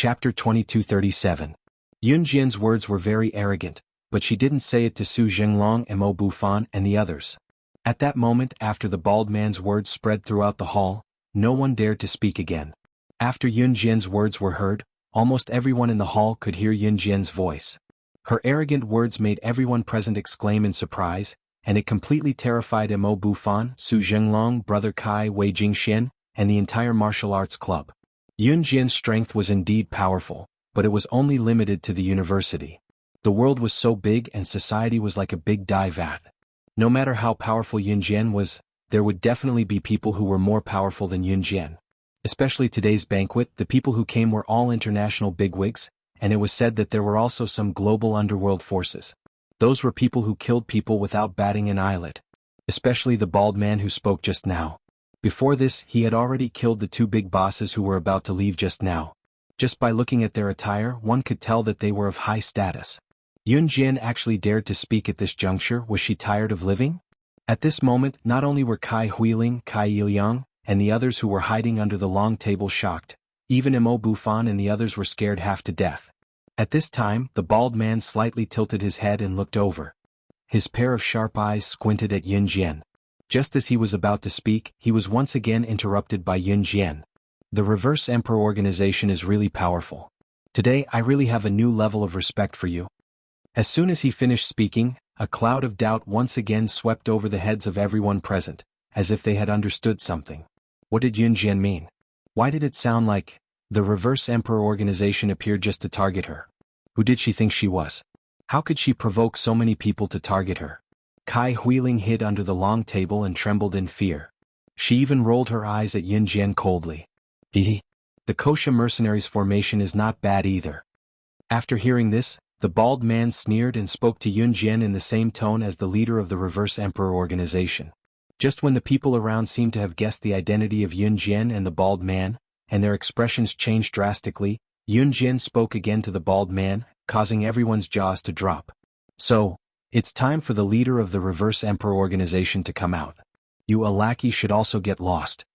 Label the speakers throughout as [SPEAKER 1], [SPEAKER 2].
[SPEAKER 1] Chapter 2237. Yun Jian's words were very arrogant, but she didn't say it to Su Zhenglong and Mo Bufan and the others. At that moment, after the bald man's words spread throughout the hall, no one dared to speak again. After Yun Jian's words were heard, almost everyone in the hall could hear Yun Jian's voice. Her arrogant words made everyone present exclaim in surprise, and it completely terrified Mo Bufan, Su Zhenglong, Brother Kai Wei Jingxian, and the entire martial arts club. Yun Jian's strength was indeed powerful, but it was only limited to the university. The world was so big and society was like a big dye vat. No matter how powerful Yun Jian was, there would definitely be people who were more powerful than Yun Jian. Especially today's banquet, the people who came were all international bigwigs, and it was said that there were also some global underworld forces. Those were people who killed people without batting an eyelid. Especially the bald man who spoke just now. Before this, he had already killed the two big bosses who were about to leave just now. Just by looking at their attire, one could tell that they were of high status. Yun Jian actually dared to speak at this juncture. Was she tired of living? At this moment, not only were Kai Huiling, Kai Yiliang, and the others who were hiding under the long table shocked, even Mo Bufan and the others were scared half to death. At this time, the bald man slightly tilted his head and looked over. His pair of sharp eyes squinted at Yun Jian. Just as he was about to speak, he was once again interrupted by Yun Jian. The Reverse Emperor organization is really powerful. Today I really have a new level of respect for you. As soon as he finished speaking, a cloud of doubt once again swept over the heads of everyone present, as if they had understood something. What did Yun Jian mean? Why did it sound like the Reverse Emperor organization appeared just to target her? Who did she think she was? How could she provoke so many people to target her? Kai Huiling hid under the long table and trembled in fear. She even rolled her eyes at Yun Jian coldly. The Kosha mercenaries formation is not bad either. After hearing this, the bald man sneered and spoke to Yun Jian in the same tone as the leader of the Reverse Emperor organization. Just when the people around seemed to have guessed the identity of Yun Jian and the bald man, and their expressions changed drastically, Yun Jian spoke again to the bald man, causing everyone's jaws to drop. So, it's time for the leader of the Reverse Emperor organization to come out. You a lackey should also get lost.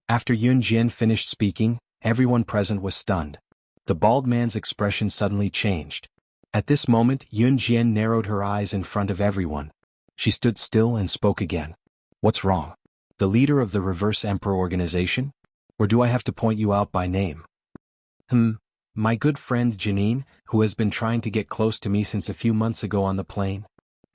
[SPEAKER 1] After Yun Jian finished speaking, everyone present was stunned. The bald man's expression suddenly changed. At this moment, Yun Jian narrowed her eyes in front of everyone. She stood still and spoke again. What's wrong? The leader of the Reverse Emperor organization? Or do I have to point you out by name? My good friend Janine, who has been trying to get close to me since a few months ago on the plane.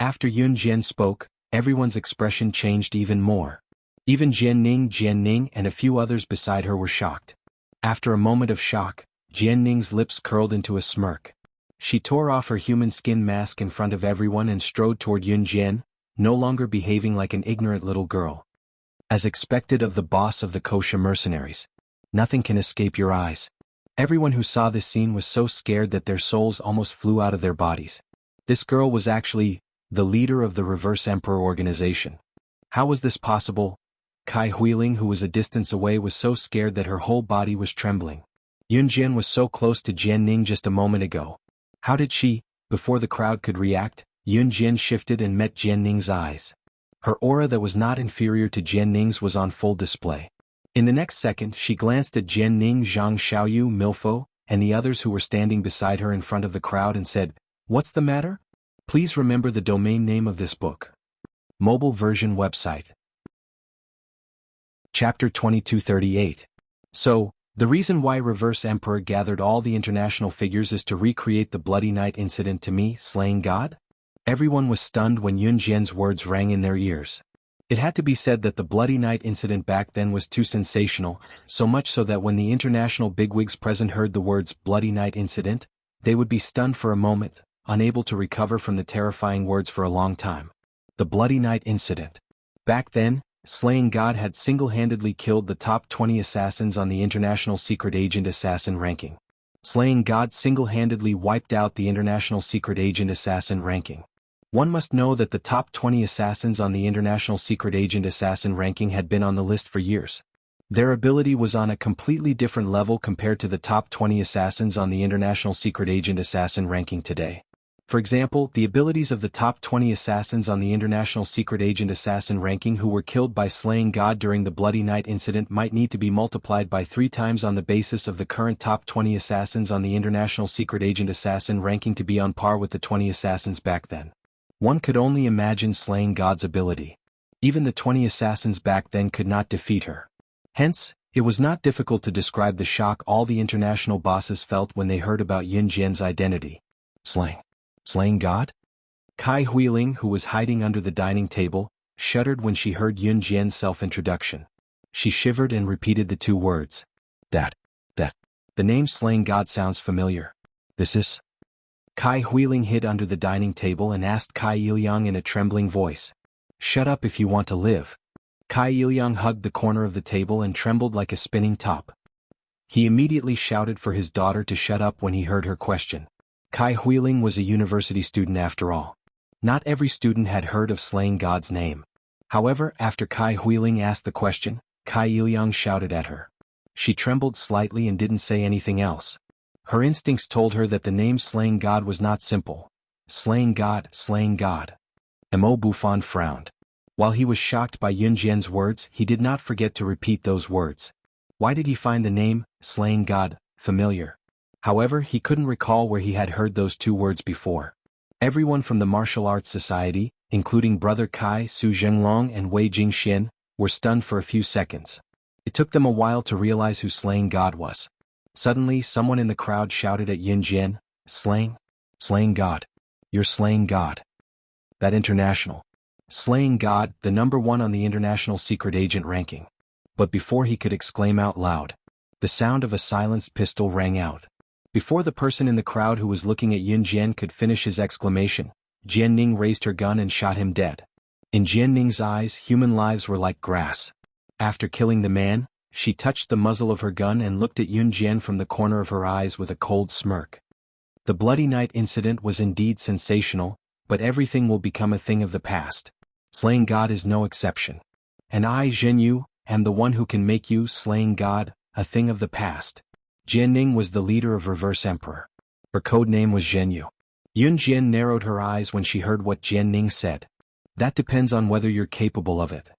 [SPEAKER 1] After Yun Jian spoke, everyone's expression changed even more. Even Jianning, and a few others beside her were shocked. After a moment of shock, Jianning's lips curled into a smirk. She tore off her human skin mask in front of everyone and strode toward Yun Jian, no longer behaving like an ignorant little girl. As expected of the boss of the Kosha mercenaries. Nothing can escape your eyes. Everyone who saw this scene was so scared that their souls almost flew out of their bodies. This girl was actually the leader of the Reverse Emperor organization. How was this possible? Kai Huiling, who was a distance away, was so scared that her whole body was trembling. Yun Jian was so close to Jianning just a moment ago. How did she, before the crowd could react, Yun Jian shifted and met Jianning's eyes. Her aura that was not inferior to Jianning's was on full display. In the next second, she glanced at Jianning, Zhang Xiaoyu, Milfo, and the others who were standing beside her in front of the crowd and said, "What's the matter? Please remember the domain name of this book." Mobile version website. Chapter 2238. So, the reason why Reverse Emperor gathered all the international figures is to recreate the Bloody Night incident to me, slaying God? Everyone was stunned when Yun Jian's words rang in their ears. It had to be said that the Bloody Night incident back then was too sensational, so much so that when the international bigwigs present heard the words Bloody Night incident, they would be stunned for a moment, unable to recover from the terrifying words for a long time. The Bloody Night incident. Back then, slaying God had single-handedly killed the top 20 assassins on the International Secret Agent Assassin ranking. Slaying God single-handedly wiped out the International Secret Agent Assassin ranking. One must know that the top 20 assassins on the International Secret Agent Assassin ranking had been on the list for years. Their ability was on a completely different level compared to the top 20 assassins on the International Secret Agent Assassin ranking today. For example, the abilities of the top 20 assassins on the International Secret Agent Assassin ranking who were killed by slaying God during the Bloody Night incident might need to be multiplied by 3 times on the basis of the current top 20 assassins on the International Secret Agent Assassin ranking to be on par with the 20 assassins back then. One could only imagine slaying God's ability. Even the 20 assassins back then could not defeat her. Hence, it was not difficult to describe the shock all the international bosses felt when they heard about Yun Jian's identity. Slaying God? Kai Huiling, who was hiding under the dining table, shuddered when she heard Yun Jian's self-introduction. She shivered and repeated the 2 words. That. The name Slaying God sounds familiar. This is... Kai Huiling hid under the dining table and asked Kai Ilyang in a trembling voice. Shut up if you want to live. Kai Ilyang hugged the corner of the table and trembled like a spinning top. He immediately shouted for his daughter to shut up when he heard her question. Kai Huiling was a university student after all. Not every student had heard of slaying God's name. However, after Kai Huiling asked the question, Kai Ilyang shouted at her. She trembled slightly and didn't say anything else. Her instincts told her that the name Slaying God was not simple. Slaying God. Mo Bufan frowned. While he was shocked by Yun Jian's words, he did not forget to repeat those words. Why did he find the name, Slaying God, familiar? However, he couldn't recall where he had heard those 2 words before. Everyone from the Martial Arts Society, including Brother Kai Su Zhenglong and Wei Jingxian, were stunned for a few seconds. It took them a while to realize who Slaying God was. Suddenly, someone in the crowd shouted at Yun Jian, Slaying God. You're Slaying God. That international. Slaying God, the number 1 on the International Secret Agent ranking. But before he could exclaim out loud, the sound of a silenced pistol rang out. Before the person in the crowd who was looking at Yun Jian could finish his exclamation, Jian Ning raised her gun and shot him dead. In Jian Ning's eyes, human lives were like grass. After killing the man, she touched the muzzle of her gun and looked at Yun Jian from the corner of her eyes with a cold smirk. The Bloody Night incident was indeed sensational, but everything will become a thing of the past. Slaying God is no exception. And I, Zhen Yu, am the one who can make you, Slaying God, a thing of the past. Jian Ning was the leader of Reverse Emperor. Her code name was Zhen Yu. Yun Jian narrowed her eyes when she heard what Jian Ning said. That depends on whether you're capable of it.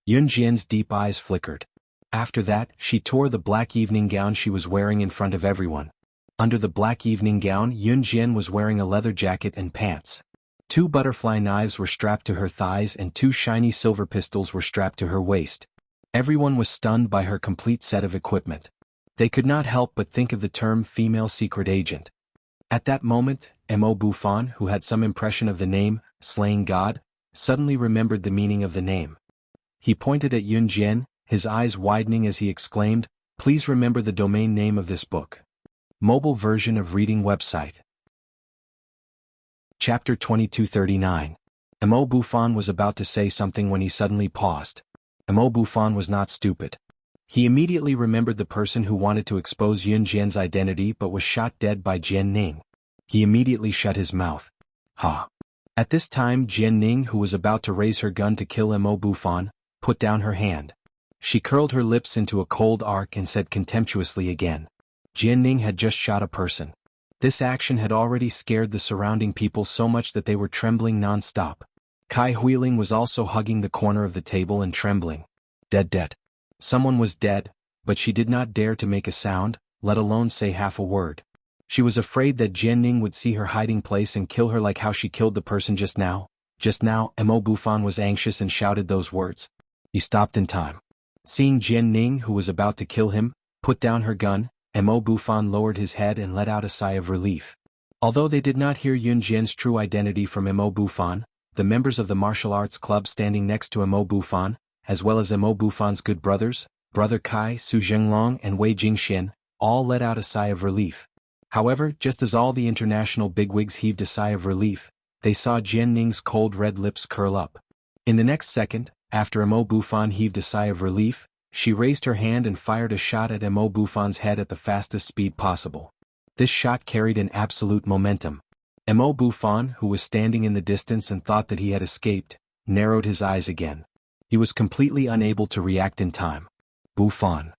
[SPEAKER 1] Yun Jian's deep eyes flickered. After that, she tore the black evening gown she was wearing in front of everyone. Under the black evening gown, Yun Jian was wearing a leather jacket and pants. 2 butterfly knives were strapped to her thighs and 2 shiny silver pistols were strapped to her waist. Everyone was stunned by her complete set of equipment. They could not help but think of the term female secret agent. At that moment, Mo Bufan, who had some impression of the name, Slaying God, suddenly remembered the meaning of the name. He pointed at Yun Jian, his eyes widening as he exclaimed, Please remember the domain name of this book. Mobile version of reading website. Chapter 2239. Mo Bufan was about to say something when he suddenly paused. Mo Bufan was not stupid. He immediately remembered the person who wanted to expose Yun Jian's identity but was shot dead by Jian Ning. He immediately shut his mouth. Ha! At this time Jian Ning, who was about to raise her gun to kill Mo Bufan, put down her hand. She curled her lips into a cold arc and said contemptuously again. Jian Ning had just shot a person. This action had already scared the surrounding people so much that they were trembling non-stop. Kai Huiling was also hugging the corner of the table and trembling. Dead. Someone was dead, but she did not dare to make a sound, let alone say half a word. She was afraid that Jian Ning would see her hiding place and kill her like how she killed the person just now. Just now, Mo Bufan was anxious and shouted those words. He stopped in time. Seeing Jian Ning, who was about to kill him, put down her gun, Mo Bufan lowered his head and let out a sigh of relief. Although they did not hear Yun Jian's true identity from Mo Bufan, the members of the martial arts club standing next to Mo Bufan, as well as Mo Bufan's good brothers, Brother Kai Su Zhenglong and Wei Jingxian, all let out a sigh of relief. However, just as all the international bigwigs heaved a sigh of relief, they saw Jian Ning's cold red lips curl up. In the next second, after Mo Bufan heaved a sigh of relief, she raised her hand and fired a shot at Mo Bufan's head at the fastest speed possible. This shot carried an absolute momentum. Mo Bufan, who was standing in the distance and thought that he had escaped, narrowed his eyes again. He was completely unable to react in time. Bufan.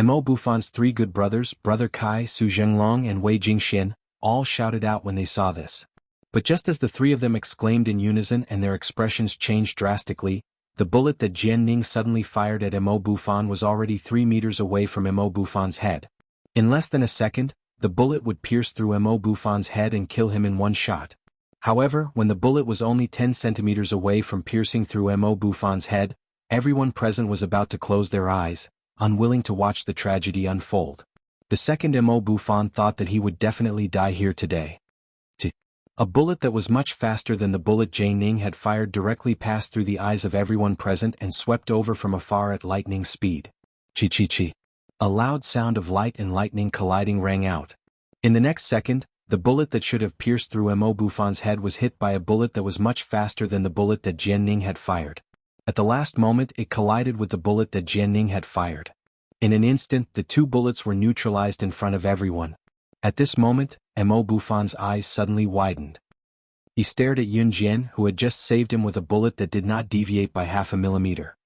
[SPEAKER 1] Mo Bufan's 3 good brothers, Brother Kai Su Zhenglong and Wei Jingxian, all shouted out when they saw this. But just as the three of them exclaimed in unison and their expressions changed drastically, the bullet that Jian Ning suddenly fired at Mo Bufan was already 3 meters away from Mo Bufan's head. In less than a second, the bullet would pierce through Mo Bufan's head and kill him in one shot. However, when the bullet was only 10 centimeters away from piercing through Mo Bufan's head, everyone present was about to close their eyes, unwilling to watch the tragedy unfold. The second Mo Bufan thought that he would definitely die here today. A bullet that was much faster than the bullet Jian Ning had fired directly passed through the eyes of everyone present and swept over from afar at lightning speed. Chi-chi-chi. A loud sound of light and lightning colliding rang out. In the next second, the bullet that should have pierced through Mo Bufan's head was hit by a bullet that was much faster than the bullet that Jian Ning had fired. At the last moment it collided with the bullet that Jian Ning had fired. In an instant the two bullets were neutralized in front of everyone. At this moment, Mo Bufan's eyes suddenly widened. He stared at Yun Jian, who had just saved him with a bullet that did not deviate by half a millimeter.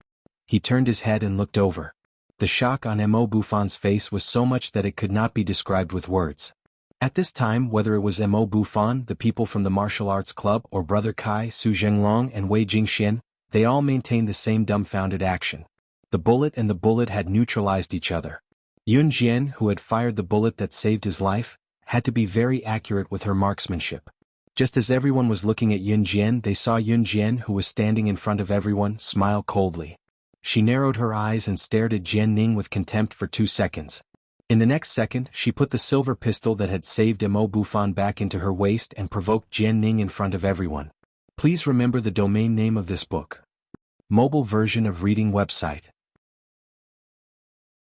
[SPEAKER 1] He turned his head and looked over. The shock on Mo Bufan's face was so much that it could not be described with words. At this time, whether it was Mo Bufan, the people from the martial arts club, or Brother Kai, Su Zhenglong and Wei Jingxian, they all maintained the same dumbfounded action. The bullet and the bullet had neutralized each other. Yun Jian, who had fired the bullet that saved his life, had to be very accurate with her marksmanship. Just as everyone was looking at Yun Jian, they saw Yun Jian, who was standing in front of everyone, smile coldly. She narrowed her eyes and stared at Jian Ning with contempt for 2 seconds. In the next second, she put the silver pistol that had saved Mo Bufan back into her waist and provoked Jian Ning in front of everyone. Please remember the domain name of this book. Mobile version of reading website.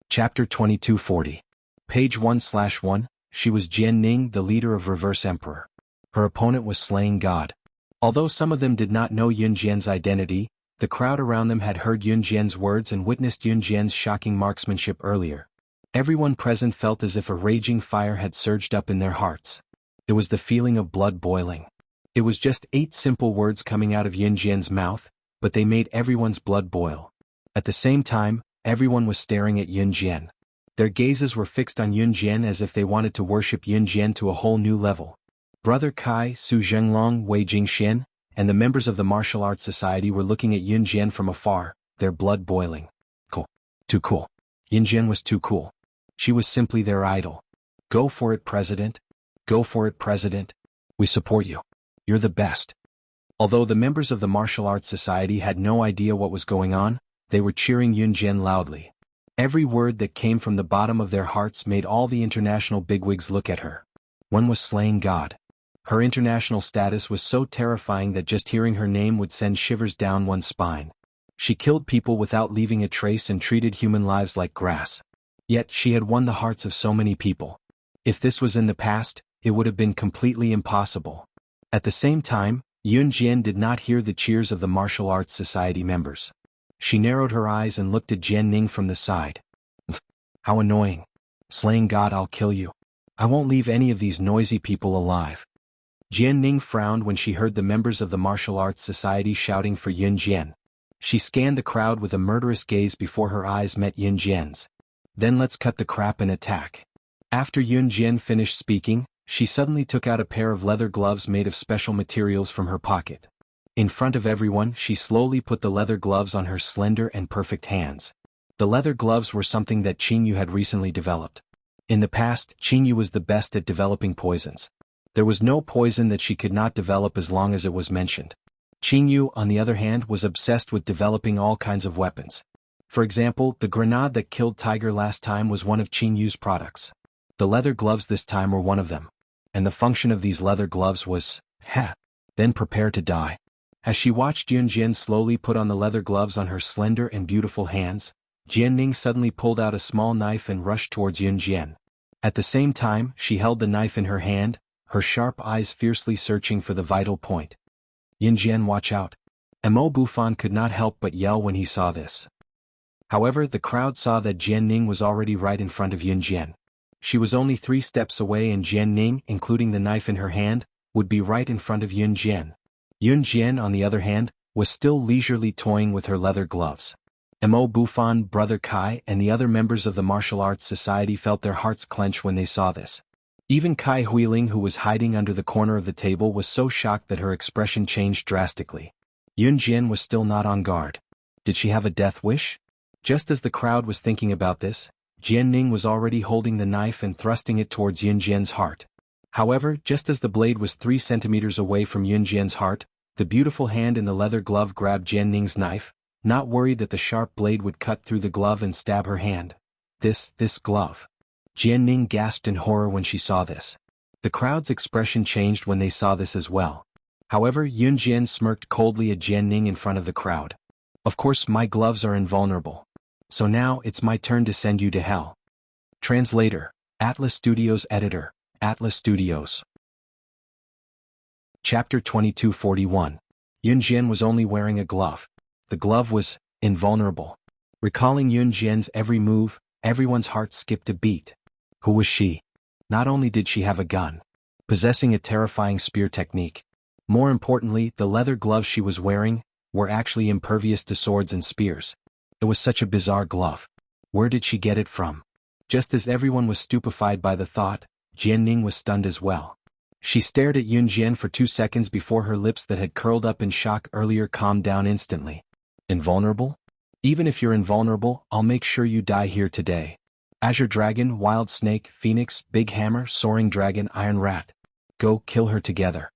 [SPEAKER 1] Chapter 2240. Page 1/1. She was Jian Ning, the leader of Reverse Emperor. Her opponent was Slaying God. Although some of them did not know Yun Jian's identity, the crowd around them had heard Yun Jian's words and witnessed Yun Jian's shocking marksmanship earlier. Everyone present felt as if a raging fire had surged up in their hearts. It was the feeling of blood boiling. It was just 8 simple words coming out of Yun Jian's mouth, but they made everyone's blood boil. At the same time, everyone was staring at Yun Jian. Their gazes were fixed on Yun Jian as if they wanted to worship Yun Jian to a whole new level. Brother Kai, Su Zhenglong, Wei Jingxian, and the members of the martial arts society were looking at Yun Jian from afar, their blood boiling. Cool. Too cool. Yun Jian was too cool. She was simply their idol. Go for it, President. Go for it, President. We support you. You're the best. Although the members of the martial arts society had no idea what was going on, they were cheering Yun Jian loudly. Every word that came from the bottom of their hearts made all the international bigwigs look at her. One was Slaying God. Her international status was so terrifying that just hearing her name would send shivers down one's spine. She killed people without leaving a trace and treated human lives like grass. Yet she had won the hearts of so many people. If this was in the past, it would have been completely impossible. At the same time, Yun Jian did not hear the cheers of the martial arts society members. She narrowed her eyes and looked at Jian Ning from the side. How annoying. Slaying God, I'll kill you. I won't leave any of these noisy people alive. Jian Ning frowned when she heard the members of the martial arts society shouting for Yun Jian. She scanned the crowd with a murderous gaze before her eyes met Yun Jian's. Then let's cut the crap and attack. After Yun Jian finished speaking, she suddenly took out a pair of leather gloves made of special materials from her pocket. In front of everyone, she slowly put the leather gloves on her slender and perfect hands. The leather gloves were something that Qingyu had recently developed. In the past, Qingyu was the best at developing poisons. There was no poison that she could not develop as long as it was mentioned. Qingyu, on the other hand, was obsessed with developing all kinds of weapons. For example, the grenade that killed Tiger last time was one of Qingyu's products. The leather gloves this time were one of them. And the function of these leather gloves was, then prepare to die. As she watched Yun Jian slowly put on the leather gloves on her slender and beautiful hands, Jian Ning suddenly pulled out a small knife and rushed towards Yun Jian. At the same time, she held the knife in her hand, her sharp eyes fiercely searching for the vital point. Yun Jian, watch out. Mo Bufan could not help but yell when he saw this. However, the crowd saw that Jian Ning was already right in front of Yun Jian. She was only 3 steps away and Jian Ning, including the knife in her hand, would be right in front of Yun Jian. Yun Jian, on the other hand, was still leisurely toying with her leather gloves. Mo Bufan, Brother Kai, and the other members of the martial arts society felt their hearts clench when they saw this. Even Kai Huiling, who was hiding under the corner of the table, was so shocked that her expression changed drastically. Yun Jian was still not on guard. Did she have a death wish? Just as the crowd was thinking about this, Jian Ning was already holding the knife and thrusting it towards Yun Jian's heart. However, just as the blade was 3 centimeters away from Yun Jian's heart, the beautiful hand in the leather glove grabbed Jian Ning's knife, not worried that the sharp blade would cut through the glove and stab her hand. This glove. Jian Ning gasped in horror when she saw this. The crowd's expression changed when they saw this as well. However, Yun Jian smirked coldly at Jian Ning in front of the crowd. Of course, my gloves are invulnerable. So now it's my turn to send you to hell. Translator, Atlas Studios Editor, Atlas Studios. Chapter 2241. Yun Jian was only wearing a glove. The glove was invulnerable. Recalling Yun Jian's every move, everyone's heart skipped a beat. Who was she? Not only did she have a gun, possessing a terrifying spear technique. More importantly, the leather gloves she was wearing were actually impervious to swords and spears. It was such a bizarre glove. Where did she get it from? Just as everyone was stupefied by the thought, Jian Ning was stunned as well. She stared at Yun Jian for 2 seconds before her lips that had curled up in shock earlier calmed down instantly. Invulnerable? Even if you're invulnerable, I'll make sure you die here today. Azure Dragon, Wild Snake, Phoenix, Big Hammer, Soaring Dragon, Iron Rat. Go kill her together.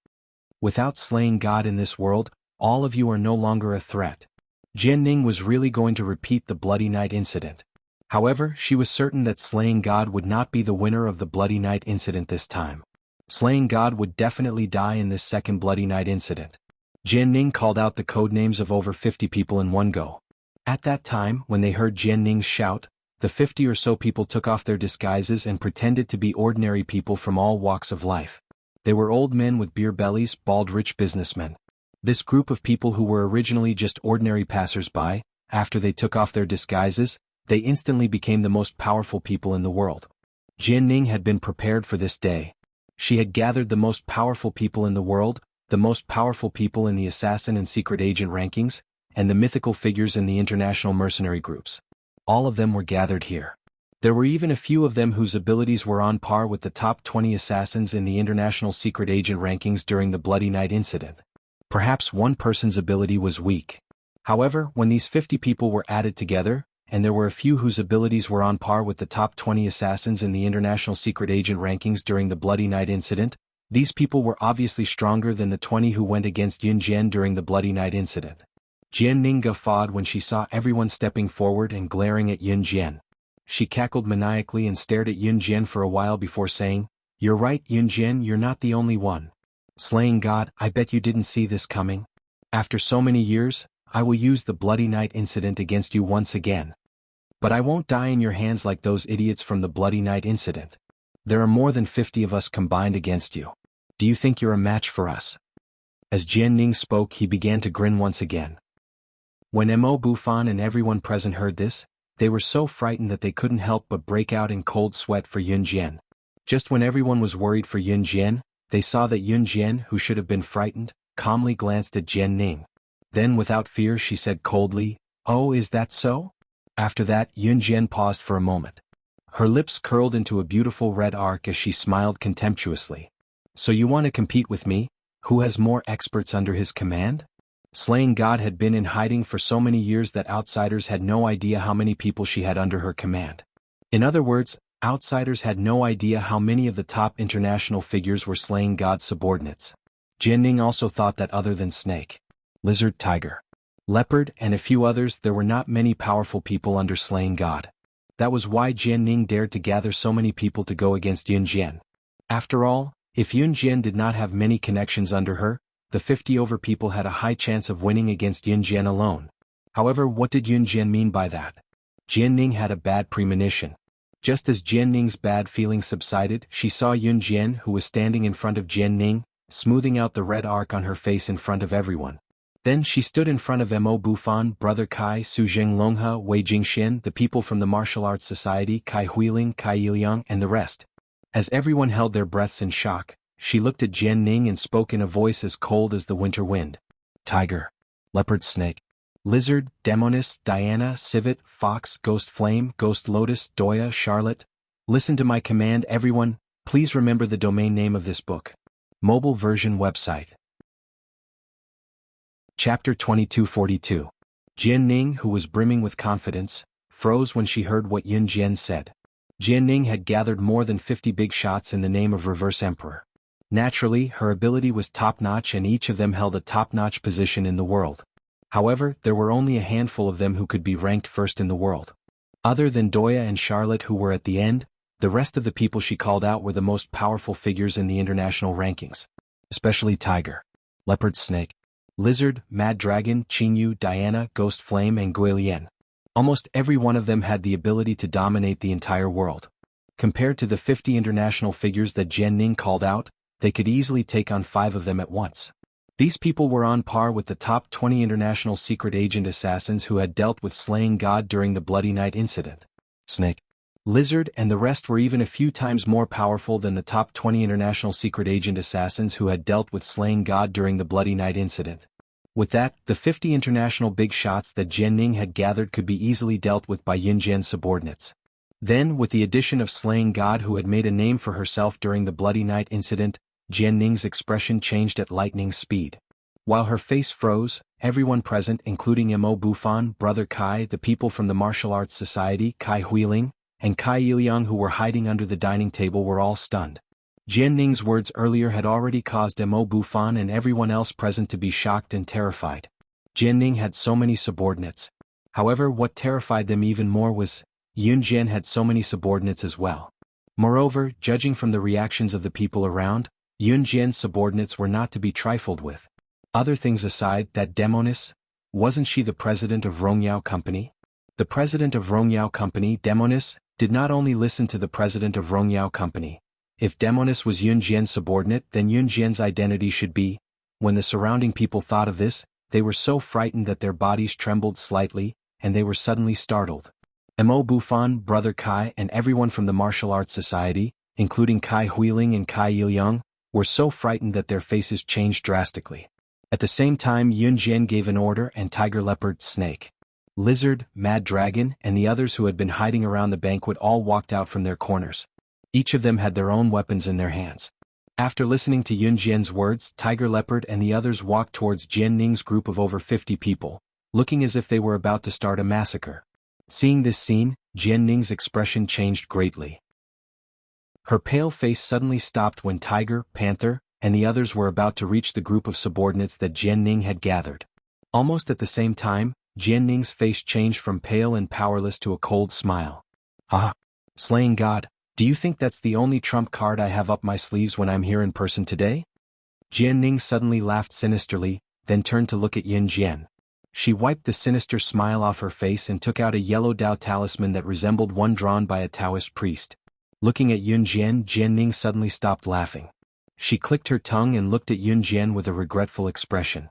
[SPEAKER 1] Without slaying God in this world, all of you are no longer a threat. Jian Ning was really going to repeat the Bloody Night incident. However, she was certain that slaying God would not be the winner of the Bloody Night incident this time. Slaying God would definitely die in this second Bloody Night incident. Jian Ning called out the codenames of over 50 people in one go. At that time, when they heard Jian Ning's shout, the 50 or so people took off their disguises and pretended to be ordinary people from all walks of life. They were old men with beer bellies, bald rich businessmen. This group of people who were originally just ordinary passers-by, after they took off their disguises, they instantly became the most powerful people in the world. Jian Ning had been prepared for this day. She had gathered the most powerful people in the world, the most powerful people in the assassin and secret agent rankings, and the mythical figures in the international mercenary groups. All of them were gathered here. There were even a few of them whose abilities were on par with the top 20 assassins in the international secret agent rankings during the Bloody Night incident. Perhaps one person's ability was weak. However, when these 50 people were added together, and there were a few whose abilities were on par with the top 20 assassins in the international secret agent rankings during the Bloody Night incident, these people were obviously stronger than the 20 who went against Yun Jian during the Bloody Night incident. Jian Ning guffawed when she saw everyone stepping forward and glaring at Yun Jian. She cackled maniacally and stared at Yun Jian for a while before saying, "You're right, Yun Jian, you're not the only one. Slaying God, I bet you didn't see this coming. After so many years, I will use the Bloody Night incident against you once again. But I won't die in your hands like those idiots from the Bloody Night incident. There are more than 50 of us combined against you. Do you think you're a match for us?" As Jian Ning spoke, he began to grin once again. When Mo Bufan and everyone present heard this, they were so frightened that they couldn't help but break out in cold sweat for Yun Jian. Just when everyone was worried for Yun Jian, they saw that Yun Jian, who should have been frightened, calmly glanced at Jian Ning. Then without fear she said coldly, "Oh, is that so?" After that, Yun Jian paused for a moment. Her lips curled into a beautiful red arc as she smiled contemptuously. "So you want to compete with me? Who has more experts under his command?" Slaying God had been in hiding for so many years that outsiders had no idea how many people she had under her command. In other words, outsiders had no idea how many of the top international figures were Slaying God's subordinates. Jian Ning also thought that other than Snake, Lizard, Tiger, Leopard, and a few others, there were not many powerful people under Slaying God. That was why Jian Ning dared to gather so many people to go against Yun Jian. After all, if Yun Jian did not have many connections under her, the 50 over people had a high chance of winning against Yun Jian alone. However, what did Yun Jian mean by that? Jian Ning had a bad premonition. Just as Jian Ning's bad feelings subsided, she saw Yun Jian, who was standing in front of Jian Ning, smoothing out the red arc on her face in front of everyone. Then she stood in front of Mo Bufan, Brother Kai, Su Zheng Longhe, Wei Jingxian, the people from the Martial Arts Society, Kai Huiling, Kai Yiliang, and the rest. As everyone held their breaths in shock, she looked at Jian Ning and spoke in a voice as cold as the winter wind. "Tiger, Leopard, Snake, Lizard, Demonis, Diana, Civet, Fox, Ghost Flame, Ghost Lotus, Doya, Charlotte. Listen to my command, everyone. Please remember the domain name of this book. Mobile version website. Chapter 2242. Jian-Ning, who was brimming with confidence, froze when she heard what Yun-Jian said. Jian-Ning had gathered more than 50 big shots in the name of Reverse Emperor. Naturally, her ability was top-notch and each of them held a top-notch position in the world. However, there were only a handful of them who could be ranked first in the world. Other than Doya and Charlotte, who were at the end, the rest of the people she called out were the most powerful figures in the international rankings. Especially Tiger, Leopard Snake, Lizard, Mad Dragon, Qingyu, Diana, Ghost Flame and Guilien. Almost every one of them had the ability to dominate the entire world. Compared to the 50 international figures that Jian-Ning called out, they could easily take on 5 of them at once. These people were on par with the top 20 international secret agent assassins who had dealt with slaying God during the Bloody Night incident. Snake, Lizard and the rest were even a few times more powerful than the top 20 international secret agent assassins who had dealt with slaying God during the Bloody Night incident. With that, the 50 international big shots that Jian-Ning had gathered could be easily dealt with by Yun-Jian's subordinates. Then, with the addition of slaying God, who had made a name for herself during the Bloody Night incident, Jian-Ning's expression changed at lightning speed. While her face froze, everyone present, including Mo Bufan, Brother Kai, the people from the Martial Arts Society, Kai Huiling, and Kai Yiliang, who were hiding under the dining table, were all stunned. Jian-Ning's words earlier had already caused Mo Bufan and everyone else present to be shocked and terrified. Jian-Ning had so many subordinates. However, what terrified them even more was, Yun-Jian had so many subordinates as well. Moreover, judging from the reactions of the people around, Yun-Jian's subordinates were not to be trifled with. Other things aside, that Demonis, wasn't she the president of Rongyao Company? The president of Rongyao Company, Demonis, did not only listen to the president of Rongyao Company. If Demonis was Yun-Jian's subordinate, then Yun-Jian's identity should be. When the surrounding people thought of this, they were so frightened that their bodies trembled slightly, and they were suddenly startled. Mo Bufan, Brother Kai and everyone from the Martial Arts Society, including Kai Huiling and Kai Yiliang, were so frightened that their faces changed drastically. At the same time, Yun-Jian gave an order and Tiger, Leopard, Snake, Lizard, Mad Dragon and the others who had been hiding around the banquet all walked out from their corners. Each of them had their own weapons in their hands. After listening to Yun-Jian's words, Tiger, Leopard and the others walked towards Jian-Ning's group of over 50 people, looking as if they were about to start a massacre. Seeing this scene, Jian-Ning's expression changed greatly. Her pale face suddenly stopped when Tiger, Panther, and the others were about to reach the group of subordinates that Jian-Ning had gathered. Almost at the same time, Jian-Ning's face changed from pale and powerless to a cold smile. Ah, slaying God, do you think that's the only trump card I have up my sleeves when I'm here in person today? Jian-Ning suddenly laughed sinisterly, then turned to look at Yun-Jian. She wiped the sinister smile off her face and took out a yellow Dao talisman that resembled one drawn by a Taoist priest. Looking at Yun-Jian, Jian-Ning suddenly stopped laughing. She clicked her tongue and looked at Yun-Jian with a regretful expression.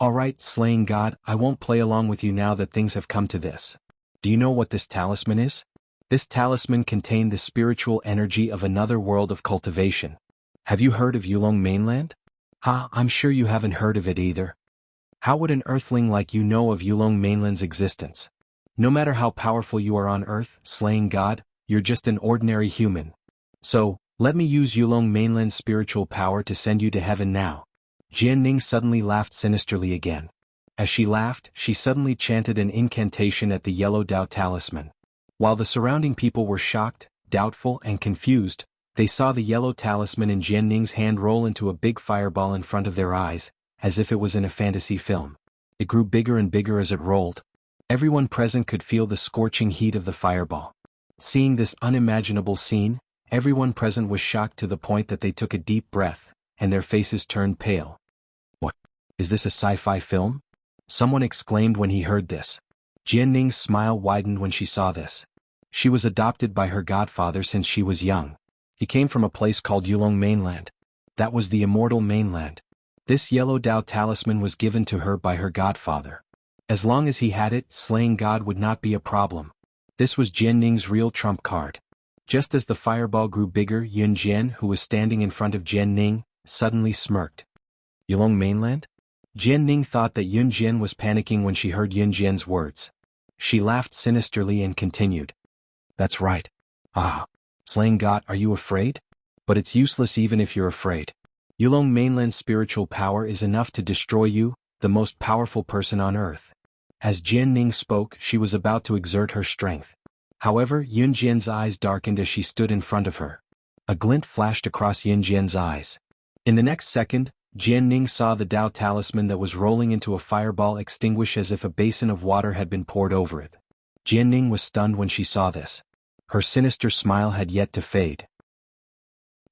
[SPEAKER 1] All right, slaying God, I won't play along with you now that things have come to this. Do you know what this talisman is? This talisman contained the spiritual energy of another world of cultivation. Have you heard of Yulong Mainland? I'm sure you haven't heard of it either. How would an earthling like you know of Yulong Mainland's existence? No matter how powerful you are on Earth, slaying God, you're just an ordinary human. So, let me use Yulong Mainland's spiritual power to send you to heaven now. Jian-Ning suddenly laughed sinisterly again. As she laughed, she suddenly chanted an incantation at the yellow Dao talisman. While the surrounding people were shocked, doubtful and confused, they saw the yellow talisman in Jian-Ning's hand roll into a big fireball in front of their eyes, as if it was in a fantasy film. It grew bigger and bigger as it rolled. Everyone present could feel the scorching heat of the fireball. Seeing this unimaginable scene, everyone present was shocked to the point that they took a deep breath, and their faces turned pale. What? Is this a sci-fi film? Someone exclaimed when he heard this. Jian-Ning's smile widened when she saw this. She was adopted by her godfather since she was young. He came from a place called Yulong Mainland. That was the immortal mainland. This yellow Dao talisman was given to her by her godfather. As long as he had it, slaying God would not be a problem. This was Jian-Ning's real trump card. Just as the fireball grew bigger, Yun-Jian, who was standing in front of Jian-Ning, suddenly smirked. Yulong Mainland? Jian-Ning thought that Yun-Jian was panicking when she heard Yun-Jian's words. She laughed sinisterly and continued. That's right. Slaying God, are you afraid? But it's useless even if you're afraid. Yulong Mainland's spiritual power is enough to destroy you, the most powerful person on earth. As Jian Ning spoke, she was about to exert her strength. However, Yun Jian's eyes darkened as she stood in front of her. A glint flashed across Yun Jian's eyes. In the next second, Jian Ning saw the Dao talisman that was rolling into a fireball extinguish as if a basin of water had been poured over it. Jian Ning was stunned when she saw this. Her sinister smile had yet to fade.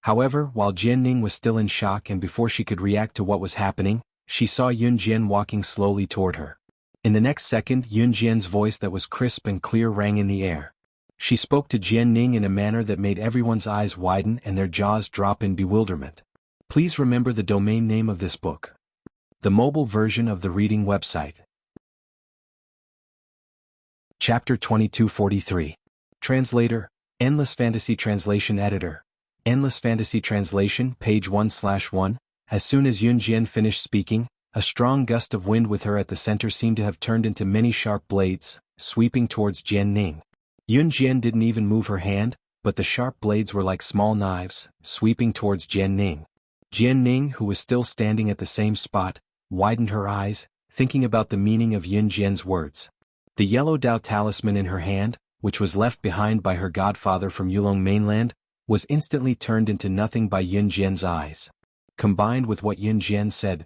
[SPEAKER 1] However, while Jian Ning was still in shock and before she could react to what was happening, she saw Yun Jian walking slowly toward her. In the next second, Yun Jian's voice that was crisp and clear rang in the air. She spoke to Jian Ning in a manner that made everyone's eyes widen and their jaws drop in bewilderment. Please remember the domain name of this book. The mobile version of the reading website. Chapter 2243. Translator, Endless Fantasy Translation Editor. Endless Fantasy Translation, page 1/1. As soon as Yun Jian finished speaking, a strong gust of wind with her at the center seemed to have turned into many sharp blades, sweeping towards Jian Ning. Yun Jian didn't even move her hand, but the sharp blades were like small knives, sweeping towards Jian Ning. Jian Ning, who was still standing at the same spot, widened her eyes, thinking about the meaning of Yun Jian's words. The yellow Dao talisman in her hand, which was left behind by her godfather from Yulong Mainland, was instantly turned into nothing by Yun Jian's eyes. Combined with what Yun Jian said,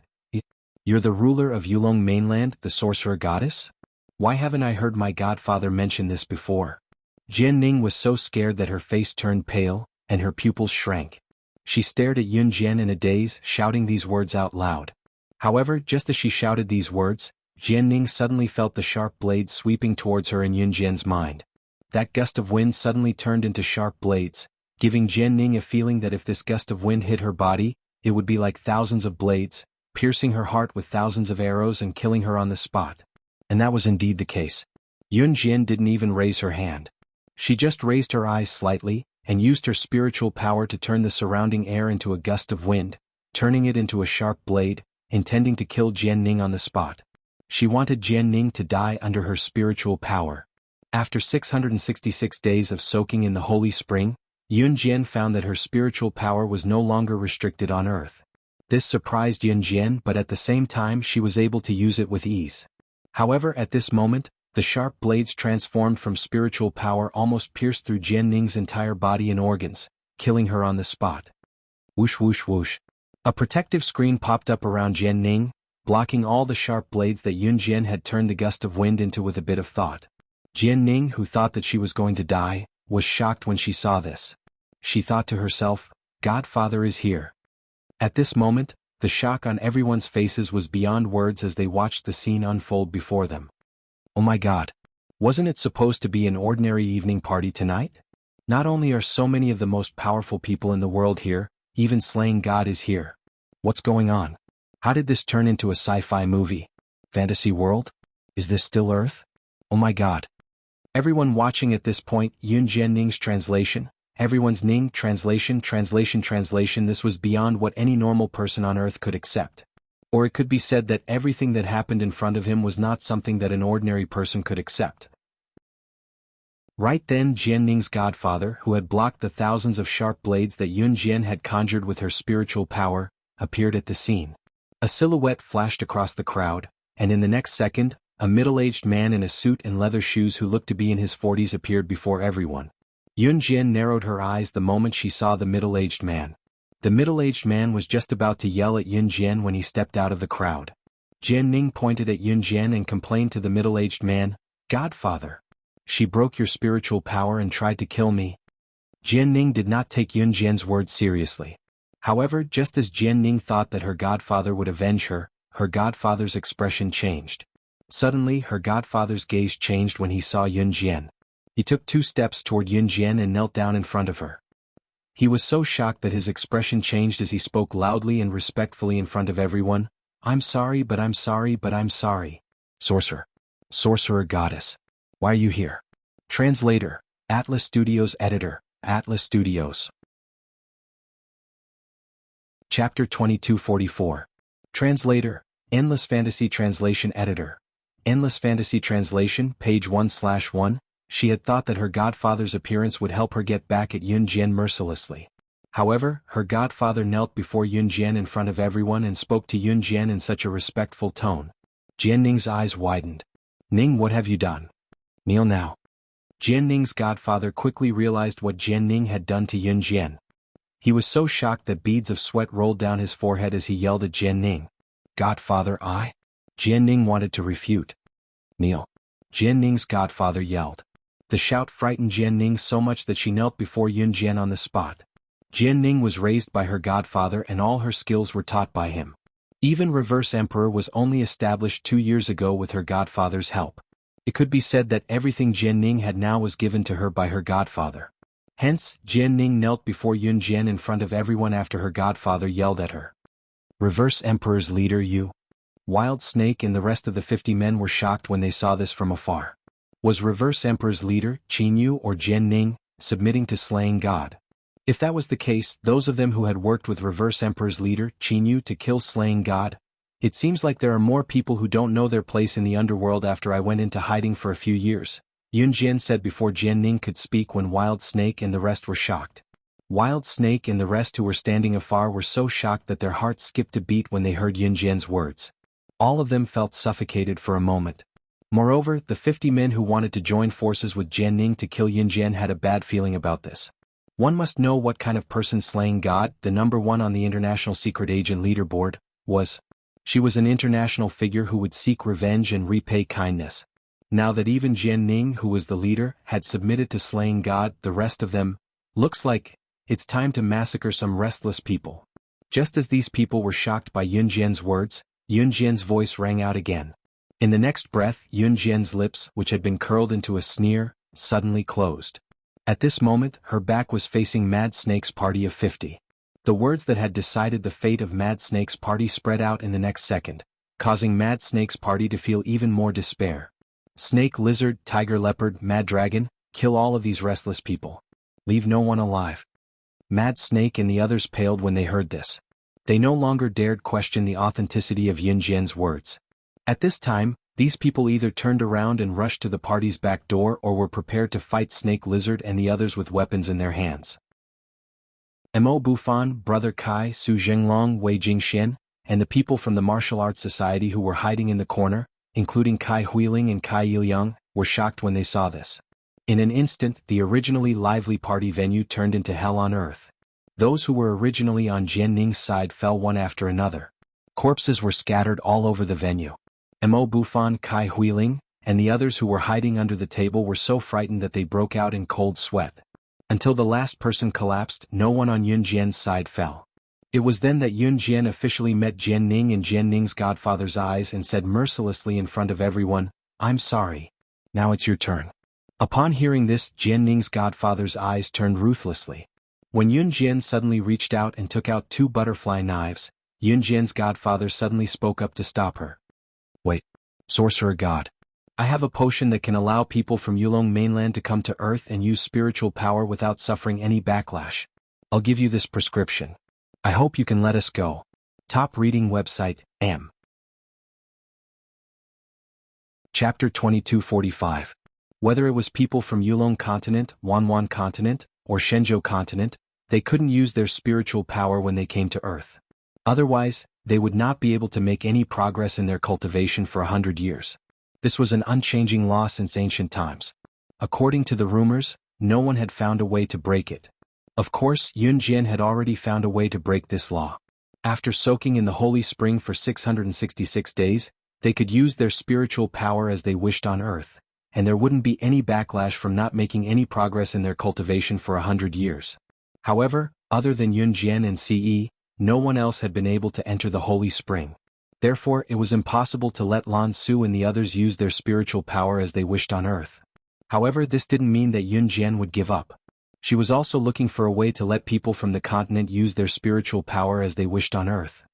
[SPEAKER 1] "You're the ruler of Yulong Mainland, the sorcerer goddess? Why haven't I heard my godfather mention this before?" Jian Ning was so scared that her face turned pale, and her pupils shrank. She stared at Yun Jian in a daze, shouting these words out loud. However, just as she shouted these words, Jian Ning suddenly felt the sharp blades sweeping towards her in Yun Jian's mind. That gust of wind suddenly turned into sharp blades, giving Jian Ning a feeling that if this gust of wind hit her body, it would be like thousands of blades, piercing her heart with thousands of arrows and killing her on the spot. And that was indeed the case. Yun Jian didn't even raise her hand. She just raised her eyes slightly, and used her spiritual power to turn the surrounding air into a gust of wind, turning it into a sharp blade, intending to kill Jian Ning on the spot. She wanted Jian Ning to die under her spiritual power. After 666 days of soaking in the holy spring, Yun Jian found that her spiritual power was no longer restricted on earth. This surprised Yun Jian, but at the same time she was able to use it with ease. However, at this moment, the sharp blades transformed from spiritual power almost pierced through Jian Ning's entire body and organs, killing her on the spot. Whoosh whoosh whoosh. A protective screen popped up around Jian Ning, blocking all the sharp blades that Yun Jian had turned the gust of wind into with a bit of thought. Jian Ning, who thought that she was going to die, was shocked when she saw this. She thought to herself, "Godfather is here." At this moment, the shock on everyone's faces was beyond words as they watched the scene unfold before them. Oh my God! Wasn't it supposed to be an ordinary evening party tonight? Not only are so many of the most powerful people in the world here, even Slaying God is here. What's going on? How did this turn into a sci-fi movie? Fantasy world? Is this still Earth? Oh my God! Everyone watching at this point, Yun Jian Ning's translation, everyone's Ning translation. This was beyond what any normal person on Earth could accept. Or it could be said that everything that happened in front of him was not something that an ordinary person could accept. Right then, Jian Ning's godfather, who had blocked the thousands of sharp blades that Yun Jian had conjured with her spiritual power, appeared at the scene. A silhouette flashed across the crowd, and in the next second, a middle-aged man in a suit and leather shoes who looked to be in his 40s appeared before everyone. Yun Jian narrowed her eyes the moment she saw the middle-aged man. The middle-aged man was just about to yell at Yun Jian when he stepped out of the crowd. Jian Ning pointed at Yun Jian and complained to the middle-aged man, "Godfather, she broke your spiritual power and tried to kill me." Jian Ning did not take Yun Jian's words seriously. However, just as Jian Ning thought that her godfather would avenge her, her godfather's expression changed. Suddenly, her godfather's gaze changed when he saw Yun Jian. He took 2 steps toward Yun Jian and knelt down in front of her. He was so shocked that his expression changed as he spoke loudly and respectfully in front of everyone, "I'm sorry, but I'm sorry, but I'm sorry. Sorcerer. Sorcerer goddess. Why are you here?" Translator, Atlas Studios Editor, Atlas Studios. Chapter 2244. Translator, Endless Fantasy Translation Editor. Endless Fantasy Translation, page 1/1. She had thought that her godfather's appearance would help her get back at Yun Jian mercilessly. However, her godfather knelt before Yunjian in front of everyone and spoke to Yunjian in such a respectful tone. Jianning's eyes widened. Ning, what have you done? Kneel now. Jianning's godfather quickly realized what Jianning had done to Yunjian. He was so shocked that beads of sweat rolled down his forehead as he yelled at Jianning. Godfather, I? Jianning wanted to refute. Kneel. Jianning's godfather yelled. The shout frightened Jianning so much that she knelt before Yunjian on the spot. Jianning was raised by her godfather and all her skills were taught by him. Even Reverse Emperor was only established 2 years ago with her godfather's help. It could be said that everything Jianning had now was given to her by her godfather. Hence, Jianning knelt before Yunjian in front of everyone after her godfather yelled at her. Reverse Emperor's leader, you? Wild Snake and the rest of the 50 men were shocked when they saw this from afar. Was Reverse Emperor's leader, Qinyu or Jianning, submitting to slaying God? If that was the case, those of them who had worked with Reverse Emperor's leader, Qinyu, to kill slaying God, it seems like there are more people who don't know their place in the underworld after I went into hiding for a few years, Yunjian said before Jianning could speak when Wild Snake and the rest were shocked. Wild Snake and the rest who were standing afar were so shocked that their hearts skipped a beat when they heard Yunjian's words. All of them felt suffocated for a moment. Moreover, the 50 men who wanted to join forces with Jianning to kill Yunjian had a bad feeling about this. One must know what kind of person slaying God, the #1 on the International Secret Agent leaderboard, was. She was an international figure who would seek revenge and repay kindness. Now that even Jianning, who was the leader, had submitted to slaying God, the rest of them, looks like, it's time to massacre some restless people. Just as these people were shocked by Yunjian's words, Yunjian's voice rang out again. In the next breath, Yunjian's lips, which had been curled into a sneer, suddenly closed. At this moment, her back was facing Mad Snake's party of 50. The words that had decided the fate of Mad Snake's party spread out in the next second, causing Mad Snake's party to feel even more despair. Snake, lizard, tiger, leopard, mad dragon, kill all of these restless people. Leave no one alive. Mad Snake and the others paled when they heard this. They no longer dared question the authenticity of Yunjian's words. At this time, these people either turned around and rushed to the party's back door or were prepared to fight Snake, Lizard and the others with weapons in their hands. Mo Bufan, Brother Kai, Su Zhenglong, Wei Jingxian, and the people from the Martial Arts Society who were hiding in the corner, including Kai Huiling and Kai Yiliang, were shocked when they saw this. In an instant, the originally lively party venue turned into hell on earth. Those who were originally on Jianning's side fell one after another. Corpses were scattered all over the venue. Mo Bufan, Kai Huiling, and the others who were hiding under the table were so frightened that they broke out in cold sweat. Until the last person collapsed, no one on Yunjian's side fell. It was then that Yunjian officially met Jianning in Jianning's godfather's eyes and said mercilessly in front of everyone, "I'm sorry. Now it's your turn." Upon hearing this, Jianning's godfather's eyes turned ruthlessly. When Yunjian suddenly reached out and took out 2 butterfly knives, Yunjian's godfather suddenly spoke up to stop her. "Wait, sorcerer god. I have a potion that can allow people from Yulong mainland to come to Earth and use spiritual power without suffering any backlash. I'll give you this prescription. I hope you can let us go." Top reading website, M. Chapter 2245. Whether it was people from Yulong continent, Wanwan continent, or Shenzhou continent, they couldn't use their spiritual power when they came to Earth. Otherwise, they would not be able to make any progress in their cultivation for 100 years. This was an unchanging law since ancient times. According to the rumors, no one had found a way to break it. Of course, Yunjian had already found a way to break this law. After soaking in the holy spring for 666 days, they could use their spiritual power as they wished on Earth, and there wouldn't be any backlash from not making any progress in their cultivation for 100 years. However, other than Yunjian and Ce, no one else had been able to enter the holy spring. Therefore, it was impossible to let Lan Su and the others use their spiritual power as they wished on Earth. However, this didn't mean that Yunjian would give up. She was also looking for a way to let people from the continent use their spiritual power as they wished on Earth.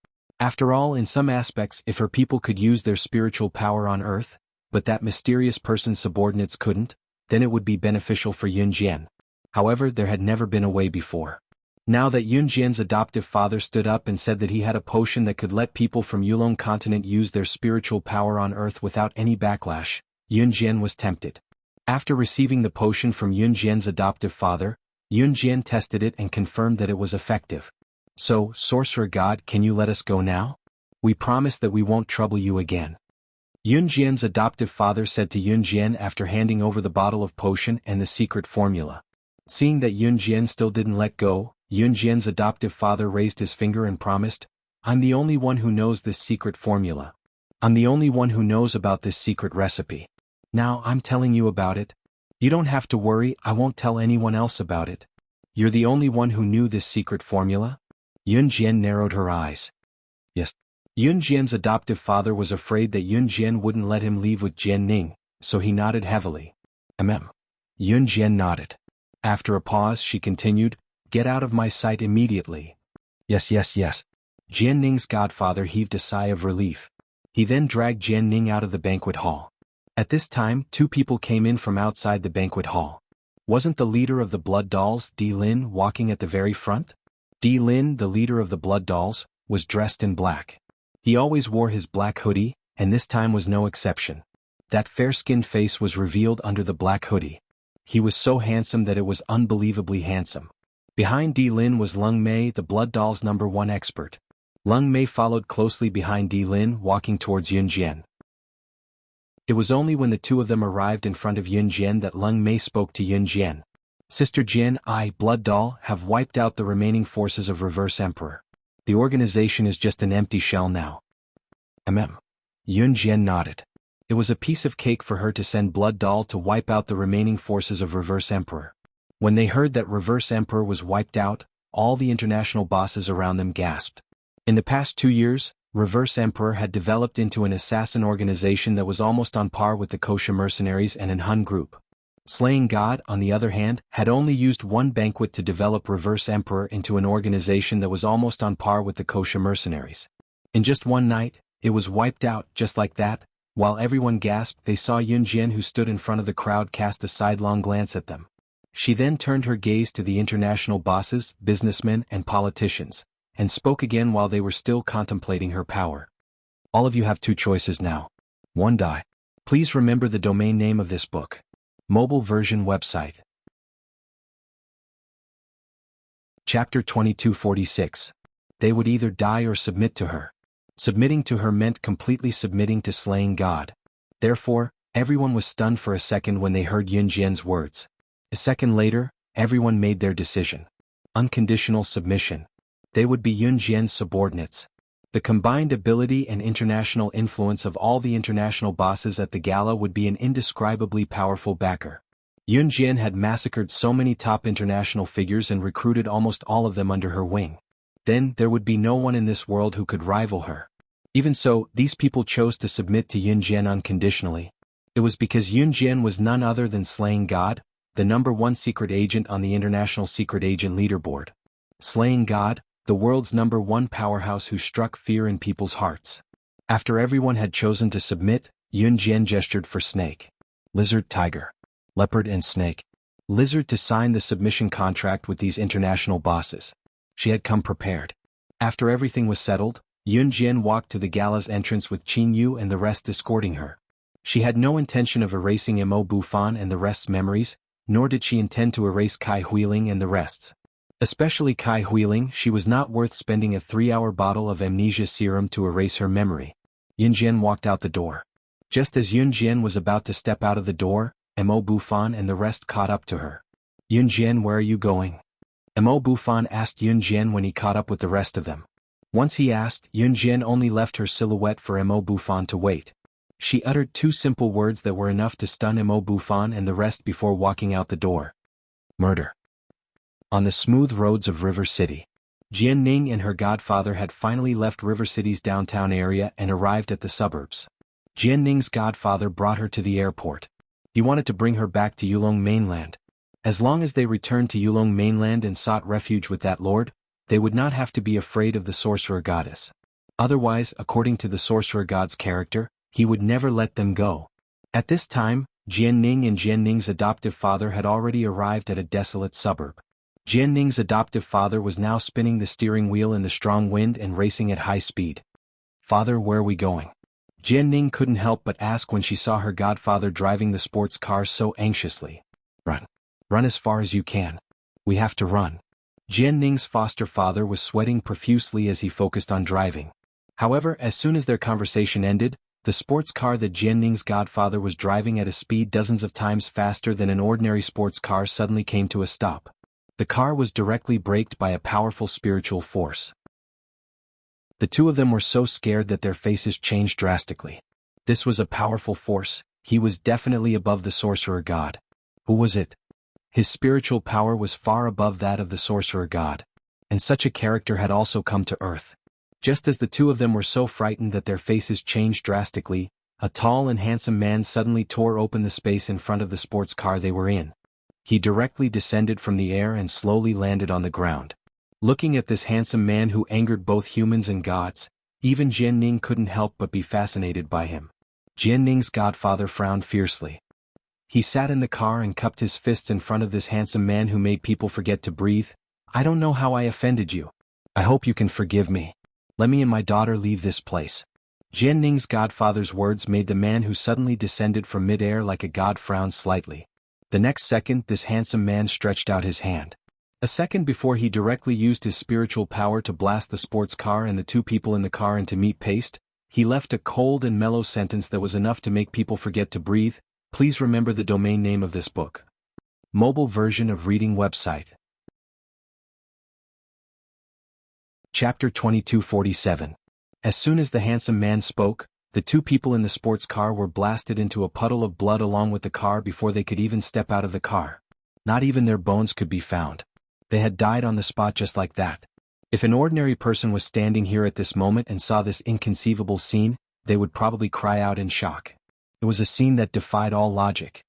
[SPEAKER 1] After all, in some aspects, if her people could use their spiritual power on Earth, but that mysterious person's subordinates couldn't, then it would be beneficial for Yunjian. However, there had never been a way before. Now that Yunjian's adoptive father stood up and said that he had a potion that could let people from Yulong continent use their spiritual power on Earth without any backlash, Yunjian was tempted. After receiving the potion from Yunjian's adoptive father, Yunjian tested it and confirmed that it was effective. So, Sorcerer God, can you let us go now? We promise that we won't trouble you again. Yunjian's adoptive father said to Yunjian after handing over the bottle of potion and the secret formula. Seeing that Yunjian still didn't let go, Yunjian's adoptive father raised his finger and promised, I'm the only one who knows this secret formula. I'm the only one who knows about this secret recipe. Now I'm telling you about it. You don't have to worry, I won't tell anyone else about it. You're the only one who knew this secret formula? Yunjian narrowed her eyes. Yes. Yunjian's adoptive father was afraid that Yunjian wouldn't let him leave with Jianning, so he nodded heavily. Yunjian nodded. After a pause she continued, get out of my sight immediately. Yes. Jianning's godfather heaved a sigh of relief. He then dragged Jianning out of the banquet hall. At this time, two people came in from outside the banquet hall. Wasn't the leader of the Blood Dolls, Di Lin, walking at the very front? Di Lin, the leader of the Blood Dolls, was dressed in black. He always wore his black hoodie, and this time was no exception. That fair-skinned face was revealed under the black hoodie. He was so handsome that it was unbelievably handsome. Behind Di Lin was Lung Mei, the Blood Dolls' #1 expert. Lung Mei followed closely behind Di Lin, walking towards Yunjian. It was only when the two of them arrived in front of Yunjian that Lung Mei spoke to Yunjian. Sister Jian, I, Blood Doll, have wiped out the remaining forces of Reverse Emperor. The organization is just an empty shell now. Yunjian nodded. It was a piece of cake for her to send Blood Doll to wipe out the remaining forces of Reverse Emperor. When they heard that Reverse Emperor was wiped out, all the international bosses around them gasped. In the past 2 years, Reverse Emperor had developed into an assassin organization that was almost on par with the Kosha mercenaries and an Hun group. Slaying God, on the other hand, had only used one banquet to develop Reverse Emperor into an organization that was almost on par with the Kosha mercenaries. In just one night, it was wiped out, just like that. While everyone gasped, they saw Yunjian, who stood in front of the crowd, cast a sidelong glance at them. She then turned her gaze to the international bosses, businessmen, and politicians, and spoke again while they were still contemplating her power. All of you have 2 choices now. 1 die. Please remember the domain name of this book. Mobile version website. Chapter 2246. They would either die or submit to her. Submitting to her meant completely submitting to slaying God. Therefore, everyone was stunned for a second when they heard Yunjian's words. A second later, everyone made their decision. Unconditional submission. They would be Yunjian's subordinates. The combined ability and international influence of all the international bosses at the gala would be an indescribably powerful backer. Yunjian had massacred so many top international figures and recruited almost all of them under her wing. Then there would be no one in this world who could rival her. Even so, these people chose to submit to Yunjian unconditionally. It was because Yunjian was none other than Slaying God, the #1 secret agent on the International Secret Agent Leaderboard. Slaying God, the world's #1 powerhouse who struck fear in people's hearts. After everyone had chosen to submit, Yunjian gestured for Snake, Lizard, Tiger, Leopard and Snake. Lizard to sign the submission contract with these international bosses. She had come prepared. After everything was settled, Yunjian walked to the gala's entrance with Qin Yu and the rest escorting her. She had no intention of erasing Mo Bufan and the rest's memories, nor did she intend to erase Kai Huiling and the rest's. Especially Kai Huiling, she was not worth spending a 3-hour bottle of amnesia serum to erase her memory. Yunjian walked out the door. Just as Yunjian was about to step out of the door, Mo Bufan and the rest caught up to her. Yunjian, where are you going? Mo Bufan asked Yunjian when he caught up with the rest of them. Once he asked, Yunjian only left her silhouette for Mo Bufan to wait. She uttered 2 simple words that were enough to stun Mo Bufan and the rest before walking out the door. Murder. On the smooth roads of River City, Jianning and her godfather had finally left River City's downtown area and arrived at the suburbs. Jianning's godfather brought her to the airport. He wanted to bring her back to Yulong mainland. As long as they returned to Yulong mainland and sought refuge with that lord, they would not have to be afraid of the sorcerer goddess. Otherwise, according to the sorcerer god's character, he would never let them go. At this time, Jianning and Jianning's adoptive father had already arrived at a desolate suburb. Jianning's adoptive father was now spinning the steering wheel in the strong wind and racing at high speed. Father, where are we going? Jianning couldn't help but ask when she saw her godfather driving the sports car so anxiously. Run. Run as far as you can. We have to run. Jian Ning's foster father was sweating profusely as he focused on driving. However, as soon as their conversation ended, the sports car that Jian Ning's godfather was driving at a speed dozens of times faster than an ordinary sports car suddenly came to a stop. The car was directly braked by a powerful spiritual force. The two of them were so scared that their faces changed drastically. This was a powerful force. He was definitely above the sorcerer god. Who was it? His spiritual power was far above that of the sorcerer god. And such a character had also come to Earth. Just as the two of them were so frightened that their faces changed drastically, a tall and handsome man suddenly tore open the space in front of the sports car they were in. He directly descended from the air and slowly landed on the ground. Looking at this handsome man who angered both humans and gods, even Jian Ning couldn't help but be fascinated by him. Jian Ning's godfather frowned fiercely. He sat in the car and cupped his fists in front of this handsome man who made people forget to breathe. I don't know how I offended you. I hope you can forgive me. Let me and my daughter leave this place. Jian Ning's godfather's words made the man who suddenly descended from mid-air like a god frown slightly. The next second, this handsome man stretched out his hand. A second before, he directly used his spiritual power to blast the sports car and the two people in the car into meat paste. He left a cold and mellow sentence that was enough to make people forget to breathe. Please remember the domain name of this book. Mobile version of reading website. Chapter 2247. As soon as the handsome man spoke, the two people in the sports car were blasted into a puddle of blood along with the car before they could even step out of the car. Not even their bones could be found. They had died on the spot just like that. If an ordinary person was standing here at this moment and saw this inconceivable scene, they would probably cry out in shock. It was a scene that defied all logic.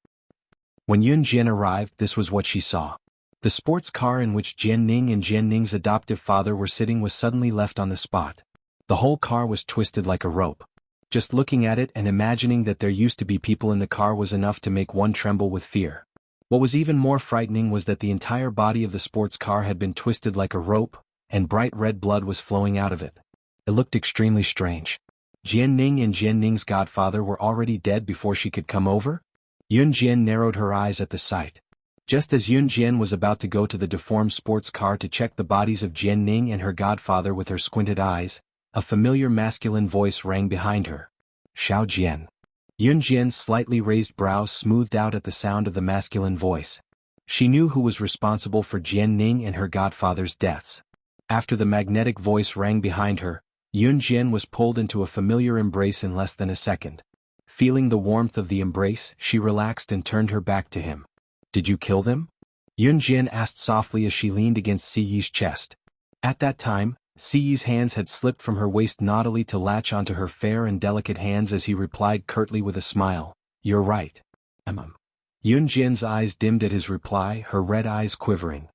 [SPEAKER 1] When Yun Jian arrived, this was what she saw. The sports car in which Jian Ning and Jian Ning's adoptive father were sitting was suddenly left on the spot. The whole car was twisted like a rope. Just looking at it and imagining that there used to be people in the car was enough to make one tremble with fear. What was even more frightening was that the entire body of the sports car had been twisted like a rope, and bright red blood was flowing out of it. It looked extremely strange. Jian Ning and Jian Ning's godfather were already dead before she could come over? Yun Jian narrowed her eyes at the sight. Just as Yun Jian was about to go to the deformed sports car to check the bodies of Jian Ning and her godfather with her squinted eyes, a familiar masculine voice rang behind her. Xiao Jian. Yun Jian's slightly raised brows smoothed out at the sound of the masculine voice. She knew who was responsible for Jian Ning and her godfather's deaths. After the magnetic voice rang behind her, Yun Jian was pulled into a familiar embrace in less than a second. Feeling the warmth of the embrace, she relaxed and turned her back to him. Did you kill them? Yun Jian asked softly as she leaned against Si Yi's chest. At that time, Si Yi's hands had slipped from her waist naughtily to latch onto her fair and delicate hands as he replied curtly with a smile, You're right. Yun Jian's eyes dimmed at his reply, her red eyes quivering.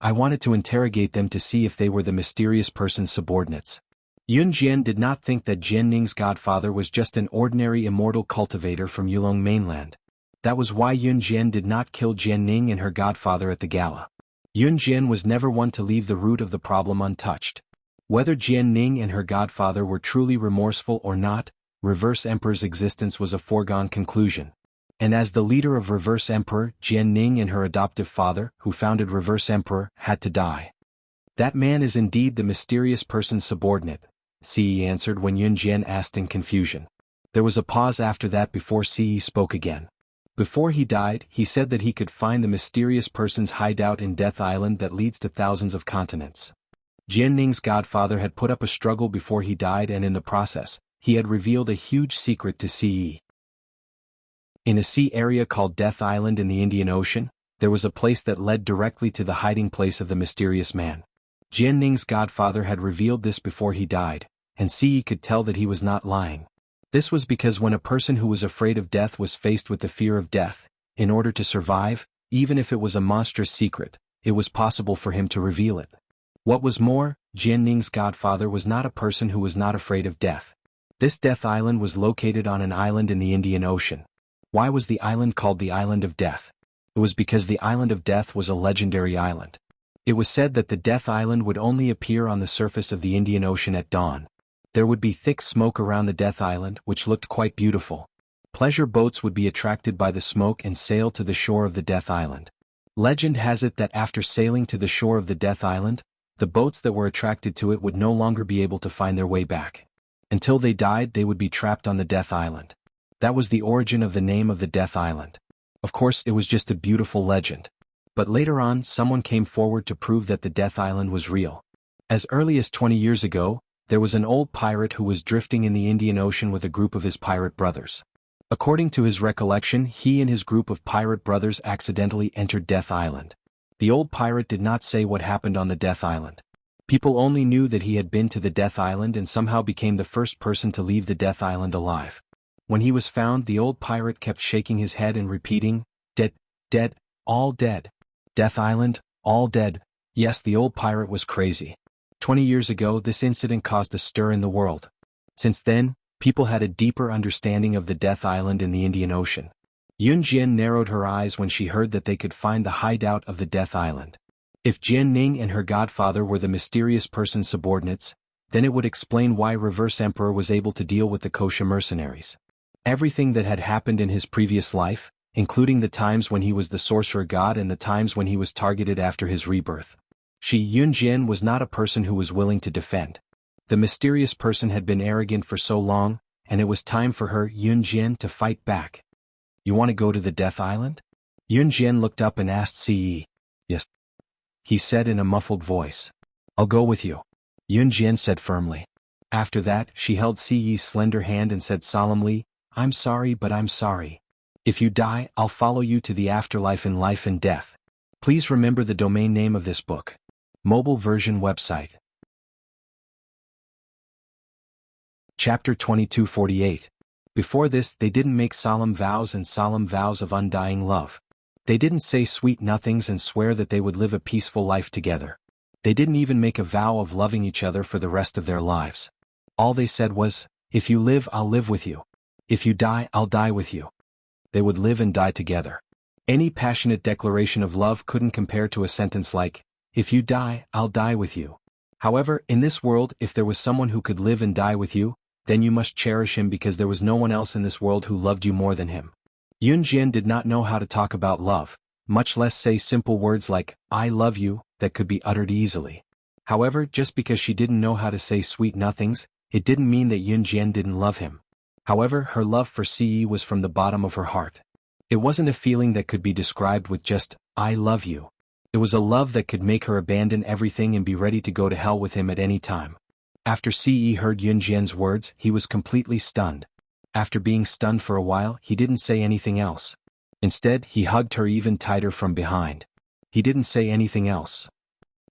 [SPEAKER 1] I wanted to interrogate them to see if they were the mysterious person's subordinates. Yun Jian did not think that Jian Ning's godfather was just an ordinary immortal cultivator from Yulong mainland. That was why Yun Jian did not kill Jian Ning and her godfather at the gala. Yun Jian was never one to leave the root of the problem untouched. Whether Jian Ning and her godfather were truly remorseful or not, Reverse Emperor's existence was a foregone conclusion. And as the leader of Reverse Emperor, Jian Ning and her adoptive father, who founded Reverse Emperor, had to die. That man is indeed the mysterious person's subordinate, Si Yi answered when Yun Jian asked in confusion. There was a pause after that before Si Yi spoke again. Before he died, he said that he could find the mysterious person's hideout in Death Island that leads to thousands of continents. Jian Ning's godfather had put up a struggle before he died, and in the process, he had revealed a huge secret to Si Yi. In a sea area called Death Island in the Indian Ocean, there was a place that led directly to the hiding place of the mysterious man. Jian Ning's godfather had revealed this before he died, and Si Yi could tell that he was not lying. This was because when a person who was afraid of death was faced with the fear of death, in order to survive, even if it was a monstrous secret, it was possible for him to reveal it. What was more, Jian Ning's godfather was not a person who was not afraid of death. This Death Island was located on an island in the Indian Ocean. Why was the island called the Island of Death? It was because the Island of Death was a legendary island. It was said that the Death Island would only appear on the surface of the Indian Ocean at dawn. There would be thick smoke around the Death Island, which looked quite beautiful. Pleasure boats would be attracted by the smoke and sail to the shore of the Death Island. Legend has it that after sailing to the shore of the Death Island, the boats that were attracted to it would no longer be able to find their way back. Until they died, they would be trapped on the Death Island. That was the origin of the name of the Death Island. Of course, it was just a beautiful legend. But later on, someone came forward to prove that the Death Island was real. As early as 20 years ago, there was an old pirate who was drifting in the Indian Ocean with a group of his pirate brothers. According to his recollection, he and his group of pirate brothers accidentally entered Death Island. The old pirate did not say what happened on the Death Island. People only knew that he had been to the Death Island and somehow became the first person to leave the Death Island alive. When he was found, the old pirate kept shaking his head and repeating, "Dead, dead, all dead. Death Island, all dead." Yes, the old pirate was crazy. 20 years ago, this incident caused a stir in the world. Since then, people had a deeper understanding of the Death Island in the Indian Ocean. Yun Jian narrowed her eyes when she heard that they could find the hideout of the Death Island. If Jian Ning and her godfather were the mysterious person's subordinates, then it would explain why Reverse Emperor was able to deal with the kosher mercenaries. Everything that had happened in his previous life, including the times when he was the sorcerer god and the times when he was targeted after his rebirth. Yun Jian was not a person who was willing to defend. The mysterious person had been arrogant for so long, and it was time for her, Yun Jian, to fight back. "You want to go to the Death Island?" Yun Jian looked up and asked Ce. "Yes," he said in a muffled voice. "I'll go with you," Yun Jian said firmly. After that, she held Ce's slender hand and said solemnly, "I'm sorry, but I'm sorry. If you die, I'll follow you to the afterlife in life and death. Please remember the domain name of this book." Mobile version website. Chapter 2248. Before this, they didn't make solemn vows of undying love. They didn't say sweet nothings and swear that they would live a peaceful life together. They didn't even make a vow of loving each other for the rest of their lives. All they said was, "If you live, I'll live with you. If you die, I'll die with you." They would live and die together. Any passionate declaration of love couldn't compare to a sentence like, "If you die, I'll die with you." However, in this world, if there was someone who could live and die with you, then you must cherish him because there was no one else in this world who loved you more than him. Yun Jian did not know how to talk about love, much less say simple words like, "I love you," that could be uttered easily. However, just because she didn't know how to say sweet nothings, it didn't mean that Yun Jian didn't love him. However, her love for Ce was from the bottom of her heart. It wasn't a feeling that could be described with just, "I love you." It was a love that could make her abandon everything and be ready to go to hell with him at any time. After Ce heard Yun Jian's words, he was completely stunned. After being stunned for a while, he didn't say anything else. Instead, he hugged her even tighter from behind. He didn't say anything else.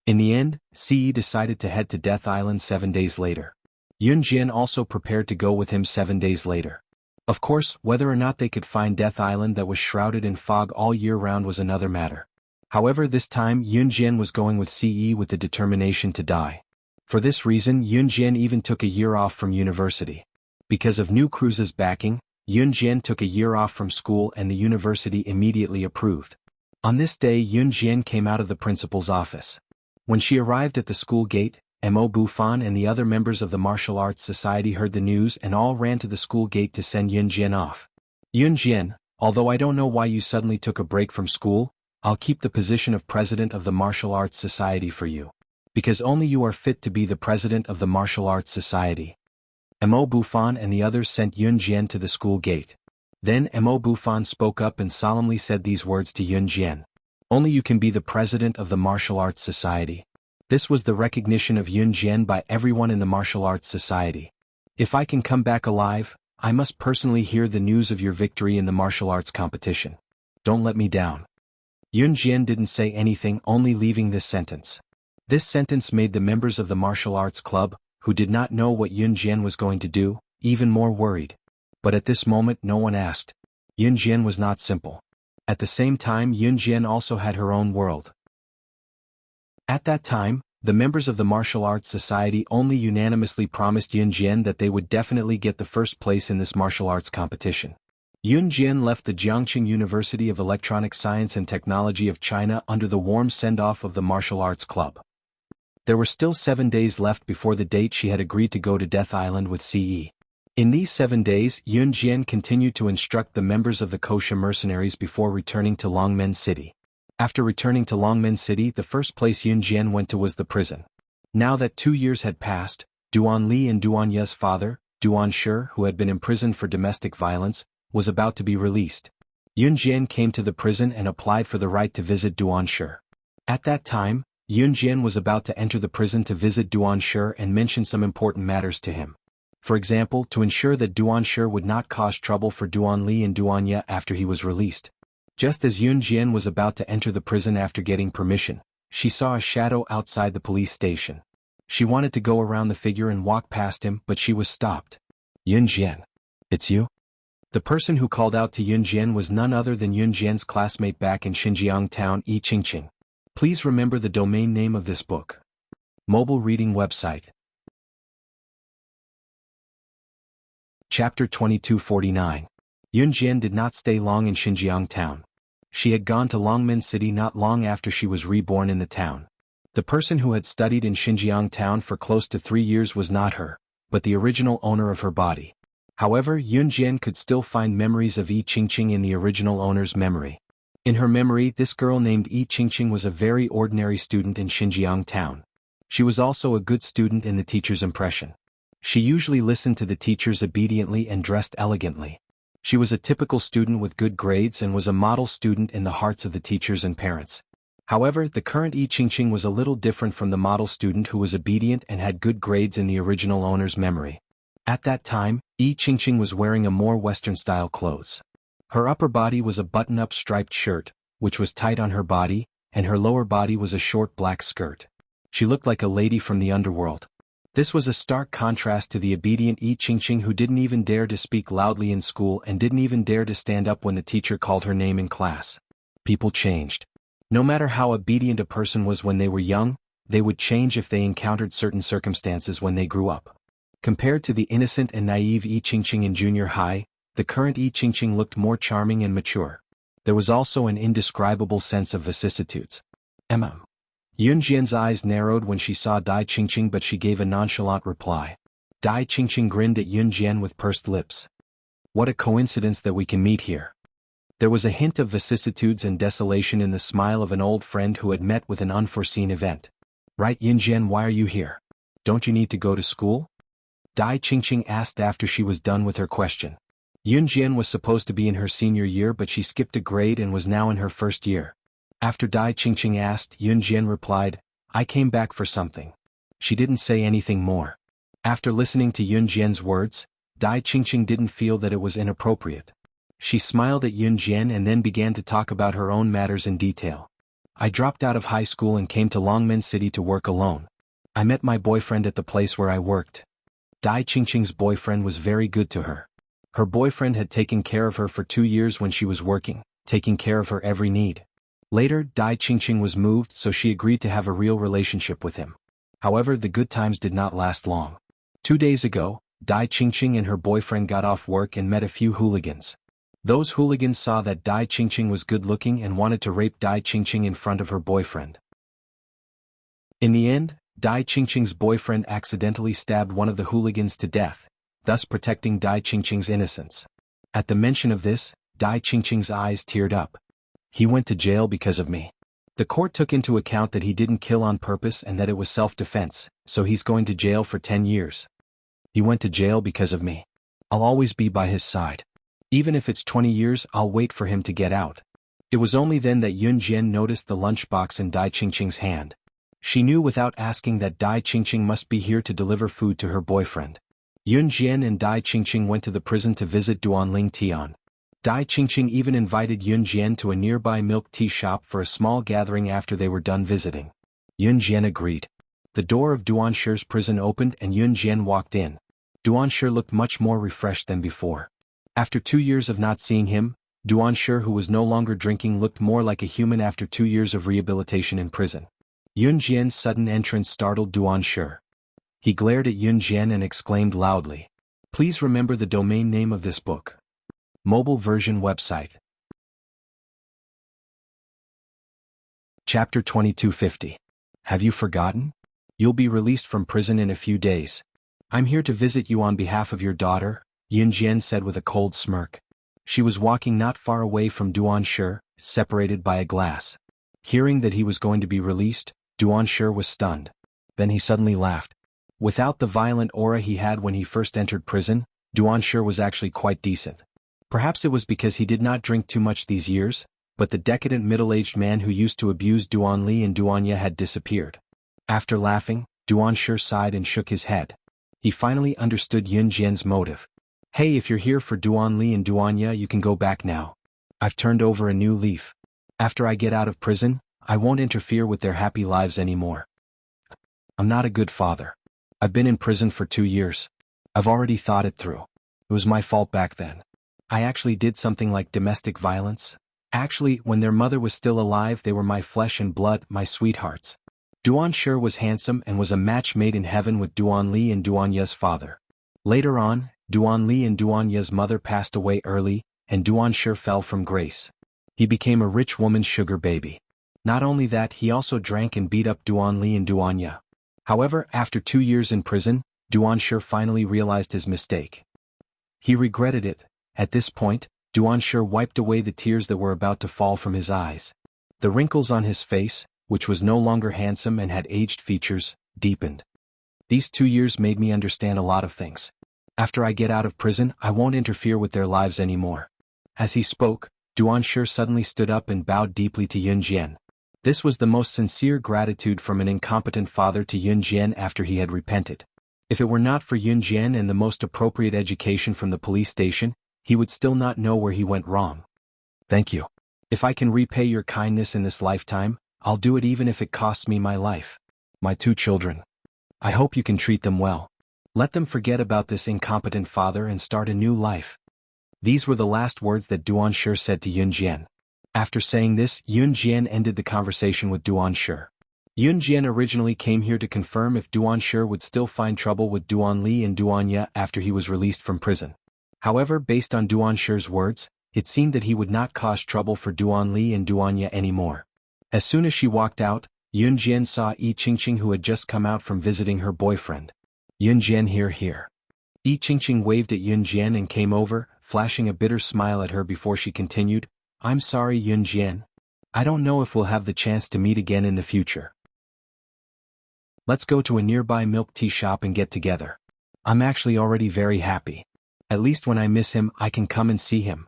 [SPEAKER 1] In the end, Ce decided to head to Death Island 7 days later. Yun Jian also prepared to go with him 7 days later. Of course, whether or not they could find Death Island that was shrouded in fog all year round was another matter. However, this time Yun Jian was going with Ce with the determination to die. For this reason, Yun Jian even took a year off from university. Because of New Cruise's backing, Yun Jian took a year off from school and the university immediately approved. On this day, Yun Jian came out of the principal's office. When she arrived at the school gate, Mo Bufan and the other members of the Martial Arts Society heard the news and all ran to the school gate to send Yun Jian off. "Yun Jian, although I don't know why you suddenly took a break from school, I'll keep the position of president of the Martial Arts Society for you. Because only you are fit to be the president of the Martial Arts Society." Mo Bufan and the others sent Yun Jian to the school gate. Then Mo Bufan spoke up and solemnly said these words to Yun Jian. "Only you can be the president of the Martial Arts Society." This was the recognition of Yun Jian by everyone in the Martial Arts Society. "If I can come back alive, I must personally hear the news of your victory in the martial arts competition. Don't let me down." Yun Jian didn't say anything, only leaving this sentence. This sentence made the members of the martial arts club, who did not know what Yun Jian was going to do, even more worried. But at this moment no one asked. Yun Jian was not simple. At the same time, Yun Jian also had her own world. At that time, the members of the Martial Arts Society only unanimously promised Yun Jian that they would definitely get the first place in this martial arts competition. Yun Jian left the Jiangqing University of Electronic Science and Technology of China under the warm send-off of the Martial Arts Club. There were still 7 days left before the date she had agreed to go to Death Island with Ce. In these 7 days, Yun Jian continued to instruct the members of the kosher mercenaries before returning to Longmen City. After returning to Longmen City, the first place Yun Jian went to was the prison. Now that 2 years had passed, Duan Li and Duan Ye's father, Duan Shi, who had been imprisoned for domestic violence, was about to be released. Yun Jian came to the prison and applied for the right to visit Duan Shi. At that time, Yun Jian was about to enter the prison to visit Duan Shi and mention some important matters to him. For example, to ensure that Duan Shi would not cause trouble for Duan Li and Duan Ye after he was released. Just as Yun Jian was about to enter the prison after getting permission, she saw a shadow outside the police station. She wanted to go around the figure and walk past him, but she was stopped. Yun Jian. It's you? The person who called out to Yun Jian was none other than Yun Jian's classmate back in Xinjiang town, Enchanting. Please remember the domain name of this book. Mobile reading website. Chapter 2249. Yun Jian did not stay long in Xinjiang town. She had gone to Longmen City not long after she was reborn in the town. The person who had studied in Xinjiang town for close to 3 years was not her, but the original owner of her body. However, Yun Jian could still find memories of Enchanting in the original owner's memory. In her memory, this girl named Enchanting was a very ordinary student in Xinjiang town. She was also a good student in the teacher's impression. She usually listened to the teachers obediently and dressed elegantly. She was a typical student with good grades and was a model student in the hearts of the teachers and parents. However, the current Enchanting was a little different from the model student who was obedient and had good grades in the original owner's memory. At that time, Enchanting was wearing a more Western-style clothes. Her upper body was a button-up striped shirt, which was tight on her body, and her lower body was a short black skirt. She looked like a lady from the underworld. This was a stark contrast to the obedient Enchanting who didn't even dare to speak loudly in school and didn't even dare to stand up when the teacher called her name in class. People changed. No matter how obedient a person was when they were young, they would change if they encountered certain circumstances when they grew up. Compared to the innocent and naive Enchanting in junior high, the current Enchanting looked more charming and mature. There was also an indescribable sense of vicissitudes. Yun Jian's eyes narrowed when she saw Dai Qingqing, but she gave a nonchalant reply. Dai Qingqing grinned at Yun Jian with pursed lips. What a coincidence that we can meet here. There was a hint of vicissitudes and desolation in the smile of an old friend who had met with an unforeseen event. Right, Yun Jian, why are you here? Don't you need to go to school? Dai Qingqing asked after she was done with her question. Yun Jian was supposed to be in her senior year, but she skipped a grade and was now in her first year. After Dai Qingqing asked, Yun Jian replied, I came back for something. She didn't say anything more. After listening to Yun Jian's words, Dai Qingqing didn't feel that it was inappropriate. She smiled at Yun Jian and then began to talk about her own matters in detail. I dropped out of high school and came to Longmen City to work alone. I met my boyfriend at the place where I worked. Dai Qingqing's boyfriend was very good to her. Her boyfriend had taken care of her for 2 years when she was working, taking care of her every need. Later, Dai Qingqing was moved, so she agreed to have a real relationship with him. However, the good times did not last long. 2 days ago, Dai Qingqing and her boyfriend got off work and met a few hooligans. Those hooligans saw that Dai Qingqing was good-looking and wanted to rape Dai Qingqing in front of her boyfriend. In the end, Dai Qingqing's boyfriend accidentally stabbed one of the hooligans to death, thus protecting Dai Qingqing's innocence. At the mention of this, Dai Qingqing's eyes teared up. He went to jail because of me. The court took into account that he didn't kill on purpose and that it was self-defense, so he's going to jail for 10 years. He went to jail because of me. I'll always be by his side. Even if it's 20 years, I'll wait for him to get out. It was only then that Yun Jian noticed the lunchbox in Dai Qingqing's hand. She knew without asking that Dai Qingqing must be here to deliver food to her boyfriend. Yun Jian and Dai Qingqing went to the prison to visit Duanling Tian. Dai Qingqing even invited Yun Jian to a nearby milk tea shop for a small gathering after they were done visiting. Yun Jian agreed. The door of Duan Shi's prison opened and Yun Jian walked in. Duan Shi looked much more refreshed than before. After 2 years of not seeing him, Duan Shi, who was no longer drinking, looked more like a human after 2 years of rehabilitation in prison. Yun Jian's sudden entrance startled Duan Shi. He glared at Yun Jian and exclaimed loudly. Please remember the domain name of this book. Mobile version website. Chapter 2250. Have you forgotten? You'll be released from prison in a few days. I'm here to visit you on behalf of your daughter, Yun Jian said with a cold smirk. She was walking not far away from Duan Shi, separated by a glass. Hearing that he was going to be released, Duansher was stunned. Then he suddenly laughed. Without the violent aura he had when he first entered prison, Duansher was actually quite decent. Perhaps it was because he did not drink too much these years, but the decadent middle-aged man who used to abuse Duanli and Duanya had disappeared. After laughing, Duansher sighed and shook his head. He finally understood Yun Jian's motive. Hey, if you're here for Duanli and Duanya, you can go back now. I've turned over a new leaf. After I get out of prison, I won't interfere with their happy lives anymore. I'm not a good father. I've been in prison for 2 years. I've already thought it through. It was my fault back then. I actually did something like domestic violence. Actually, when their mother was still alive, they were my flesh and blood, my sweethearts. Duansher was handsome and was a match made in heaven with Duanli and Duanya's father. Later on, Duanli and Duanya's mother passed away early, and Duansher fell from grace. He became a rich woman's sugar baby. Not only that, he also drank and beat up Duanli and Duanya. However, after 2 years in prison, Duansher finally realized his mistake. He regretted it. At this point, Duansher wiped away the tears that were about to fall from his eyes. The wrinkles on his face, which was no longer handsome and had aged features, deepened. These 2 years made me understand a lot of things. After I get out of prison, I won't interfere with their lives anymore. As he spoke, Duansher suddenly stood up and bowed deeply to Yun Jian. This was the most sincere gratitude from an incompetent father to Yun Jian after he had repented. If it were not for Yun Jian and the most appropriate education from the police station, he would still not know where he went wrong. Thank you. If I can repay your kindness in this lifetime, I'll do it even if it costs me my life. My 2 children. I hope you can treat them well. Let them forget about this incompetent father and start a new life. These were the last words that Duansher said to Yun Jian. After saying this, Yun Jian ended the conversation with Duansher. Yun Jian originally came here to confirm if Duansher would still find trouble with Duanli and Duanya after he was released from prison. However, based on Duansher's words, it seemed that he would not cause trouble for Duanli and Duanya anymore. As soon as she walked out, Yun Jian saw Yi Qingqing, who had just come out from visiting her boyfriend. Yun Jian, here. Yi Qingqing waved at Yun Jian and came over, flashing a bitter smile at her before she continued, I'm sorry, Yun Jian. I don't know if we'll have the chance to meet again in the future. Let's go to a nearby milk tea shop and get together. I'm actually already very happy. At least when I miss him, I can come and see him.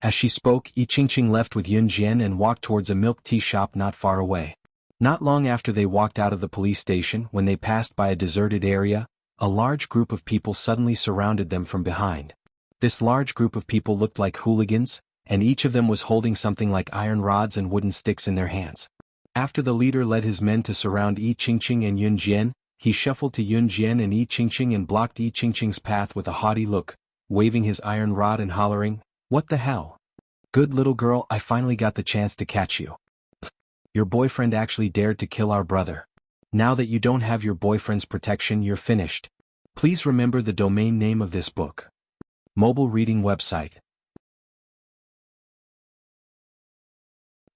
[SPEAKER 1] As she spoke, Yi Qingqing left with Yun Jian and walked towards a milk tea shop not far away. Not long after they walked out of the police station, when they passed by a deserted area, a large group of people suddenly surrounded them from behind. This large group of people looked like hooligans, and each of them was holding something like iron rods and wooden sticks in their hands. After the leader led his men to surround Yi Qingqing and Yun Jian, he shuffled to Yun Jian and Yi Qingqing and blocked Yi Qingqing's path with a haughty look, waving his iron rod and hollering, What the hell? Good little girl, I finally got the chance to catch you. Your boyfriend actually dared to kill our brother. Now that you don't have your boyfriend's protection, you're finished. Please remember the domain name of this book. Mobile reading website.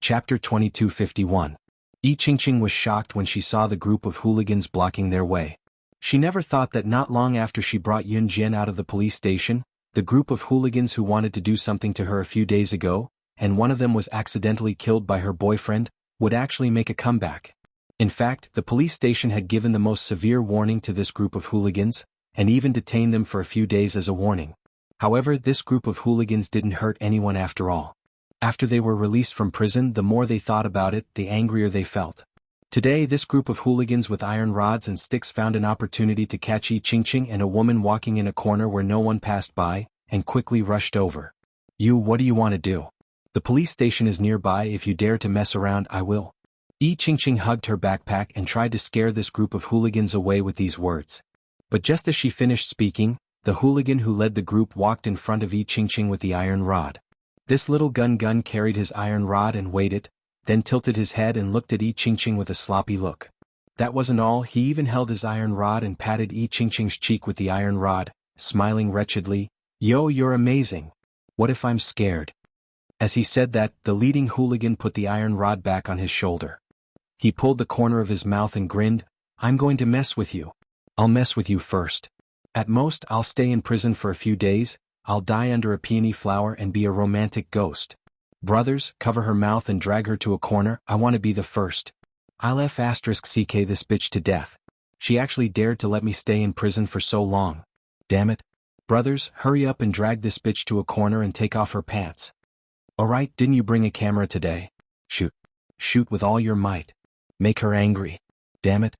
[SPEAKER 1] Chapter 2251. Yi Qingqing was shocked when she saw the group of hooligans blocking their way. She never thought that not long after she brought Yun Jian out of the police station, the group of hooligans who wanted to do something to her a few days ago, and one of them was accidentally killed by her boyfriend, would actually make a comeback. In fact, the police station had given the most severe warning to this group of hooligans, and even detained them for a few days as a warning. However, this group of hooligans didn't hurt anyone after all. After they were released from prison, the more they thought about it, the angrier they felt. Today, this group of hooligans with iron rods and sticks found an opportunity to catch Yi Qingqing and a woman walking in a corner where no one passed by, and quickly rushed over. What do you want to do? The police station is nearby. If you dare to mess around, I will. Yi Qingqing hugged her backpack and tried to scare this group of hooligans away with these words. But just as she finished speaking, the hooligan who led the group walked in front of Yi Qingqing with the iron rod. This little gun carried his iron rod and waited, then tilted his head and looked at Yi Qingqing with a sloppy look. That wasn't all, he even held his iron rod and patted Yi Qingqing's cheek with the iron rod, smiling wretchedly, Yo, you're amazing. What if I'm scared? As he said that, the leading hooligan put the iron rod back on his shoulder. He pulled the corner of his mouth and grinned, I'm going to mess with you. I'll mess with you first. At most, I'll stay in prison for a few days, I'll die under a peony flower and be a romantic ghost. Brothers, cover her mouth and drag her to a corner, I want to be the first. I'll *CK this bitch to death. She actually dared to let me stay in prison for so long. Damn it. Brothers, hurry up and drag this bitch to a corner and take off her pants. Alright, didn't you bring a camera today? Shoot. Shoot with all your might. Make her angry. Damn it.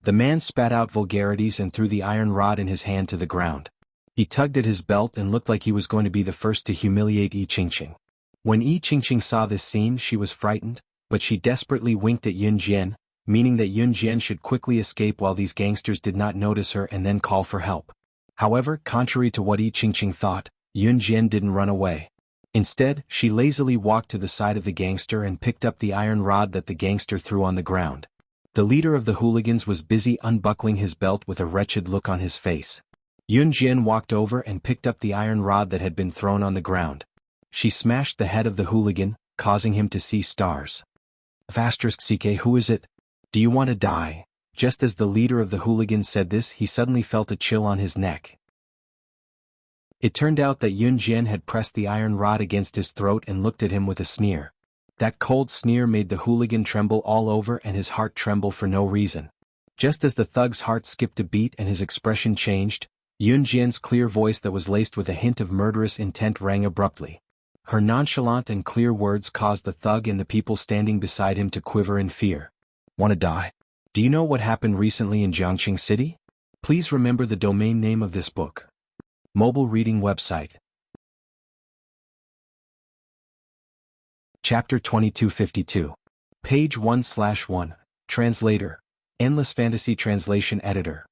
[SPEAKER 1] The man spat out vulgarities and threw the iron rod in his hand to the ground. He tugged at his belt and looked like he was going to be the first to humiliate Enchanting. When Enchanting saw this scene, she was frightened, but she desperately winked at Yunjian, meaning that Yunjian should quickly escape while these gangsters did not notice her and then call for help. However, contrary to what Enchanting thought, Yunjian didn't run away. Instead, she lazily walked to the side of the gangster and picked up the iron rod that the gangster threw on the ground. The leader of the hooligans was busy unbuckling his belt with a wretched look on his face. Yunjian walked over and picked up the iron rod that had been thrown on the ground. She smashed the head of the hooligan, causing him to see stars. *CK, who is it? Do you want to die? Just as the leader of the hooligans said this, he suddenly felt a chill on his neck. It turned out that Yunjian had pressed the iron rod against his throat and looked at him with a sneer. That cold sneer made the hooligan tremble all over and his heart tremble for no reason. Just as the thug's heart skipped a beat and his expression changed, Yunjian's clear voice that was laced with a hint of murderous intent rang abruptly. Her nonchalant and clear words caused the thug and the people standing beside him to quiver in fear. Want to die? Do you know what happened recently in Jiangxing City? Please remember the domain name of this book. Mobile reading website. Chapter 2252. Page 1/1. Translator. Endless Fantasy Translation Editor.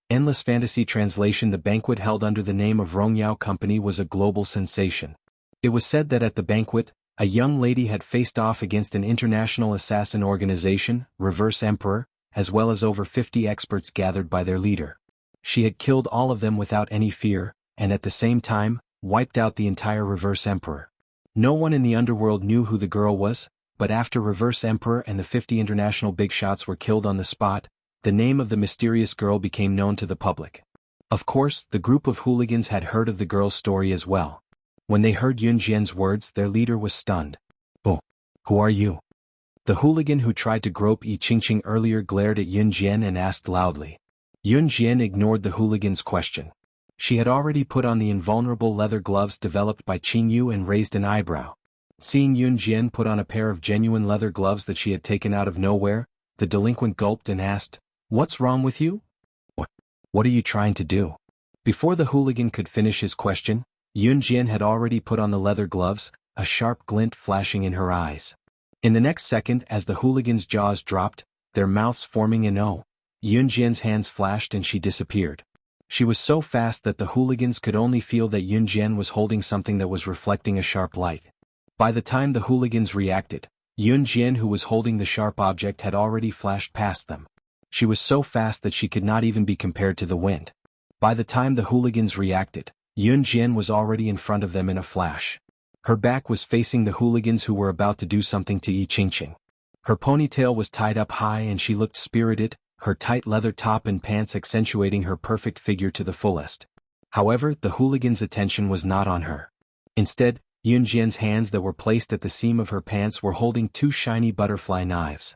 [SPEAKER 1] Endless Fantasy Translation. The banquet held under the name of Rongyao Company was a global sensation. It was said that at the banquet, a young lady had faced off against an international assassin organization, Reverse Emperor, as well as over 50 experts gathered by their leader. She had killed all of them without any fear, and at the same time, wiped out the entire Reverse Emperor. No one in the underworld knew who the girl was, but after Reverse Emperor and the 50 international big shots were killed on the spot, the name of the mysterious girl became known to the public. Of course, the group of hooligans had heard of the girl's story as well. When they heard Yunjian's words, their leader was stunned. Oh, who are you? The hooligan who tried to grope Enchanting earlier glared at Yunjian and asked loudly. Yunjian ignored the hooligan's question. She had already put on the invulnerable leather gloves developed by Qingyu and raised an eyebrow. Seeing Yunjian put on a pair of genuine leather gloves that she had taken out of nowhere, the delinquent gulped and asked, "What's wrong with you? What are you trying to do?" Before the hooligan could finish his question, Yunjian had already put on the leather gloves, a sharp glint flashing in her eyes. In the next second, as the hooligan's jaws dropped, their mouths forming an O, Yunjian's hands flashed and she disappeared. She was so fast that the hooligans could only feel that Yunjian was holding something that was reflecting a sharp light. By the time the hooligans reacted, Yunjian, who was holding the sharp object, had already flashed past them. She was so fast that she could not even be compared to the wind. By the time the hooligans reacted, Yunjian was already in front of them in a flash. Her back was facing the hooligans who were about to do something to Enchanting. Her ponytail was tied up high and she looked spirited, her tight leather top and pants accentuating her perfect figure to the fullest. However, the hooligan's attention was not on her. Instead, Yunjian's hands that were placed at the seam of her pants were holding two shiny butterfly knives.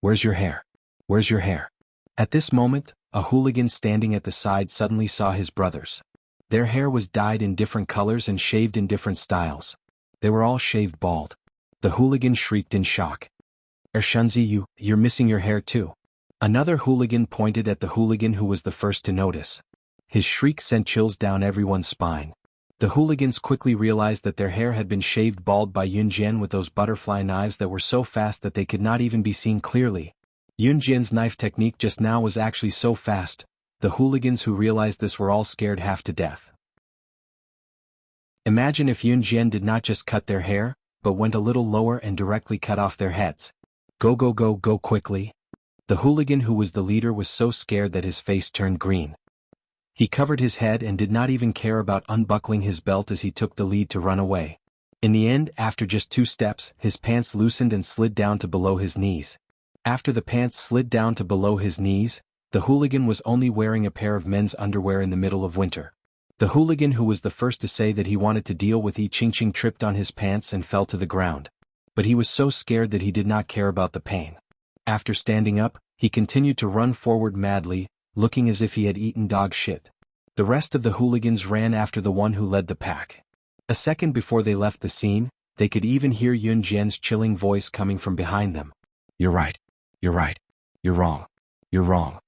[SPEAKER 1] Where's your hair? Where's your hair? At this moment, a hooligan standing at the side suddenly saw his brothers. Their hair was dyed in different colors and shaved in different styles. They were all shaved bald. The hooligan shrieked in shock. Shunzi, you're missing your hair too. Another hooligan pointed at the hooligan who was the first to notice. His shriek sent chills down everyone's spine. The hooligans quickly realized that their hair had been shaved bald by Yunjian with those butterfly knives that were so fast that they could not even be seen clearly. Yunjian's knife technique just now was actually so fast. The hooligans who realized this were all scared half to death. Imagine if Yunjian did not just cut their hair, but went a little lower and directly cut off their heads. Go quickly. The hooligan who was the leader was so scared that his face turned green. He covered his head and did not even care about unbuckling his belt as he took the lead to run away. In the end, after just 2 steps, his pants loosened and slid down to below his knees. After the pants slid down to below his knees, the hooligan was only wearing a pair of men's underwear in the middle of winter. The hooligan who was the first to say that he wanted to deal with Enchanting tripped on his pants and fell to the ground. But he was so scared that he did not care about the pain. After standing up, he continued to run forward madly, looking as if he had eaten dog shit. The rest of the hooligans ran after the one who led the pack. A second before they left the scene, they could even hear Yun Jian's chilling voice coming from behind them. "You're right. You're right. You're wrong. You're wrong.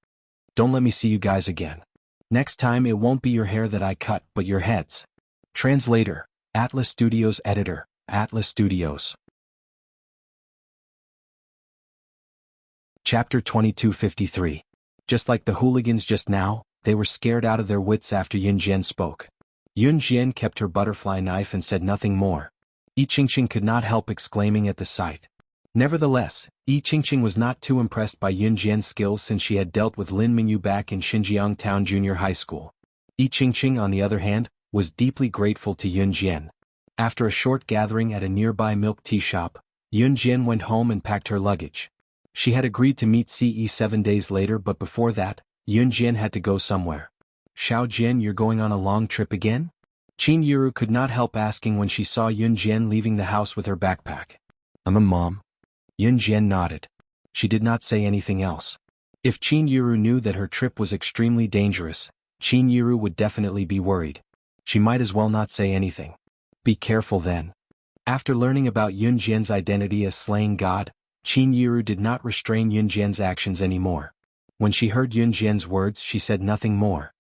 [SPEAKER 1] Don't let me see you guys again. Next time it won't be your hair that I cut but your heads." Translator, Atlas Studios. Editor, Atlas Studios. Chapter 2253. Just like the hooligans just now, they were scared out of their wits after Yun Jian spoke. Yun Jian kept her butterfly knife and said nothing more. Enchanting could not help exclaiming at the sight. Nevertheless, Enchanting was not too impressed by Yun Jian's skills since she had dealt with Lin Mingyu back in Xinjiang Town Junior High School. Enchanting, on the other hand, was deeply grateful to Yun Jian. After a short gathering at a nearby milk tea shop, Yun Jian went home and packed her luggage. She had agreed to meet Ce 7 days later, but before that, Yun Jian had to go somewhere. "Xiao Jian, you're going on a long trip again?" Qin Yuru could not help asking when she saw Yun Jian leaving the house with her backpack. Mom." Yun Jian nodded. She did not say anything else. If Qin Yuru knew that her trip was extremely dangerous, Qin Yuru would definitely be worried. She might as well not say anything. Be careful then. After learning about Yun Jian's identity as slaying god, Qin Yuru did not restrain Yun Jian's actions anymore. When she heard Yun Jian's words, she said nothing more.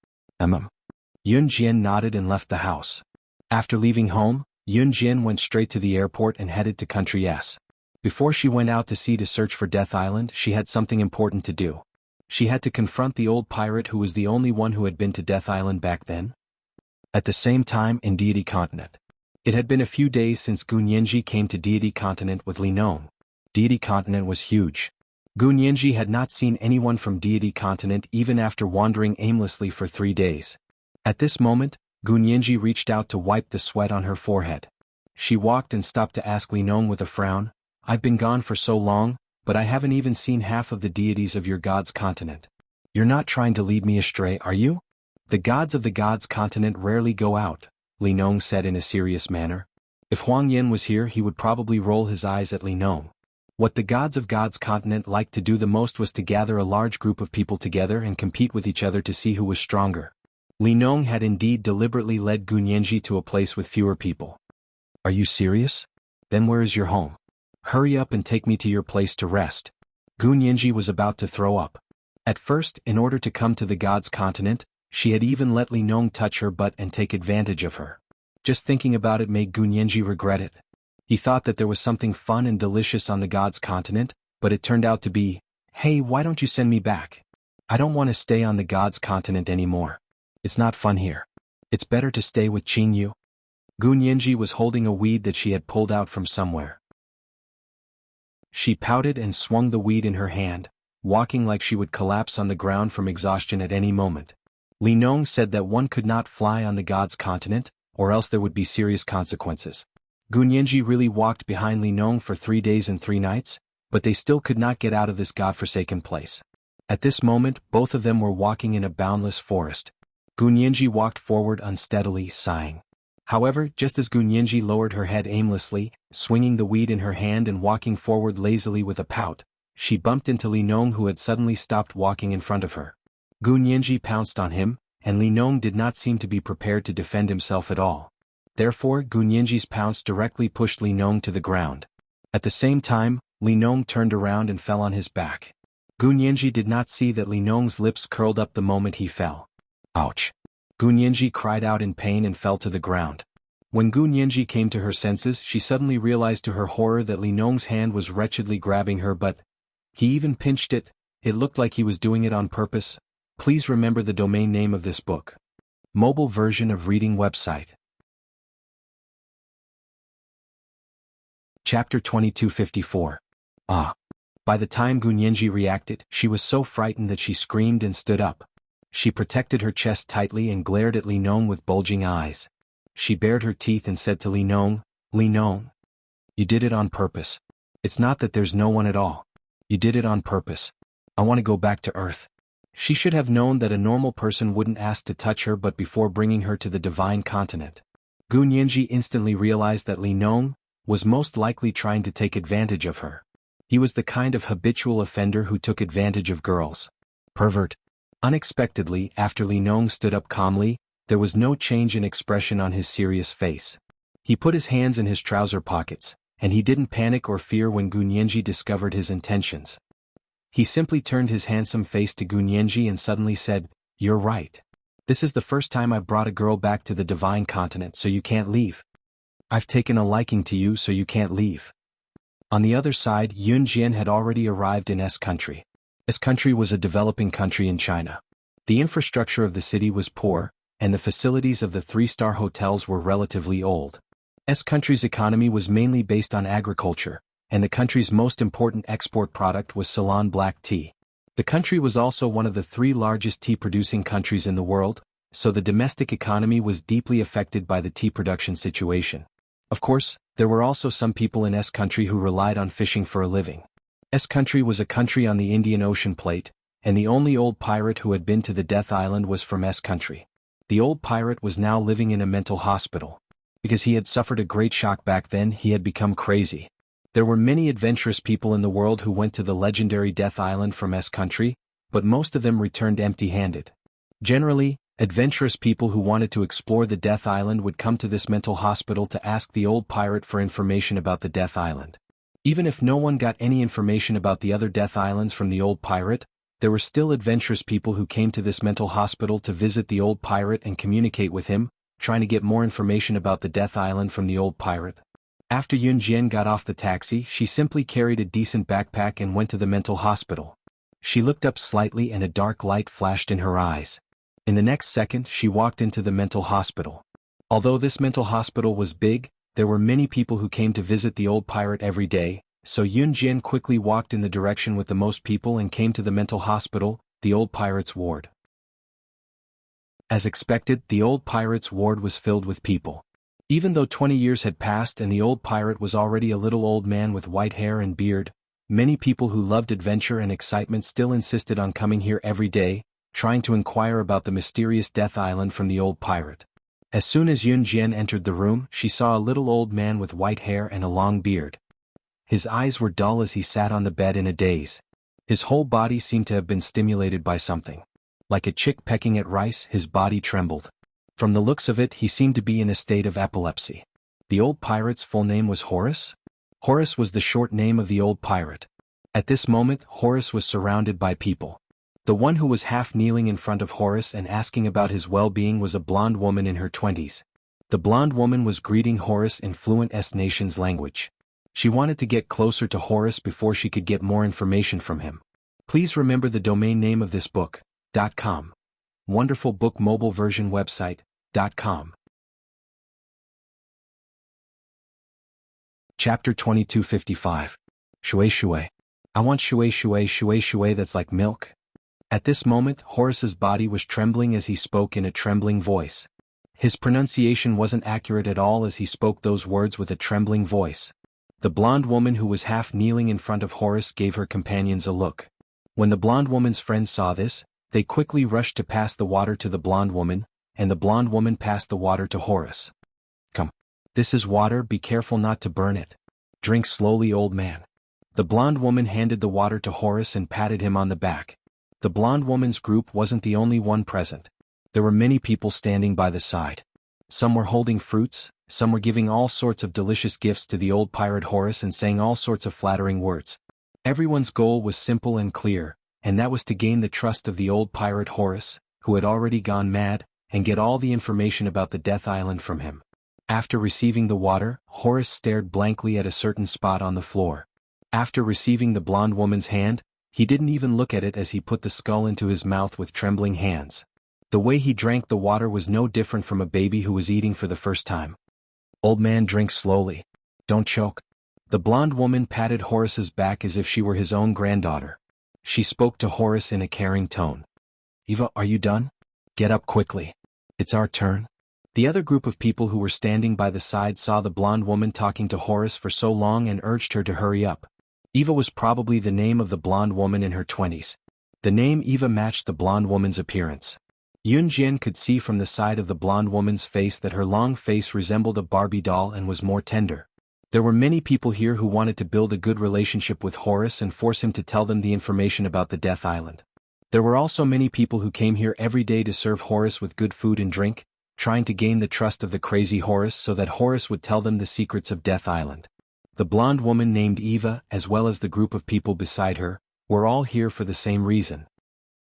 [SPEAKER 1] Yun Jian nodded and left the house. After leaving home, Yun Jian went straight to the airport and headed to Country S. Before she went out to sea to search for Death Island, she had something important to do. She had to confront the old pirate who was the only one who had been to Death Island back then. At the same time, in Deity Continent. It had been a few days since Gunyenji came to Deity Continent with Li Nong. Deity Continent was huge. Gunyenji had not seen anyone from Deity Continent even after wandering aimlessly for 3 days. At this moment, Gunyenji reached out to wipe the sweat on her forehead. She walked and stopped to ask Li Nong with a frown, "I've been gone for so long, but I haven't even seen half of the deities of your god's continent. You're not trying to lead me astray, are you?" "The gods of the god's continent rarely go out," Li Nong said in a serious manner. If Huang Yin was here, he would probably roll his eyes at Li Nong. What the gods of God's continent liked to do the most was to gather a large group of people together and compete with each other to see who was stronger. Li Nong had indeed deliberately led Gunyenji to a place with fewer people. "Are you serious? Then where is your home? Hurry up and take me to your place to rest." Gunyenji was about to throw up. At first, in order to come to the god's continent, she had even let Li Nong touch her butt and take advantage of her. Just thinking about it made Gunyenji regret it. He thought that there was something fun and delicious on the god's continent, but it turned out to be, "Hey, why don't you send me back? I don't want to stay on the god's continent anymore. It's not fun here. It's better to stay with Qin Yu." Gunyenji was holding a weed that she had pulled out from somewhere. She pouted and swung the weed in her hand, walking like she would collapse on the ground from exhaustion at any moment. Li Nong said that one could not fly on the god's continent, or else there would be serious consequences. Gunyenji really walked behind Li Nong for 3 days and 3 nights, but they still could not get out of this godforsaken place. At this moment, both of them were walking in a boundless forest. Gunyenji walked forward unsteadily, sighing. However, just as Gunyenji lowered her head aimlessly, swinging the weed in her hand and walking forward lazily with a pout, she bumped into Li Nong, who had suddenly stopped walking in front of her. Gunyenji pounced on him, and Li Nong did not seem to be prepared to defend himself at all. Therefore, Gunyenji's pounce directly pushed Li Nong to the ground. At the same time, Li Nong turned around and fell on his back. Gunyenji did not see that Li Nong's lips curled up the moment he fell. Ouch! Gunyenji cried out in pain and fell to the ground. When Gunyenji came to her senses, she suddenly realized to her horror that Li Nong's hand was wretchedly grabbing her butt. He even pinched it. It looked like he was doing it on purpose. Please remember the domain name of this book. Mobile version of reading website. Chapter 2254. By the time Gunyenji reacted, she was so frightened that she screamed and stood up. She protected her chest tightly and glared at Li Nong with bulging eyes. She bared her teeth and said to Li Nong, "Li Nong, you did it on purpose. It's not that there's no one at all. You did it on purpose. I want to go back to Earth." She should have known that a normal person wouldn't ask to touch her but before bringing her to the divine continent. Gu Nianji instantly realized that Li Nong was most likely trying to take advantage of her. He was the kind of habitual offender who took advantage of girls. Pervert. Unexpectedly, after Li Nong stood up calmly, there was no change in expression on his serious face. He put his hands in his trouser pockets, and he didn't panic or fear when Gu Nianji discovered his intentions. He simply turned his handsome face to Gu Nianji and suddenly said, "You're right. This is the first time I've brought a girl back to the divine continent, so you can't leave. I've taken a liking to you, so you can't leave." On the other side, Yun Jian had already arrived in S country. S country was a developing country in China. The infrastructure of the city was poor, and the facilities of the three-star hotels were relatively old. S country's economy was mainly based on agriculture, and the country's most important export product was Ceylon black tea. The country was also one of the 3 largest tea-producing countries in the world, so the domestic economy was deeply affected by the tea production situation. Of course, there were also some people in S country who relied on fishing for a living. S country was a country on the Indian Ocean plate, and the only old pirate who had been to the Death Island was from S country. The old pirate was now living in a mental hospital. Because he had suffered a great shock back then, he had become crazy. There were many adventurous people in the world who went to the legendary Death Island from S country, but most of them returned empty-handed. Generally, adventurous people who wanted to explore the Death Island would come to this mental hospital to ask the old pirate for information about the Death Island. Even if no one got any information about the other Death Islands from the old pirate, there were still adventurous people who came to this mental hospital to visit the old pirate and communicate with him, trying to get more information about the Death Island from the old pirate. After Yun Jian got off the taxi, she simply carried a decent backpack and went to the mental hospital. She looked up slightly and a dark light flashed in her eyes. In the next second, she walked into the mental hospital. Although this mental hospital was big, there were many people who came to visit the old pirate every day, so Yun Jian quickly walked in the direction with the most people and came to the mental hospital, the old pirate's ward. As expected, the old pirate's ward was filled with people. Even though 20 years had passed and the old pirate was already a little old man with white hair and beard, many people who loved adventure and excitement still insisted on coming here every day, trying to inquire about the mysterious Death Island from the old pirate. As soon as Yun Jian entered the room, she saw a little old man with white hair and a long beard. His eyes were dull as he sat on the bed in a daze. His whole body seemed to have been stimulated by something. Like a chick pecking at rice, his body trembled. From the looks of it, he seemed to be in a state of epilepsy. The old pirate's full name was Horace? Horace was the short name of the old pirate. At this moment, Horace was surrounded by people. The one who was half kneeling in front of Horace and asking about his well-being was a blonde woman in her 20s. The blonde woman was greeting Horace in fluent S-Nation's language. She wanted to get closer to Horace before she could get more information from him. Please remember the domain name of this book, .com. Wonderful book mobile version website, .com. Chapter 2255. Shui Shui. I want Shui Shui Shui Shui that's like milk. At this moment, Horace's body was trembling as he spoke in a trembling voice. His pronunciation wasn't accurate at all as he spoke those words with a trembling voice. The blonde woman who was half kneeling in front of Horace gave her companions a look. When the blonde woman's friends saw this, they quickly rushed to pass the water to the blonde woman, and the blonde woman passed the water to Horace. Come. This is water, be careful not to burn it. Drink slowly, old man. The blonde woman handed the water to Horace and patted him on the back. The blonde woman's group wasn't the only one present. There were many people standing by the side. Some were holding fruits, some were giving all sorts of delicious gifts to the old pirate Horace and saying all sorts of flattering words. Everyone's goal was simple and clear, and that was to gain the trust of the old pirate Horace, who had already gone mad, and get all the information about the Death Island from him. After receiving the water, Horace stared blankly at a certain spot on the floor. After receiving the blonde woman's hand, he didn't even look at it as he put the skull into his mouth with trembling hands. The way he drank the water was no different from a baby who was eating for the first time. Old man, drink slowly. Don't choke. The blonde woman patted Horace's back as if she were his own granddaughter. She spoke to Horace in a caring tone. Eva, are you done? Get up quickly. It's our turn. The other group of people who were standing by the side saw the blonde woman talking to Horace for so long and urged her to hurry up. Eva was probably the name of the blonde woman in her 20s. The name Eva matched the blonde woman's appearance. Yunjian could see from the side of the blonde woman's face that her long face resembled a Barbie doll and was more tender. There were many people here who wanted to build a good relationship with Horace and force him to tell them the information about the Death Island. There were also many people who came here every day to serve Horace with good food and drink, trying to gain the trust of the crazy Horace so that Horace would tell them the secrets of Death Island. The blonde woman named Eva, as well as the group of people beside her, were all here for the same reason.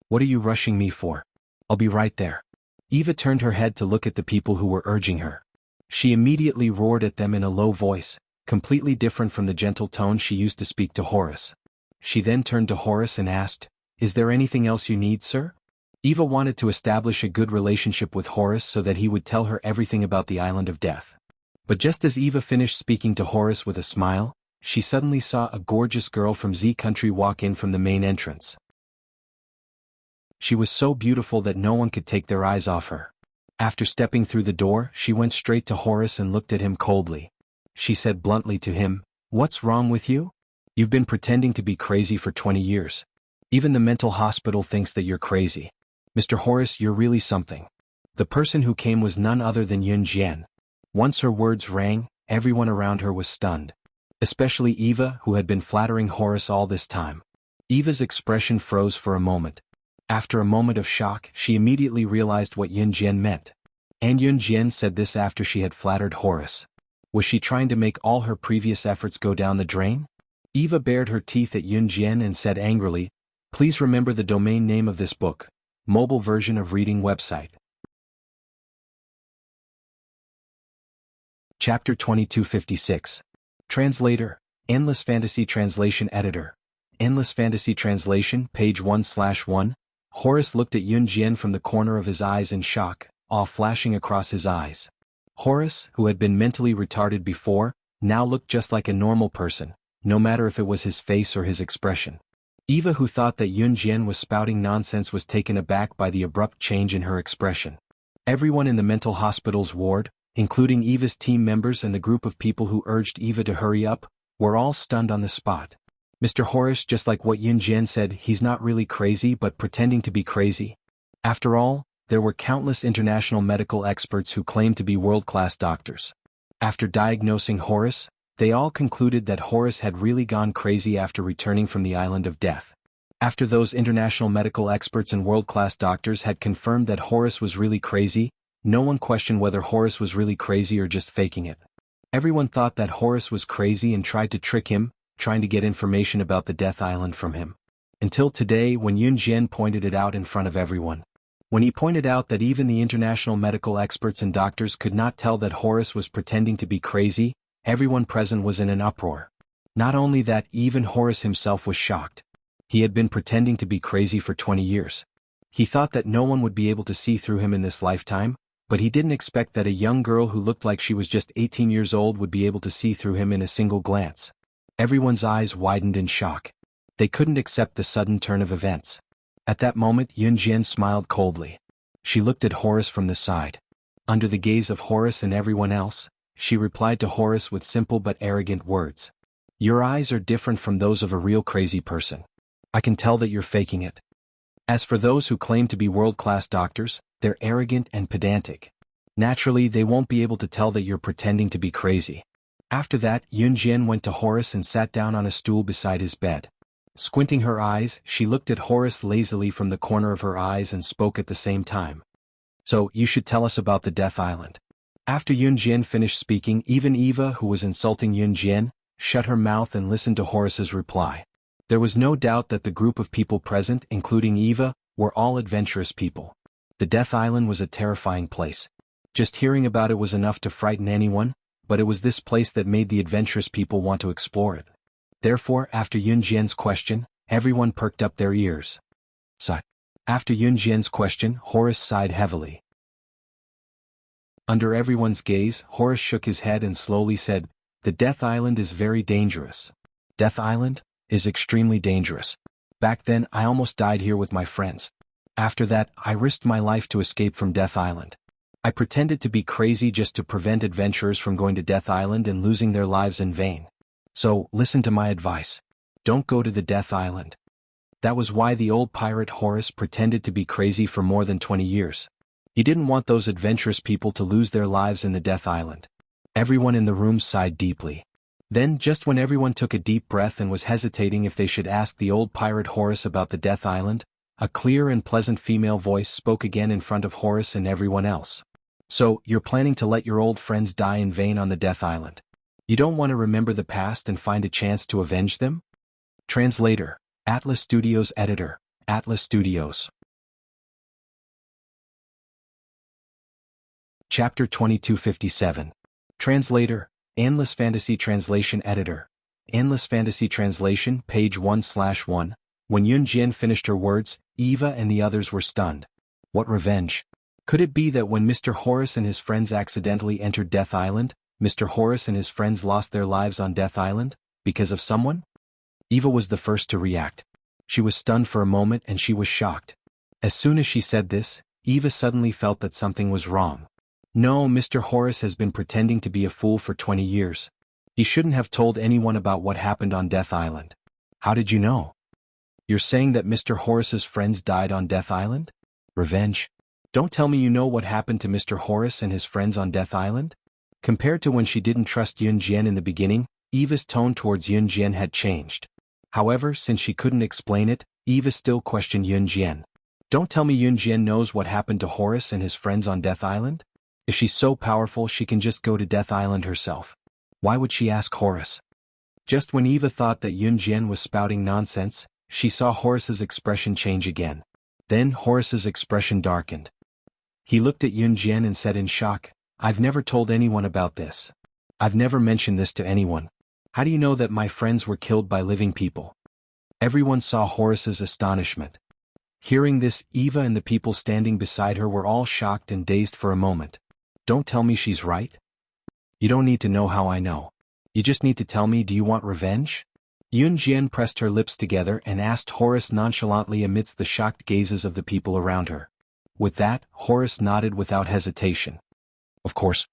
[SPEAKER 1] "What are you rushing me for? I'll be right there." Eva turned her head to look at the people who were urging her. She immediately roared at them in a low voice, completely different from the gentle tone she used to speak to Horace. She then turned to Horace and asked, "Is there anything else you need, sir?" Eva wanted to establish a good relationship with Horace so that he would tell her everything about the Island of Death. But just as Eva finished speaking to Horace with a smile, she suddenly saw a gorgeous girl from Z Country walk in from the main entrance. She was so beautiful that no one could take their eyes off her. After stepping through the door, she went straight to Horace and looked at him coldly. She said bluntly to him, "What's wrong with you? You've been pretending to be crazy for 20 years. Even the mental hospital thinks that you're crazy. Mr. Horace, you're really something." The person who came was none other than Yun Jian. Once her words rang, everyone around her was stunned. Especially Eva, who had been flattering Horace all this time. Eva's expression froze for a moment. After a moment of shock, she immediately realized what Yun Jian meant. And Yun Jian said this after she had flattered Horace. Was she trying to make all her previous efforts go down the drain? Eva bared her teeth at Yun Jian and said angrily, "Please remember the domain name of this book. Mobile version of reading website." Chapter 2256. Translator, Endless Fantasy Translation Editor. Endless Fantasy Translation, page 1/1. Horace looked at Yun Jian from the corner of his eyes in shock, awe flashing across his eyes. Horace, who had been mentally retarded before, now looked just like a normal person, no matter if it was his face or his expression. Eva, who thought that Yun Jian was spouting nonsense, was taken aback by the abrupt change in her expression. Everyone in the mental hospital's ward, including Eva's team members and the group of people who urged Eva to hurry up, were all stunned on the spot. Mr. Horace, just like what Yun Jian said, he's not really crazy but pretending to be crazy. After all, there were countless international medical experts who claimed to be world-class doctors. After diagnosing Horace, they all concluded that Horace had really gone crazy after returning from the Island of Death. After those international medical experts and world-class doctors had confirmed that Horace was really crazy, no one questioned whether Horace was really crazy or just faking it. Everyone thought that Horace was crazy and tried to trick him, trying to get information about the Death Island from him. Until today, when Yun Jian pointed it out in front of everyone. When he pointed out that even the international medical experts and doctors could not tell that Horace was pretending to be crazy, everyone present was in an uproar. Not only that, even Horace himself was shocked. He had been pretending to be crazy for 20 years. He thought that no one would be able to see through him in this lifetime, but he didn't expect that a young girl who looked like she was just 18 years old would be able to see through him in a single glance. Everyone's eyes widened in shock. They couldn't accept the sudden turn of events. At that moment, Yun Jian smiled coldly. She looked at Horace from the side. Under the gaze of Horace and everyone else, she replied to Horace with simple but arrogant words. "Your eyes are different from those of a real crazy person. I can tell that you're faking it. As for those who claim to be world-class doctors, they're arrogant and pedantic. Naturally, they won't be able to tell that you're pretending to be crazy." After that, Yun Jian went to Horace and sat down on a stool beside his bed. Squinting her eyes, she looked at Horace lazily from the corner of her eyes and spoke at the same time. "So, you should tell us about the Death Island." After Yun Jian finished speaking, even Eva, who was insulting Yun Jian, shut her mouth and listened to Horace's reply. There was no doubt that the group of people present, including Eva, were all adventurous people. The Death Island was a terrifying place. Just hearing about it was enough to frighten anyone, but it was this place that made the adventurous people want to explore it. Therefore, after Yun Jian's question, everyone perked up their ears. Sigh. After Yun Jian's question, Horace sighed heavily. Under everyone's gaze, Horace shook his head and slowly said, "The Death Island is very dangerous." "Death Island? Is extremely dangerous. Back then, I almost died here with my friends. After that, I risked my life to escape from Death Island. I pretended to be crazy just to prevent adventurers from going to Death Island and losing their lives in vain. So, listen to my advice. Don't go to the Death Island. That was why the old pirate Horace pretended to be crazy for more than 20 years. He didn't want those adventurous people to lose their lives in the Death Island. Everyone in the room sighed deeply. Then, just when everyone took a deep breath and was hesitating if they should ask the old pirate Horace about the Death Island, a clear and pleasant female voice spoke again in front of Horace and everyone else. So, you're planning to let your old friends die in vain on the Death Island? You don't want to remember the past and find a chance to avenge them? Translator, Atlas Studios Editor, Atlas Studios. Chapter 2257. Translator, Endless Fantasy Translation Editor. Endless Fantasy Translation, page 1/1. When Yun Jian finished her words, Eva and the others were stunned. What revenge? Could it be that when Mr. Horace and his friends accidentally entered Death Island, Mr. Horace and his friends lost their lives on Death Island? Because of someone? Eva was the first to react. She was stunned for a moment and she was shocked. As soon as she said this, Eva suddenly felt that something was wrong. No, Mr. Horace has been pretending to be a fool for 20 years. He shouldn't have told anyone about what happened on Death Island. How did you know? You're saying that Mr. Horace's friends died on Death Island? Revenge? Don't tell me you know what happened to Mr. Horace and his friends on Death Island? Compared to when she didn't trust Yun Jian in the beginning, Eva's tone towards Yun Jian had changed. However, since she couldn't explain it, Eva still questioned Yun Jian. Don't tell me Yun Jian knows what happened to Horace and his friends on Death Island? If she's so powerful she can just go to Death Island herself. Why would she ask Horace? Just when Eva thought that Yun Jian was spouting nonsense, she saw Horace's expression change again. Then Horace's expression darkened. He looked at Yun Jian and said in shock, I've never told anyone about this. I've never mentioned this to anyone. How do you know that my friends were killed by living people? Everyone saw Horace's astonishment. Hearing this, Eva and the people standing beside her were all shocked and dazed for a moment. Don't tell me she's right? You don't need to know how I know. You just need to tell me, do you want revenge? Yun Jian pressed her lips together and asked Horace nonchalantly amidst the shocked gazes of the people around her. With that, Horace nodded without hesitation. Of course.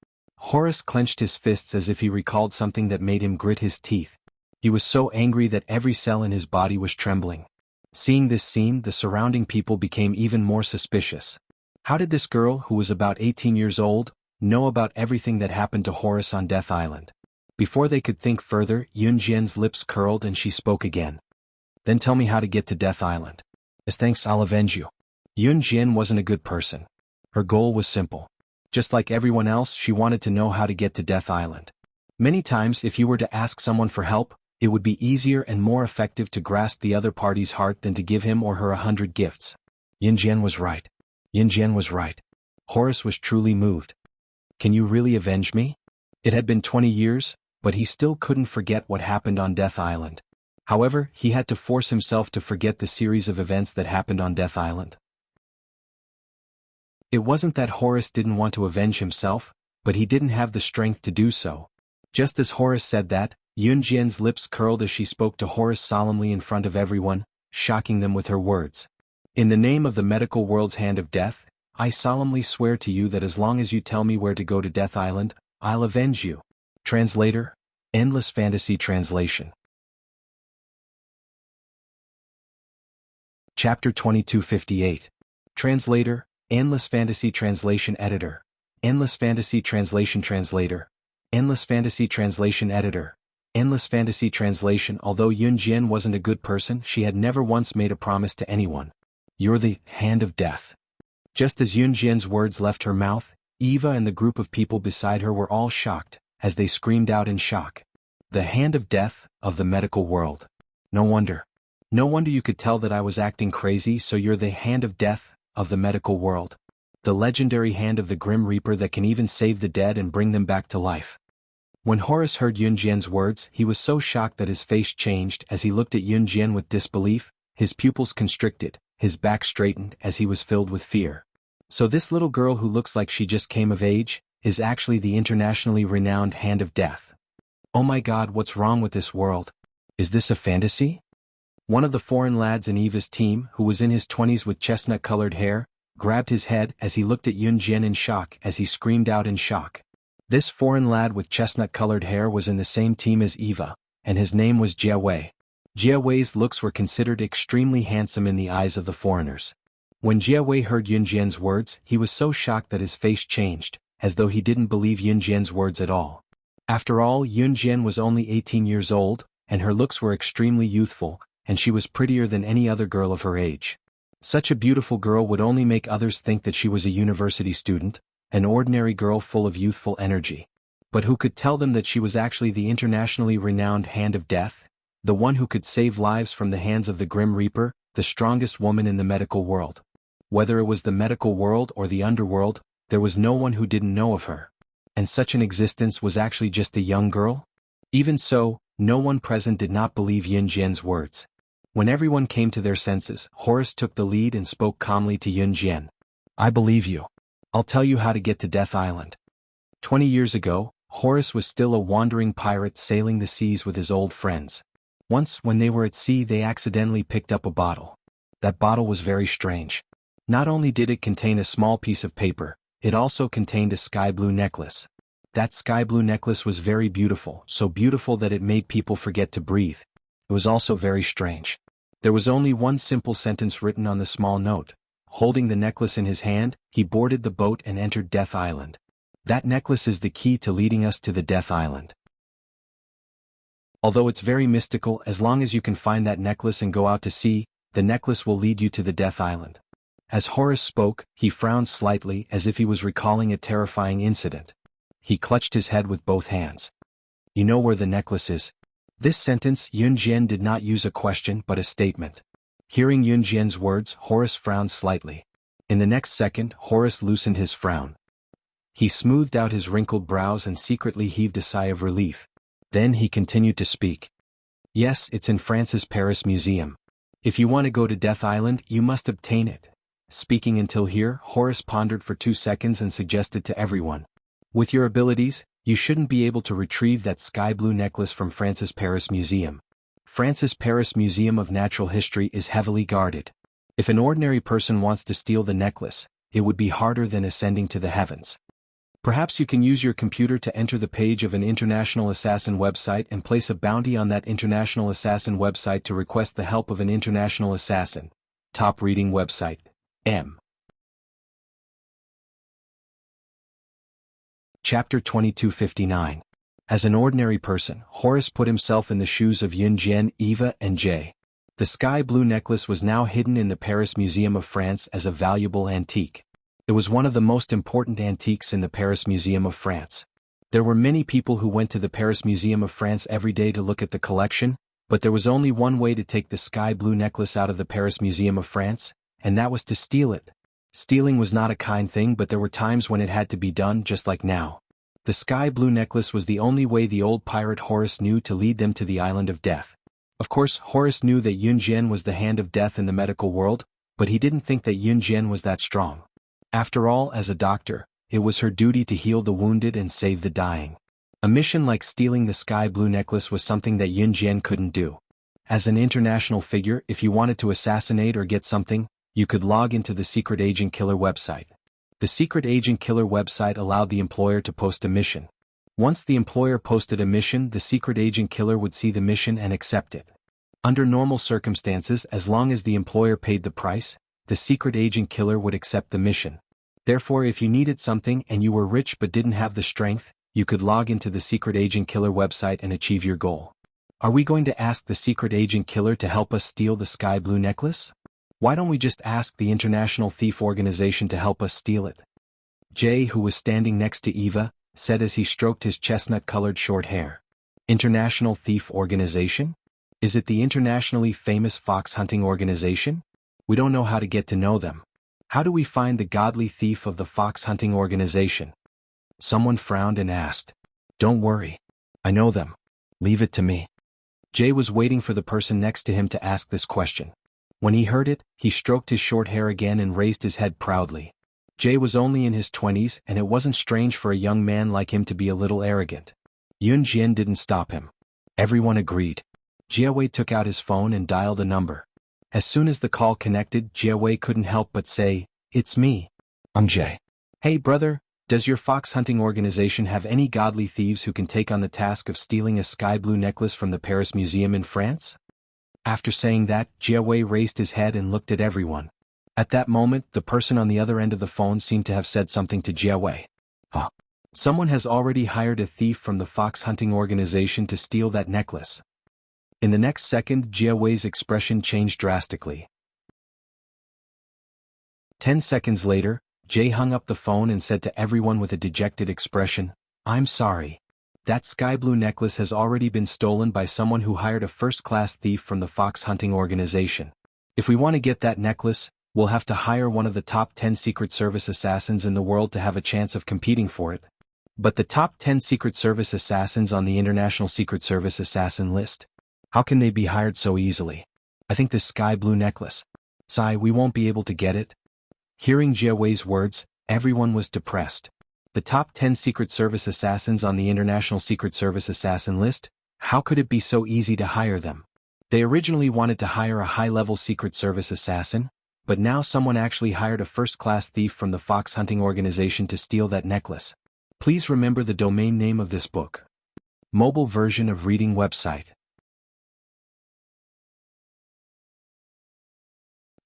[SPEAKER 1] Horace clenched his fists as if he recalled something that made him grit his teeth. He was so angry that every cell in his body was trembling. Seeing this scene, the surrounding people became even more suspicious. How did this girl, who was about 18 years old, know about everything that happened to Horace on Death Island? Before they could think further, Yun Jian's lips curled and she spoke again. Then tell me how to get to Death Island. As thanks, I'll avenge you. Yun Jian wasn't a good person. Her goal was simple. Just like everyone else, she wanted to know how to get to Death Island. Many times, if you were to ask someone for help, it would be easier and more effective to grasp the other party's heart than to give him or her 100 gifts. Yun Jian was right. Yun Jian was right. Horace was truly moved. Can you really avenge me? It had been 20 years, but he still couldn't forget what happened on Death Island. However, he had to force himself to forget the series of events that happened on Death Island. It wasn't that Horace didn't want to avenge himself, but he didn't have the strength to do so. Just as Horace said that, Yun Jian's lips curled as she spoke to Horace solemnly in front of everyone, shocking them with her words. In the name of the medical world's hand of death, I solemnly swear to you that as long as you tell me where to go to Death Island, I'll avenge you. Translator, Endless Fantasy Translation. Chapter 2258. Translator, Endless Fantasy Translation Editor. Endless Fantasy Translation Translator. Endless Fantasy Translation Editor. Endless Fantasy Translation. Although Yun Jian wasn't a good person, she had never once made a promise to anyone. You're the hand of death. Just as Yun Jian's words left her mouth, Eva and the group of people beside her were all shocked, as they screamed out in shock. The hand of death, of the medical world. No wonder. No wonder you could tell that I was acting crazy, so you're the hand of death, of the medical world. The legendary hand of the Grim Reaper that can even save the dead and bring them back to life. When Horace heard Yun Jian's words, he was so shocked that his face changed as he looked at Yun Jian with disbelief, his pupils constricted, his back straightened as he was filled with fear. So this little girl who looks like she just came of age, is actually the internationally renowned hand of death. Oh my God, what's wrong with this world? Is this a fantasy? One of the foreign lads in Eva's team, who was in his 20s with chestnut-colored hair, grabbed his head as he looked at Yun Jian in shock as he screamed out in shock. This foreign lad with chestnut-colored hair was in the same team as Eva, and his name was Jia Wei. Jia Wei's looks were considered extremely handsome in the eyes of the foreigners. When Jia Wei heard Yun Jian's words, he was so shocked that his face changed, as though he didn't believe Yun Jian's words at all. After all, Yun Jian was only 18 years old, and her looks were extremely youthful, and she was prettier than any other girl of her age. Such a beautiful girl would only make others think that she was a university student, an ordinary girl full of youthful energy. But who could tell them that she was actually the internationally renowned Hand of Death, the one who could save lives from the hands of the Grim Reaper, the strongest woman in the medical world? Whether it was the medical world or the underworld, there was no one who didn't know of her. And such an existence was actually just a young girl? Even so, no one present did not believe Yun Jian's words. When everyone came to their senses, Horace took the lead and spoke calmly to Yun Jian. I believe you. I'll tell you how to get to Death Island. 20 years ago, Horace was still a wandering pirate sailing the seas with his old friends. Once, when they were at sea, they accidentally picked up a bottle. That bottle was very strange. Not only did it contain a small piece of paper, it also contained a sky blue necklace. That sky blue necklace was very beautiful, so beautiful that it made people forget to breathe. It was also very strange. There was only one simple sentence written on the small note. Holding the necklace in his hand, he boarded the boat and entered Death Island. That necklace is the key to leading us to the Death Island. Although it's very mystical, as long as you can find that necklace and go out to sea, the necklace will lead you to the Death Island. As Horace spoke, he frowned slightly as if he was recalling a terrifying incident. He clutched his head with both hands. You know where the necklace is? This sentence, Yun Jian did not use a question but a statement. Hearing Yun Jian's words, Horace frowned slightly. In the next second, Horace loosened his frown. He smoothed out his wrinkled brows and secretly heaved a sigh of relief. Then he continued to speak. Yes, it's in France's Paris Museum. If you want to go to Death Island, you must obtain it. Speaking until here, Horace pondered for 2 seconds and suggested to everyone. With your abilities, you shouldn't be able to retrieve that sky blue necklace from France's Paris Museum. France's Paris Museum of Natural History is heavily guarded. If an ordinary person wants to steal the necklace, it would be harder than ascending to the heavens. Perhaps you can use your computer to enter the page of an international assassin website and place a bounty on that international assassin website to request the help of an international assassin. Top reading website. M. Chapter 2259. As an ordinary person, Horace put himself in the shoes of Yun Jian, Eva, and Jay. The sky blue necklace was now hidden in the Paris Museum of France as a valuable antique. It was one of the most important antiques in the Paris Museum of France. There were many people who went to the Paris Museum of France every day to look at the collection, but there was only one way to take the sky blue necklace out of the Paris Museum of France, and that was to steal it. Stealing was not a kind thing, but there were times when it had to be done, just like now. The sky blue necklace was the only way the old pirate Horace knew to lead them to the Island of Death. Of course, Horace knew that Yun Jian was the Hand of Death in the medical world, but he didn't think that Yun Jian was that strong. After all, as a doctor, it was her duty to heal the wounded and save the dying. A mission like stealing the sky blue necklace was something that Yun Jian couldn't do. As an international figure, if you wanted to assassinate or get something, you could log into the Secret Agent Killer website. The Secret Agent Killer website allowed the employer to post a mission. Once the employer posted a mission, the Secret Agent Killer would see the mission and accept it. Under normal circumstances, as long as the employer paid the price, the Secret Agent Killer would accept the mission. Therefore, if you needed something and you were rich but didn't have the strength, you could log into the Secret Agent Killer website and achieve your goal. Are we going to ask the Secret Agent Killer to help us steal the sky blue necklace? Why don't we just ask the International Thief Organization to help us steal it? Jay, who was standing next to Eva, said as he stroked his chestnut-colored short hair. International Thief Organization? Is it the internationally famous fox hunting organization? We don't know how to get to know them. How do we find the godly thief of the fox hunting organization? Someone frowned and asked. Don't worry. I know them. Leave it to me. Jay was waiting for the person next to him to ask this question. When he heard it, he stroked his short hair again and raised his head proudly. Jay was only in his 20s, and it wasn't strange for a young man like him to be a little arrogant. Yun Jian didn't stop him. Everyone agreed. Jia Wei took out his phone and dialed a number. As soon as the call connected, Jia Wei couldn't help but say, "It's me. I'm Jay. Hey brother, does your fox hunting organization have any godly thieves who can take on the task of stealing a sky blue necklace from the Paris Museum in France?" After saying that, Jiawei raised his head and looked at everyone. At that moment, the person on the other end of the phone seemed to have said something to Jiawei. Huh. Someone has already hired a thief from the fox hunting organization to steal that necklace. In the next second, Jiawei's expression changed drastically. 10 seconds later, Jay hung up the phone and said to everyone with a dejected expression, "I'm sorry. That sky blue necklace has already been stolen by someone who hired a first-class thief from the fox hunting organization. If we want to get that necklace, we'll have to hire one of the top 10 Secret Service assassins in the world to have a chance of competing for it. But the top 10 Secret Service assassins on the International Secret Service assassin list? How can they be hired so easily? I think this sky blue necklace. Sai, we won't be able to get it." Hearing Jiawei's words, everyone was depressed. The top 10 Secret Service assassins on the International Secret Service assassin list? How could it be so easy to hire them? They originally wanted to hire a high-level Secret Service assassin, but now someone actually hired a first-class thief from the fox hunting organization to steal that necklace. Please remember the domain name of this book. Mobile version of reading website.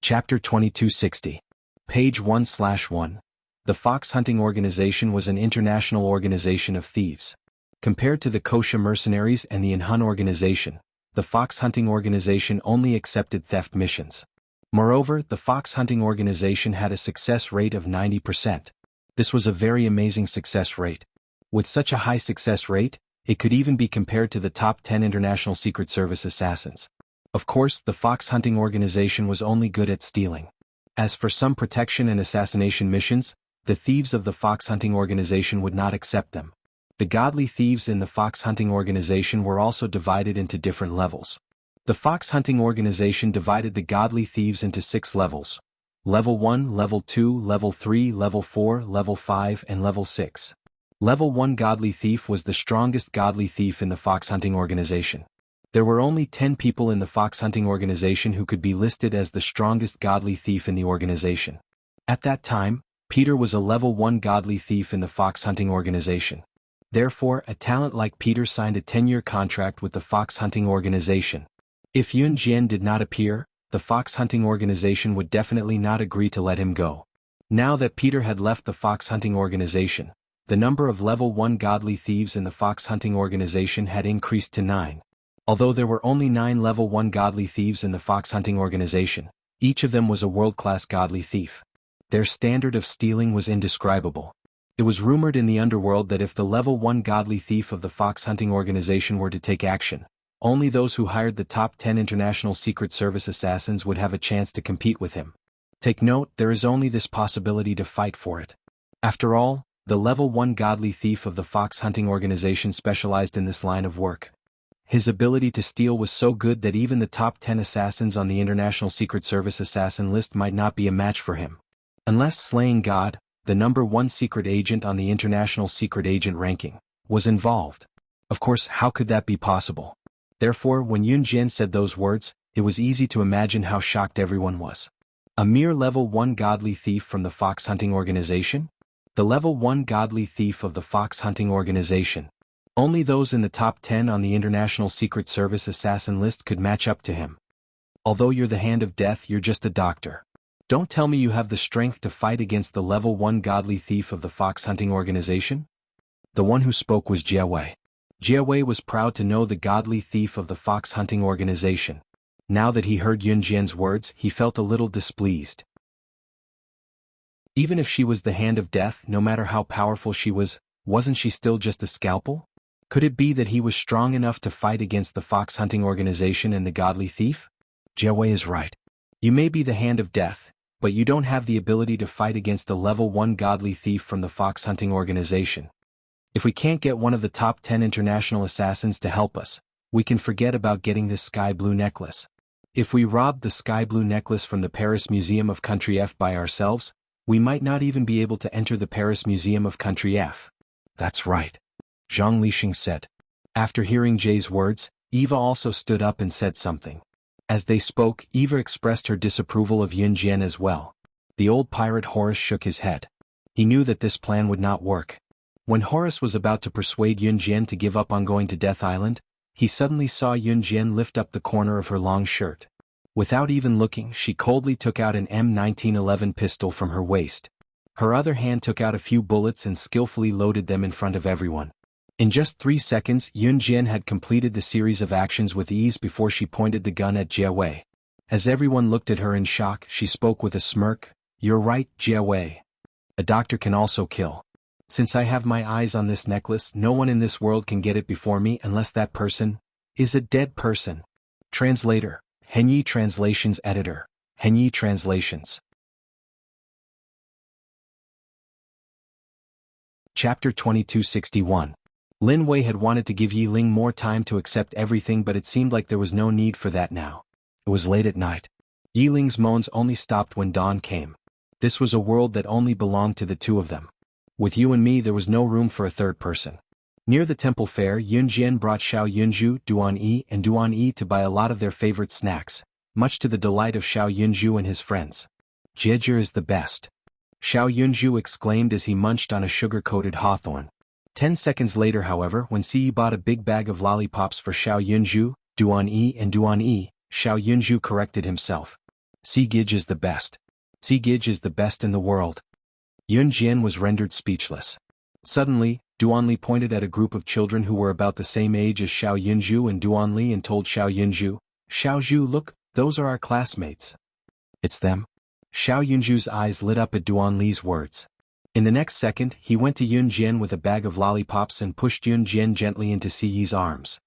[SPEAKER 1] Chapter 2260. Page 1/1. The Fox Hunting Organization was an international organization of thieves. Compared to the Kosha mercenaries and the Inhun organization, the Fox Hunting Organization only accepted theft missions. Moreover, the Fox Hunting Organization had a success rate of 90%. This was a very amazing success rate. With such a high success rate, it could even be compared to the top 10 International Secret Service assassins. Of course, the Fox Hunting Organization was only good at stealing. As for some protection and assassination missions, the thieves of the Fox Hunting Organization would not accept them. The godly thieves in the Fox Hunting Organization were also divided into different levels. The Fox Hunting Organization divided the godly thieves into 6 levels. Level 1, Level 2, Level 3, Level 4, Level 5, and Level 6. Level 1 Godly Thief was the strongest godly thief in the Fox Hunting Organization. There were only 10 people in the Fox Hunting Organization who could be listed as the strongest godly thief in the organization. At that time, Peter was a Level 1 godly thief in the Fox Hunting Organization. Therefore, a talent like Peter signed a 10-year contract with the Fox Hunting Organization. If Yun Jian did not appear, the Fox Hunting Organization would definitely not agree to let him go. Now that Peter had left the Fox Hunting Organization, the number of Level 1 godly thieves in the Fox Hunting Organization had increased to 9. Although there were only 9 Level 1 godly thieves in the Fox Hunting Organization, each of them was a world-class godly thief. Their standard of stealing was indescribable. It was rumored in the underworld that if the Level 1 godly thief of the Fox Hunting Organization were to take action, only those who hired the top 10 International Secret Service assassins would have a chance to compete with him. Take note, there is only this possibility to fight for it. After all, the Level 1 godly thief of the Fox Hunting Organization specialized in this line of work. His ability to steal was so good that even the top 10 assassins on the International Secret Service assassin list might not be a match for him. Unless slaying God, the number 1 secret agent on the International Secret Agent ranking, was involved. Of course, how could that be possible? Therefore, when Yun Jian said those words, it was easy to imagine how shocked everyone was. A mere Level 1 godly thief from the Fox Hunting Organization? The Level 1 godly thief of the Fox Hunting Organization. Only those in the top 10 on the International Secret Service assassin list could match up to him. Although you're the hand of death, you're just a doctor. Don't tell me you have the strength to fight against the Level 1 godly thief of the Fox Hunting Organization? The one who spoke was Jiawei. Jiawei was proud to know the godly thief of the Fox Hunting Organization. Now that he heard Yun Jian's words, he felt a little displeased. Even if she was the hand of death, no matter how powerful she was, wasn't she still just a scalpel? Could it be that he was strong enough to fight against the Fox Hunting Organization and the godly thief? Jiawei is right. You may be the hand of death, but you don't have the ability to fight against a Level 1 godly thief from the Fox Hunting Organization. If we can't get one of the top 10 international assassins to help us, we can forget about getting this sky blue necklace. If we robbed the sky blue necklace from the Paris Museum of Country F by ourselves, we might not even be able to enter the Paris Museum of Country F. That's right, Zhang Lixing said. After hearing Jay's words, Eva also stood up and said something. As they spoke, Eva expressed her disapproval of Yun Jian as well. The old pirate Horace shook his head. He knew that this plan would not work. When Horace was about to persuade Yun Jian to give up on going to Death Island, he suddenly saw Yun Jian lift up the corner of her long shirt. Without even looking, she coldly took out an M1911 pistol from her waist. Her other hand took out a few bullets and skillfully loaded them in front of everyone. In just 3 seconds, Yun Jian had completed the series of actions with ease before she pointed the gun at Jie Wei. As everyone looked at her in shock, she spoke with a smirk, "You're right, Jie Wei. A doctor can also kill. Since I have my eyes on this necklace, no one in this world can get it before me unless that person is a dead person." Translator, Henyi Translations Editor, Henyi Translations. Chapter 2261. Lin Wei had wanted to give Yi Ling more time to accept everything, but it seemed like there was no need for that now. It was late at night. Yi Ling's moans only stopped when dawn came. This was a world that only belonged to the two of them. With you and me there was no room for a third person. Near the temple fair, Yun Jian brought Xiao Yunju, Duan Yi and Duan Yi to buy a lot of their favorite snacks, much to the delight of Xiao Yunju and his friends. "Jieji is the best," Xiao Yunju exclaimed as he munched on a sugar-coated hawthorn. 10 seconds later, however, when Yi bought a big bag of lollipops for Xiao Yunju, Duan Yi and Duan Yi, Xiao Yunju corrected himself. "Sigij is the best. Sigij is the best in the world." Yun Jian was rendered speechless. Suddenly, Duan Li pointed at a group of children who were about the same age as Xiao Yunju and Duan Li and told Xiao Yunju, "Xiao Zhu, look, those are our classmates." "It's them?" Xiao Yunju's eyes lit up at Duan Li's words. In the next second, he went to Yun Jian with a bag of lollipops and pushed Yun Jian gently into Siyi's arms.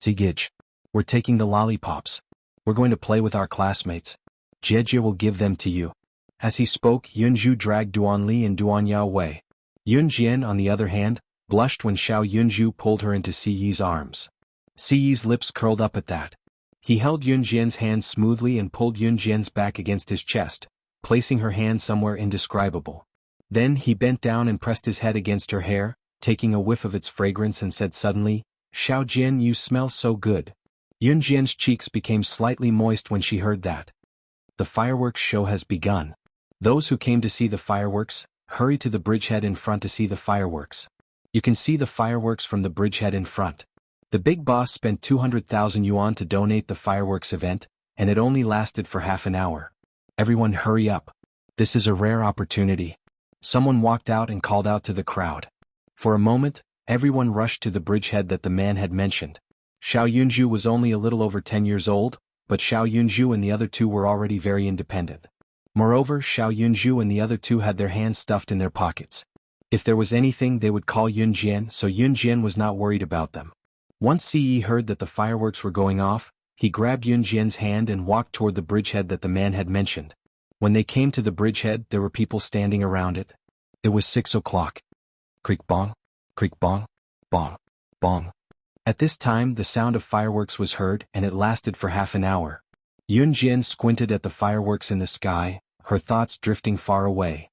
[SPEAKER 1] "Sigij, we're taking the lollipops. We're going to play with our classmates. Jieji will give them to you." As he spoke, Yunju dragged Duan Li and Duan Yao away. Yun Jian, on the other hand, blushed when Xiao Yunju pulled her into Siyi's arms. Siyi's lips curled up at that. He held Yun Jian's hand smoothly and pulled Yun Jian's back against his chest, placing her hand somewhere indescribable. Then he bent down and pressed his head against her hair, taking a whiff of its fragrance, and said suddenly, "Xiao Jian, you smell so good." Yun Jian's cheeks became slightly moist when she heard that. The fireworks show has begun. Those who came to see the fireworks, hurry to the bridgehead in front to see the fireworks. You can see the fireworks from the bridgehead in front. The big boss spent 200,000 yuan to donate the fireworks event, and it only lasted for half an hour. Everyone hurry up. This is a rare opportunity. Someone walked out and called out to the crowd. For a moment, everyone rushed to the bridgehead that the man had mentioned. Xiao Yunju was only a little over 10 years old, but Xiao Yunju and the other two were already very independent. Moreover, Xiao Yunju and the other two had their hands stuffed in their pockets. If there was anything, they would call Yun Jian, so Yun Jian was not worried about them. Once Yi heard that the fireworks were going off, he grabbed Yun Jian's hand and walked toward the bridgehead that the man had mentioned. When they came to the bridgehead, there were people standing around it. It was 6 o'clock. Creak bong, bong, bong. At this time, the sound of fireworks was heard, and it lasted for half an hour. Yun Jian squinted at the fireworks in the sky, her thoughts drifting far away.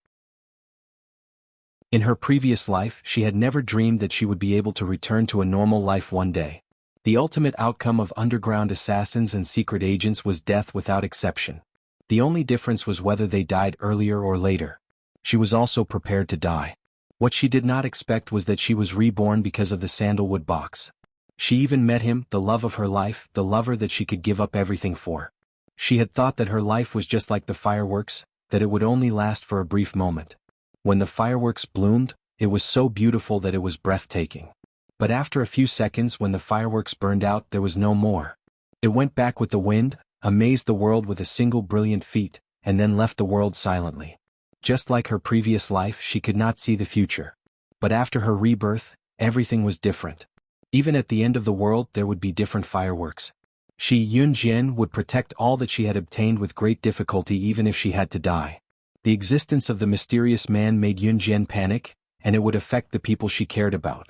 [SPEAKER 1] In her previous life, she had never dreamed that she would be able to return to a normal life one day. The ultimate outcome of underground assassins and secret agents was death without exception. The only difference was whether they died earlier or later. She was also prepared to die. What she did not expect was that she was reborn because of the sandalwood box. She even met him, the love of her life, the lover that she could give up everything for. She had thought that her life was just like the fireworks, that it would only last for a brief moment. When the fireworks bloomed, it was so beautiful that it was breathtaking. But after a few seconds, when the fireworks burned out, there was no more. It went back with the wind, amazed the world with a single brilliant feat, and then left the world silently. Just like her previous life, she could not see the future. But after her rebirth, everything was different. Even at the end of the world, there would be different fireworks. She, Yun Jian, would protect all that she had obtained with great difficulty, even if she had to die. The existence of the mysterious man made Yun Jian panic, and it would affect the people she cared about.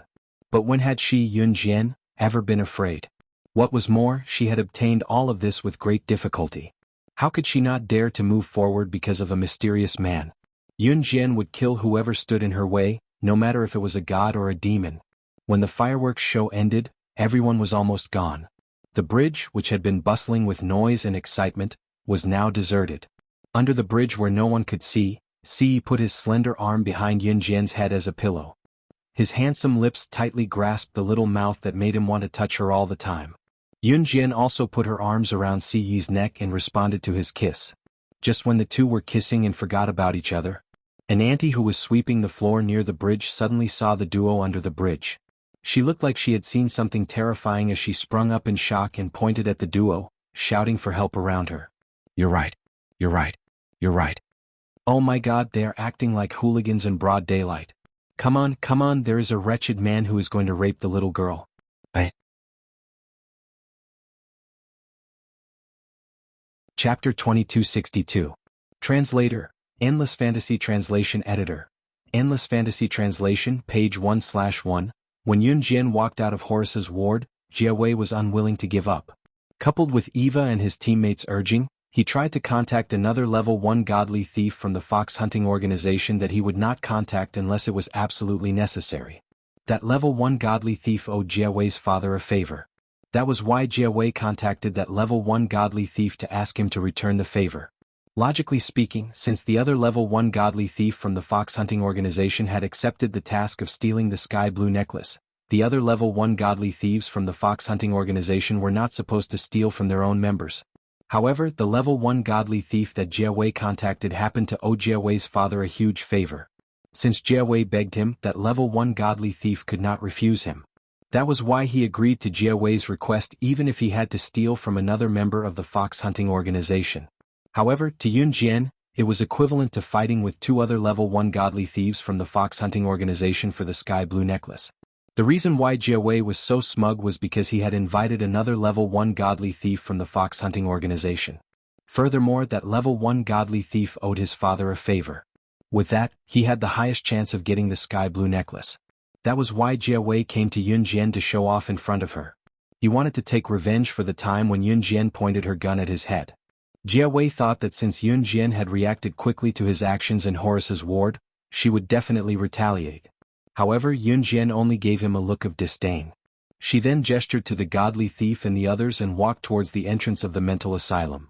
[SPEAKER 1] But when had she, Yun Jian, ever been afraid? What was more, she had obtained all of this with great difficulty. How could she not dare to move forward because of a mysterious man? Yun Jian would kill whoever stood in her way, no matter if it was a god or a demon. When the fireworks show ended, everyone was almost gone. The bridge, which had been bustling with noise and excitement, was now deserted. Under the bridge where no one could see, Yi put his slender arm behind Yun Jian's head as a pillow. His handsome lips tightly grasped the little mouth that made him want to touch her all the time. Yunjian also put her arms around Si Yi's neck and responded to his kiss. Just when the two were kissing and forgot about each other, an auntie who was sweeping the floor near the bridge suddenly saw the duo under the bridge. She looked like she had seen something terrifying as she sprung up in shock and pointed at the duo, shouting for help around her. "You're right. You're right. You're right. Oh my God, they are acting like hooligans in broad daylight. Come on, there is a wretched man who is going to rape the little girl." Chapter 2262. Translator, Endless Fantasy Translation Editor. Endless Fantasy Translation, page 1/1. When Yunjian walked out of Horace's ward, Jiawei was unwilling to give up. Coupled with Eva and his teammates' urging, he tried to contact another level 1 godly thief from the fox hunting organization that he would not contact unless it was absolutely necessary. That level 1 godly thief owed Jiawei's father a favor. That was why Jiawei contacted that level 1 godly thief to ask him to return the favor. Logically speaking, since the other level 1 godly thief from the fox hunting organization had accepted the task of stealing the sky blue necklace, the other level 1 godly thieves from the fox hunting organization were not supposed to steal from their own members. However, the level 1 godly thief that Jiawei contacted happened to owe Jiawei's father a huge favor. Since Jiawei begged him, that level 1 godly thief could not refuse him. That was why he agreed to Jiawei's request even if he had to steal from another member of the fox hunting organization. However, to Yunjian, it was equivalent to fighting with two other level 1 godly thieves from the fox hunting organization for the sky blue necklace. The reason why Jiawei was so smug was because he had invited another level 1 godly thief from the fox hunting organization. Furthermore, that level 1 godly thief owed his father a favor. With that, he had the highest chance of getting the sky blue necklace. That was why Jiawei came to Yunjian to show off in front of her. He wanted to take revenge for the time when Yunjian pointed her gun at his head. Jiawei thought that since Yunjian had reacted quickly to his actions in Horace's ward, she would definitely retaliate. However, Yunjian only gave him a look of disdain. She then gestured to the godly thief and the others and walked towards the entrance of the mental asylum.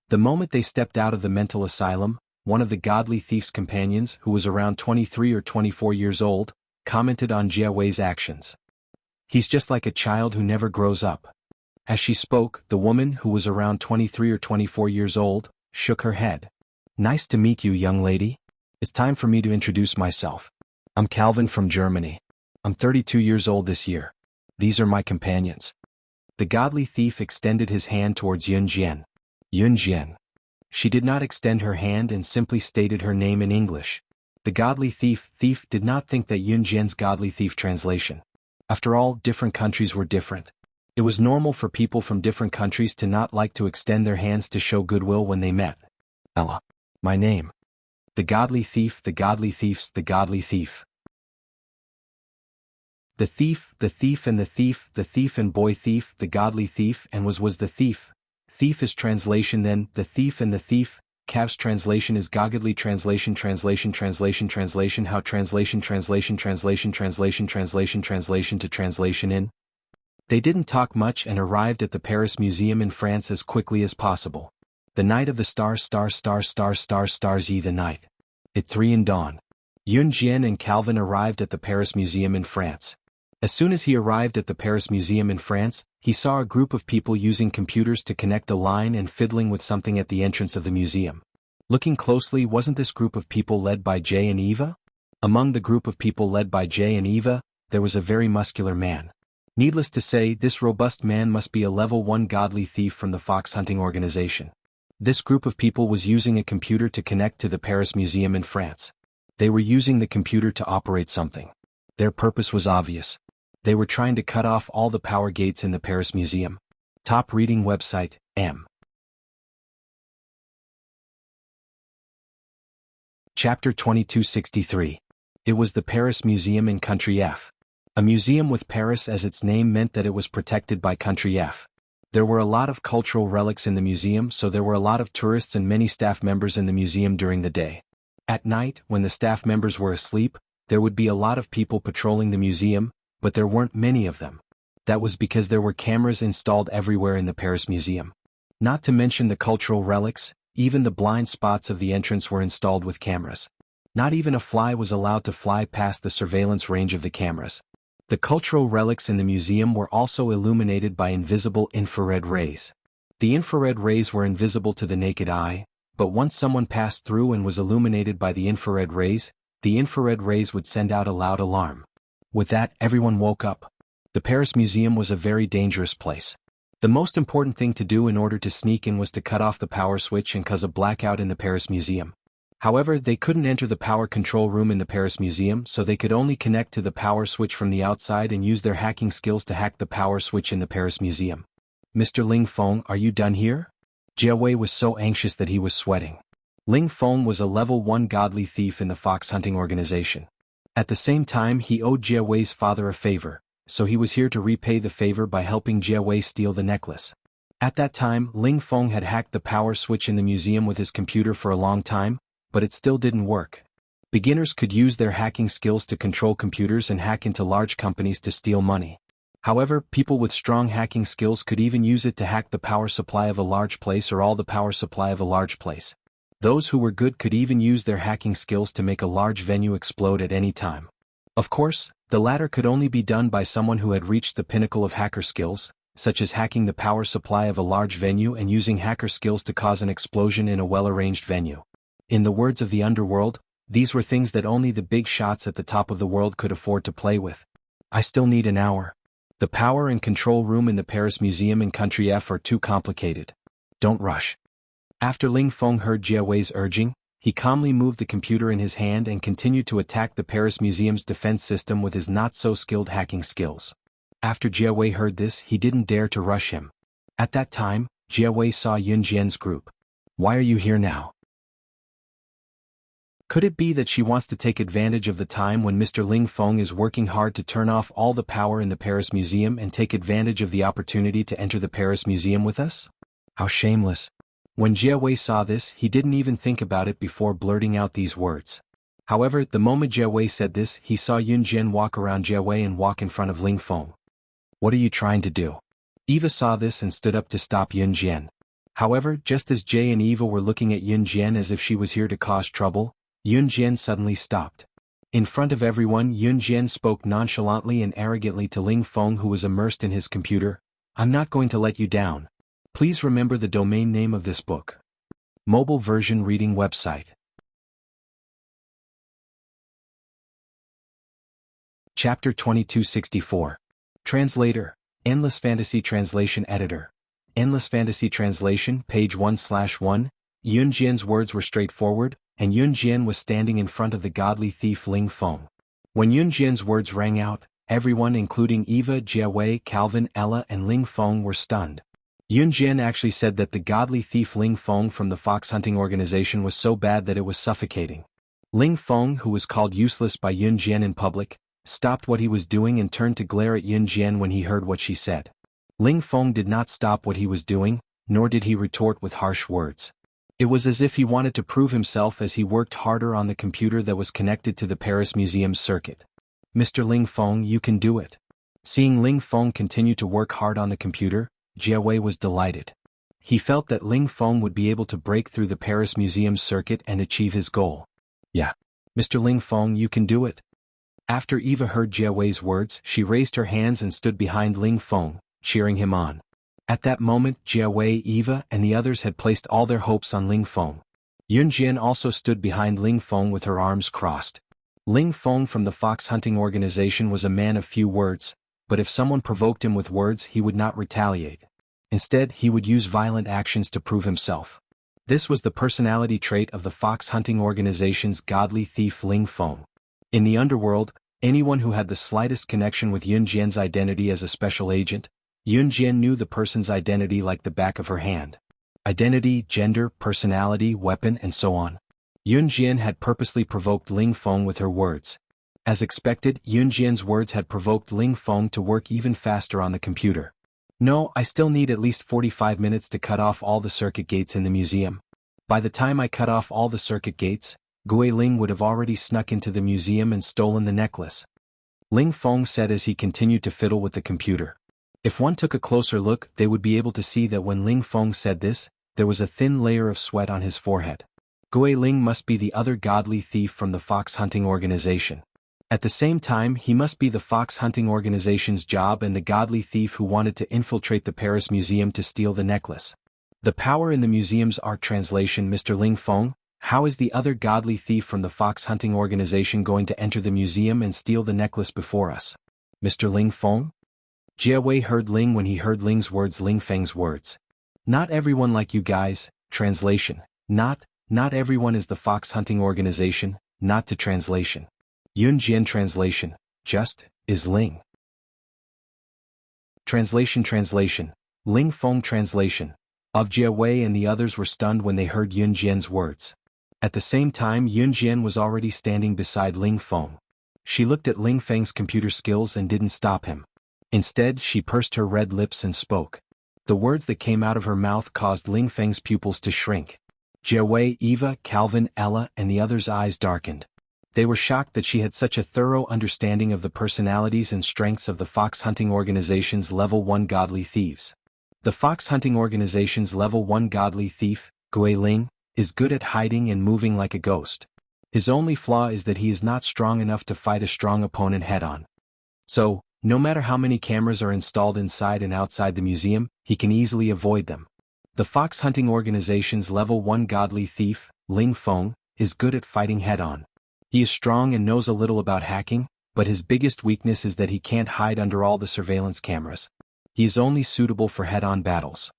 [SPEAKER 1] The moment they stepped out of the mental asylum, one of the godly thief's companions, who was around 23 or 24 years old, commented on Jiawei's actions. "He's just like a child who never grows up." As she spoke, the woman, who was around 23 or 24 years old, shook her head. "Nice to meet you, young lady. It's time for me to introduce myself. I'm Calvin from Germany. I'm 32 years old this year. These are my companions." The godly thief extended his hand towards Yunjian. Yunjian. She did not extend her hand and simply stated her name in English. The godly thief did not think that Yunjian's godly thief translation. After all, different countries were different. It was normal for people from different countries to not like to extend their hands to show goodwill when they met. "Ella. My name. The godly thief, the godly thief's the godly thief. The thief and the thief and boy thief, the godly thief and was the thief. Thief is translation then, the thief and the thief. Cav's translation is Goggedly translation how translation to translation in. They didn't talk much and arrived at the Paris Museum in France as quickly as possible. The night of the stars ye the night. At 3 in dawn. Yunjian and Calvin arrived at the Paris Museum in France. As soon as he arrived at the Paris Museum in France, he saw a group of people using computers to connect a line and fiddling with something at the entrance of the museum. Looking closely, wasn't this group of people led by Jay and Eva? Among the group of people led by Jay and Eva, there was a very muscular man. Needless to say, this robust man must be a level 1 godly thief from the fox hunting organization. This group of people was using a computer to connect to the Paris Museum in France. They were using the computer to operate something. Their purpose was obvious. They were trying to cut off all the power gates in the Paris Museum. Top reading website, M. Chapter 2263. It was the Paris Museum in Country F. A museum with Paris as its name meant that it was protected by Country F. There were a lot of cultural relics in the museum, so there were a lot of tourists and many staff members in the museum during the day. At night, when the staff members were asleep, there would be a lot of people patrolling the museum, but there weren't many of them. That was because there were cameras installed everywhere in the Paris Museum. Not to mention the cultural relics, even the blind spots of the entrance were installed with cameras. Not even a fly was allowed to fly past the surveillance range of the cameras. The cultural relics in the museum were also illuminated by invisible infrared rays. The infrared rays were invisible to the naked eye, but once someone passed through and was illuminated by the infrared rays would send out a loud alarm. With that, everyone woke up. The Paris Museum was a very dangerous place. The most important thing to do in order to sneak in was to cut off the power switch and cause a blackout in the Paris Museum. However, they couldn't enter the power control room in the Paris Museum, so they could only connect to the power switch from the outside and use their hacking skills to hack the power switch in the Paris Museum. "Mr. Ling Feng, are you done here?" Jia Wei was so anxious that he was sweating. Ling Feng was a level 1 godly thief in the fox hunting organization. At the same time, he owed Jia Wei's father a favor, so he was here to repay the favor by helping Jia Wei steal the necklace. At that time, Ling Feng had hacked the power switch in the museum with his computer for a long time, but it still didn't work. Beginners could use their hacking skills to control computers and hack into large companies to steal money. However, people with strong hacking skills could even use it to hack the power supply of a large place or all the power supply of a large place. Those who were good could even use their hacking skills to make a large venue explode at any time. Of course, the latter could only be done by someone who had reached the pinnacle of hacker skills, such as hacking the power supply of a large venue and using hacker skills to cause an explosion in a well-arranged venue. In the words of the underworld, these were things that only the big shots at the top of the world could afford to play with. "I still need an hour. The power and control room in the Paris Museum in Country F are too complicated. Don't rush." After Ling Feng heard Jia Wei's urging, he calmly moved the computer in his hand and continued to attack the Paris Museum's defense system with his not-so-skilled hacking skills. After Jia Wei heard this, he didn't dare to rush him. At that time, Jia Wei saw Yun Jian's group. "Why are you here now?" Could it be that she wants to take advantage of the time when Mr. Ling Feng is working hard to turn off all the power in the Paris Museum and take advantage of the opportunity to enter the Paris Museum with us? How shameless. When Jia Wei saw this, he didn't even think about it before blurting out these words. However, the moment Jia Wei said this, he saw Yun Jian walk around Jia Wei and walk in front of Ling Feng. "What are you trying to do?" Eva saw this and stood up to stop Yun Jian. However, just as Jay and Eva were looking at Yun Jian as if she was here to cause trouble, Yun Jian suddenly stopped. In front of everyone, Yun Jian spoke nonchalantly and arrogantly to Ling Feng, who was immersed in his computer. "I'm not going to let you down. Please remember the domain name of this book." Mobile version reading website. Chapter 2264. Translator. Endless Fantasy Translation Editor. Endless Fantasy Translation, page 1/1. Yun Jian's words were straightforward, and Yun Jian was standing in front of the godly thief Ling Feng. When Yun Jian's words rang out, everyone including Eva, Jia Wei, Calvin, Ella and Ling Feng were stunned. Yun Jian actually said that the godly thief Ling Feng from the fox hunting organization was so bad that it was suffocating. Ling Feng, who was called useless by Yun Jian in public, stopped what he was doing and turned to glare at Yun Jian when he heard what she said. Ling Feng did not stop what he was doing, nor did he retort with harsh words. It was as if he wanted to prove himself as he worked harder on the computer that was connected to the Paris Museum's circuit. "Mr. Ling Feng, you can do it." Seeing Ling Feng continue to work hard on the computer, Jia Wei was delighted. He felt that Ling Feng would be able to break through the Paris Museum's circuit and achieve his goal. "Yeah. Mr. Ling Feng, you can do it." After Eva heard Jia Wei's words, she raised her hands and stood behind Ling Feng, cheering him on. At that moment, Jia Wei, Eva, and the others had placed all their hopes on Ling Feng. Yun Jian also stood behind Ling Feng with her arms crossed. Ling Feng from the fox hunting organization was a man of few words, but if someone provoked him with words, he would not retaliate. Instead, he would use violent actions to prove himself. This was the personality trait of the fox hunting organization's godly thief Ling Feng. In the underworld, anyone who had the slightest connection with Yun Jian's identity as a special agent, Yun Jian knew the person's identity like the back of her hand. Identity, gender, personality, weapon, and so on. Yun Jian had purposely provoked Ling Feng with her words. As expected, Yun Jian's words had provoked Ling Feng to work even faster on the computer. "No, I still need at least 45 minutes to cut off all the circuit gates in the museum. By the time I cut off all the circuit gates, Gui Ling would have already snuck into the museum and stolen the necklace," Ling Feng said as he continued to fiddle with the computer. If one took a closer look, they would be able to see that when Ling Feng said this, there was a thin layer of sweat on his forehead. Gui Ling must be the other godly thief from the fox hunting organization. At the same time, he must be the fox hunting organization's job and the godly thief who wanted to infiltrate the Paris Museum to steal the necklace. The power in the museum's art translation. Mr. Ling Feng, how is the other godly thief from the fox hunting organization going to enter the museum and steal the necklace before us? Mr. Ling Feng? Jie Wei heard Ling when he heard Ling's words, Ling Feng's words. Not everyone like you guys. Translation. Not everyone is the fox hunting organization, not to translation. Yun Jian translation, just, is Ling. Translation. Ling Feng translation. Of Jie Wei and the others were stunned when they heard Yun Jian's words. At the same time, Yun Jian was already standing beside Ling Feng. She looked at Ling Feng's computer skills and didn't stop him. Instead, she pursed her red lips and spoke. The words that came out of her mouth caused Ling Feng's pupils to shrink. Jie Wei, Eva, Calvin, Ella, and the others' eyes darkened. They were shocked that she had such a thorough understanding of the personalities and strengths of the fox hunting organization's level 1 godly thieves. The fox hunting organization's level 1 godly thief, Gui Ling, is good at hiding and moving like a ghost. His only flaw is that he is not strong enough to fight a strong opponent head-on. So, no matter how many cameras are installed inside and outside the museum, he can easily avoid them. The fox hunting organization's level 1 godly thief, Ling Feng, is good at fighting head-on. He is strong and knows a little about hacking, but his biggest weakness is that he can't hide under all the surveillance cameras. He is only suitable for head-on battles.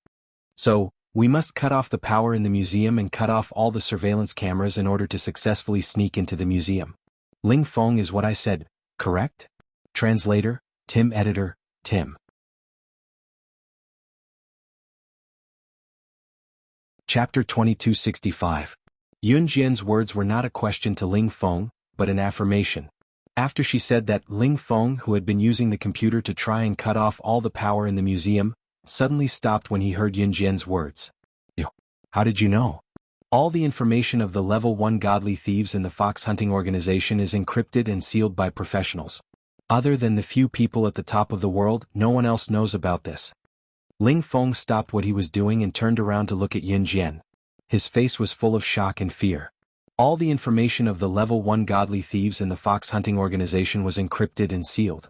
[SPEAKER 1] So, we must cut off the power in the museum and cut off all the surveillance cameras in order to successfully sneak into the museum. Ling Feng is what I said, correct? Translator, Tim. Editor, Tim. Chapter 2265. Yun Jian's words were not a question to Ling Feng, but an affirmation. After she said that, Ling Feng, who had been using the computer to try and cut off all the power in the museum, suddenly stopped when he heard Yun Jian's words. How did you know? All the information of the level 1 godly thieves in the fox hunting organization is encrypted and sealed by professionals. Other than the few people at the top of the world, no one else knows about this. Ling Feng stopped what he was doing and turned around to look at Yun Jian. His face was full of shock and fear. All the information of the level 1 godly thieves in the fox hunting organization was encrypted and sealed.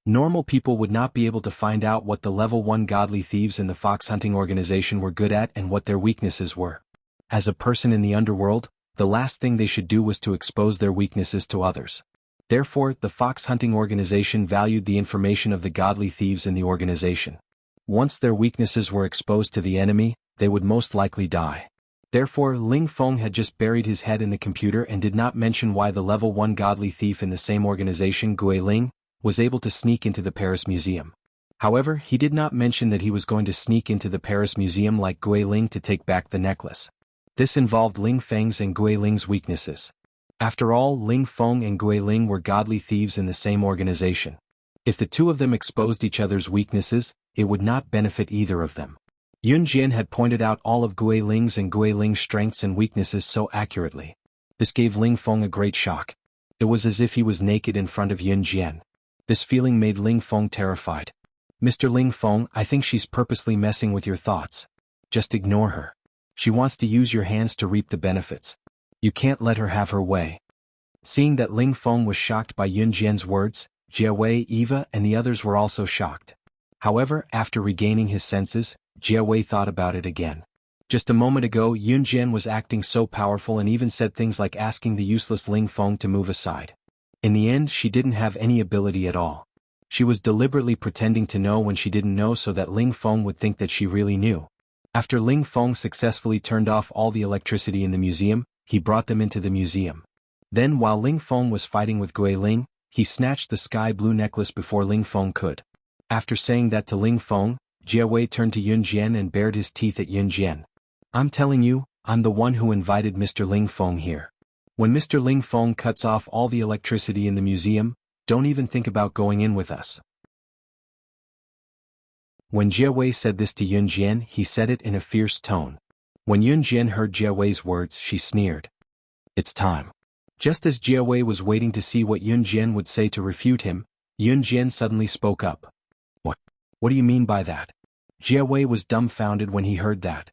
[SPEAKER 1] Normal people would not be able to find out what the level 1 godly thieves in the fox hunting organization were good at and what their weaknesses were. As a person in the underworld, the last thing they should do was to expose their weaknesses to others. Therefore, the fox hunting organization valued the information of the godly thieves in the organization. Once their weaknesses were exposed to the enemy, they would most likely die. Therefore, Ling Feng had just buried his head in the computer and did not mention why the level 1 godly thief in the same organization, Gui Ling, was able to sneak into the Paris Museum. However, he did not mention that he was going to sneak into the Paris Museum like Gui Ling to take back the necklace. This involved Ling Feng's and Gui Ling's weaknesses. After all, Ling Feng and Gui Ling were godly thieves in the same organization. If the two of them exposed each other's weaknesses, it would not benefit either of them. Yun Jian had pointed out all of Gui Ling's and Gui Ling's strengths and weaknesses so accurately. This gave Ling Feng a great shock. It was as if he was naked in front of Yun Jian. This feeling made Ling Feng terrified. Mr. Ling Feng, I think she's purposely messing with your thoughts. Just ignore her. She wants to use your hands to reap the benefits. You can't let her have her way. Seeing that Ling Feng was shocked by Yun Jian's words, Jie Wei, Eva, and the others were also shocked. However, after regaining his senses, Jie Wei thought about it again. Just a moment ago, Yun Jian was acting so powerful and even said things like asking the useless Ling Feng to move aside. In the end, she didn't have any ability at all. She was deliberately pretending to know when she didn't know so that Ling Feng would think that she really knew. After Ling Feng successfully turned off all the electricity in the museum, he brought them into the museum. Then while Ling Feng was fighting with Gui Ling, he snatched the sky blue necklace before Ling Feng could. After saying that to Ling Feng, Jie Wei turned to Yun Jian and bared his teeth at Yun Jian. I'm telling you, I'm the one who invited Mr. Ling Feng here. When Mr. Ling Feng cuts off all the electricity in the museum, don't even think about going in with us. When Jie Wei said this to Yun Jian, he said it in a fierce tone. When Yun Jian heard Jie Wei's words, she sneered. It's time. Just as Jie Wei was waiting to see what Yun Jian would say to refute him, Yun Jian suddenly spoke up. What do you mean by that? Jie Wei was dumbfounded when he heard that.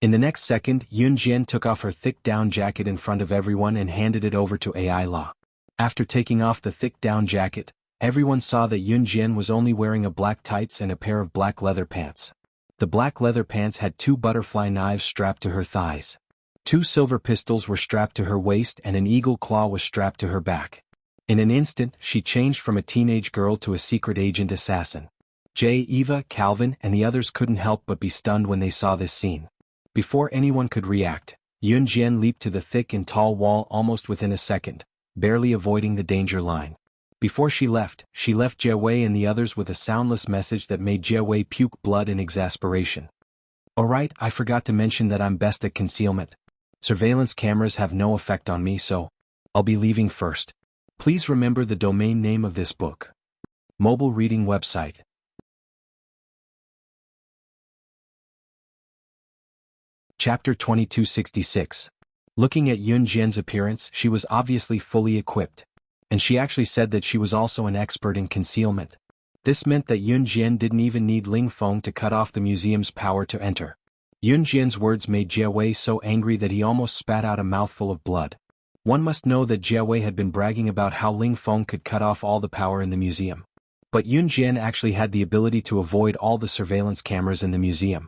[SPEAKER 1] In the next second, Yun Jian took off her thick down jacket in front of everyone and handed it over to AI La. After taking off the thick down jacket, everyone saw that Yun Jian was only wearing a black tights and a pair of black leather pants. The black leather pants had 2 butterfly knives strapped to her thighs. 2 silver pistols were strapped to her waist and an eagle claw was strapped to her back. In an instant, she changed from a teenage girl to a secret agent assassin. Jay, Eva, Calvin, and the others couldn't help but be stunned when they saw this scene. Before anyone could react, Yun Jian leaped to the thick and tall wall almost within a second, barely avoiding the danger line. Before she left Jie Wei and the others with a soundless message that made Jie Wei puke blood in exasperation. Alright, I forgot to mention that I'm best at concealment. Surveillance cameras have no effect on me, so I'll be leaving first. Please remember the domain name of this book. Mobile reading website. Chapter 2266. Looking at Yun Jian's appearance, she was obviously fully equipped. And she actually said that she was also an expert in concealment. This meant that Yun Jian didn't even need Ling Feng to cut off the museum's power to enter. Yun Jian's words made Jie Wei so angry that he almost spat out a mouthful of blood. One must know that Jie Wei had been bragging about how Ling Feng could cut off all the power in the museum. But Yun Jian actually had the ability to avoid all the surveillance cameras in the museum.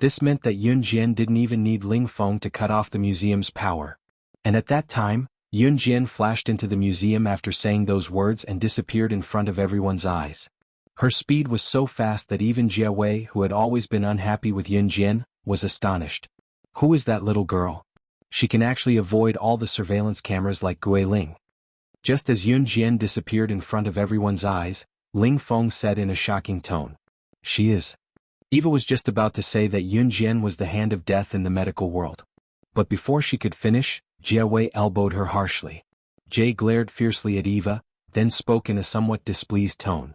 [SPEAKER 1] This meant that Yun Jian didn't even need Ling Feng to cut off the museum's power. And at that time, Yun Jian flashed into the museum after saying those words and disappeared in front of everyone's eyes. Her speed was so fast that even Jie Wei, who had always been unhappy with Yun Jian, was astonished. Who is that little girl? She can actually avoid all the surveillance cameras like Gui Ling. Just as Yun Jian disappeared in front of everyone's eyes, Ling Feng said in a shocking tone. She is. Eva was just about to say that Yun Jian was the hand of death in the medical world. But before she could finish, Jie Wei elbowed her harshly. Jay glared fiercely at Eva, then spoke in a somewhat displeased tone.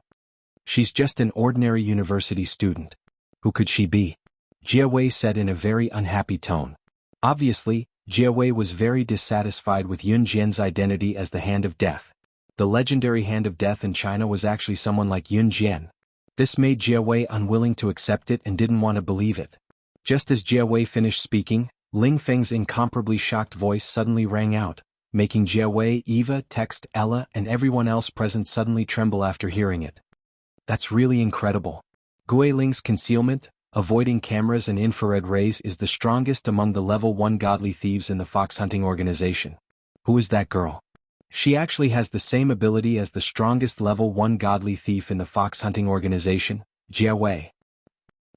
[SPEAKER 1] She's just an ordinary university student. Who could she be? Jie Wei said in a very unhappy tone. Obviously, Jie Wei was very dissatisfied with Yun Jian's identity as the Hand of Death. The legendary Hand of Death in China was actually someone like Yun Jian. This made Jie Wei unwilling to accept it and didn't want to believe it. Just as Jie Wei finished speaking, Ling Feng's incomparably shocked voice suddenly rang out, making Jie Wei, Eva, Text, Ella, and everyone else present suddenly tremble after hearing it. That's really incredible. Gui Ling's concealment, avoiding cameras and infrared rays, is the strongest among the level 1 godly thieves in the fox hunting organization. Who is that girl? She actually has the same ability as the strongest level 1 godly thief in the fox hunting organization, Jie Wei.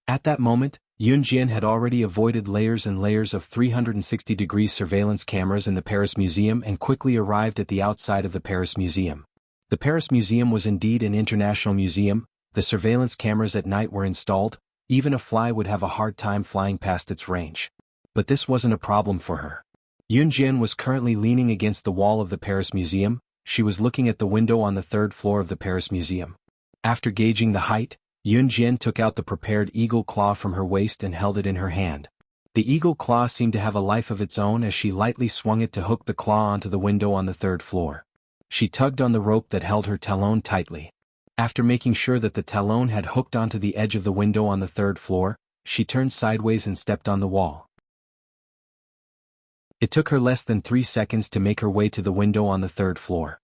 [SPEAKER 1] At that moment, Yun Jian had already avoided layers and layers of 360-degree surveillance cameras in the Paris Museum and quickly arrived at the outside of the Paris Museum. The Paris Museum was indeed an international museum. The surveillance cameras at night were installed. Even a fly would have a hard time flying past its range. But this wasn't a problem for her. Yun Jian was currently leaning against the wall of the Paris Museum. She was looking at the window on the 3rd floor of the Paris Museum. After gauging the height, Yun Jian took out the prepared eagle claw from her waist and held it in her hand. The eagle claw seemed to have a life of its own as she lightly swung it to hook the claw onto the window on the 3rd floor. She tugged on the rope that held her talon tightly. After making sure that the talon had hooked onto the edge of the window on the 3rd floor, she turned sideways and stepped on the wall. It took her less than 3 seconds to make her way to the window on the 3rd floor.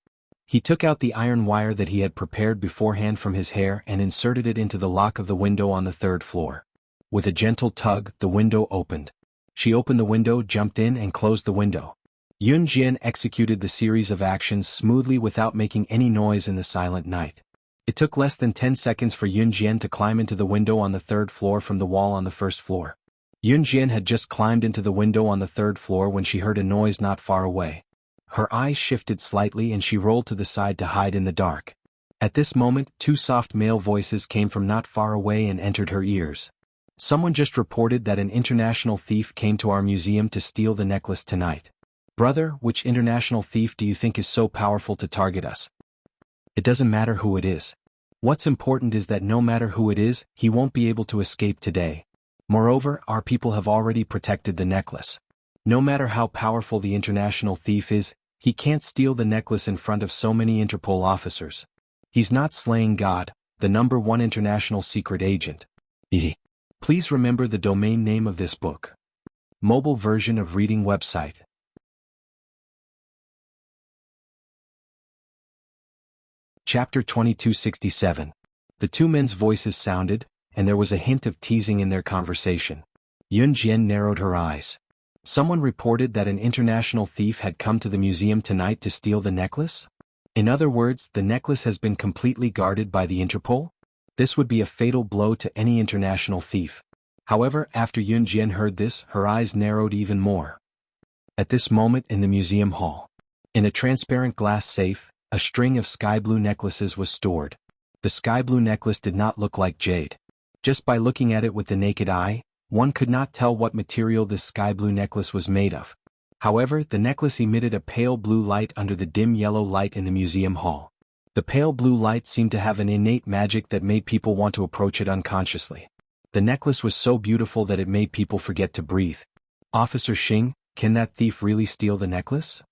[SPEAKER 1] He took out the iron wire that he had prepared beforehand from his hair and inserted it into the lock of the window on the 3rd floor. With a gentle tug, the window opened. She opened the window, jumped in, and closed the window. Yun Jian executed the series of actions smoothly without making any noise in the silent night. It took less than 10 seconds for Yun Jian to climb into the window on the 3rd floor from the wall on the 1st floor. Yun Jian had just climbed into the window on the 3rd floor when she heard a noise not far away. Her eyes shifted slightly and she rolled to the side to hide in the dark. At this moment, 2 soft male voices came from not far away and entered her ears. Someone just reported that an international thief came to our museum to steal the necklace tonight. Brother, which international thief do you think is so powerful to target us? It doesn't matter who it is. What's important is that no matter who it is, he won't be able to escape today. Moreover, our people have already protected the necklace. No matter how powerful the international thief is, he can't steal the necklace in front of so many Interpol officers. He's not slaying God, the number 1 international secret agent. Please remember the domain name of this book. Mobile version of reading website. Chapter 2267. The two men's voices sounded, and there was a hint of teasing in their conversation. Yun Jian narrowed her eyes. Someone reported that an international thief had come to the museum tonight to steal the necklace? In other words, the necklace has been completely guarded by the Interpol? This would be a fatal blow to any international thief. However, after Yun Jian heard this, her eyes narrowed even more. At this moment in the museum hall, in a transparent glass safe, a string of sky blue necklaces was stored. The sky blue necklace did not look like jade. Just by looking at it with the naked eye, one could not tell what material this sky blue necklace was made of. However, the necklace emitted a pale blue light under the dim yellow light in the museum hall. The pale blue light seemed to have an innate magic that made people want to approach it unconsciously. The necklace was so beautiful that it made people forget to breathe. Officer Xing, can that thief really steal the necklace?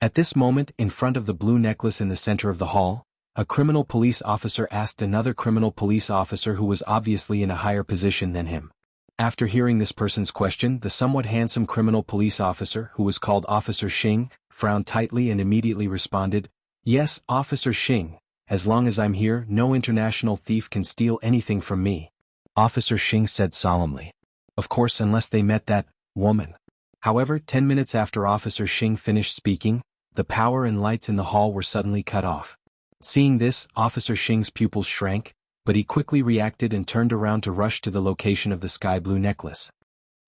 [SPEAKER 1] At this moment, in front of the blue necklace in the center of the hall, a criminal police officer asked another criminal police officer who was obviously in a higher position than him. After hearing this person's question, the somewhat handsome criminal police officer, who was called Officer Xing, frowned tightly and immediately responded, "Yes, Officer Xing, as long as I'm here, no international thief can steal anything from me." Officer Xing said solemnly. Of course, unless they met that woman. However, 10 minutes after Officer Xing finished speaking, the power and lights in the hall were suddenly cut off. Seeing this, Officer Xing's pupils shrank, but he quickly reacted and turned around to rush to the location of the sky blue necklace.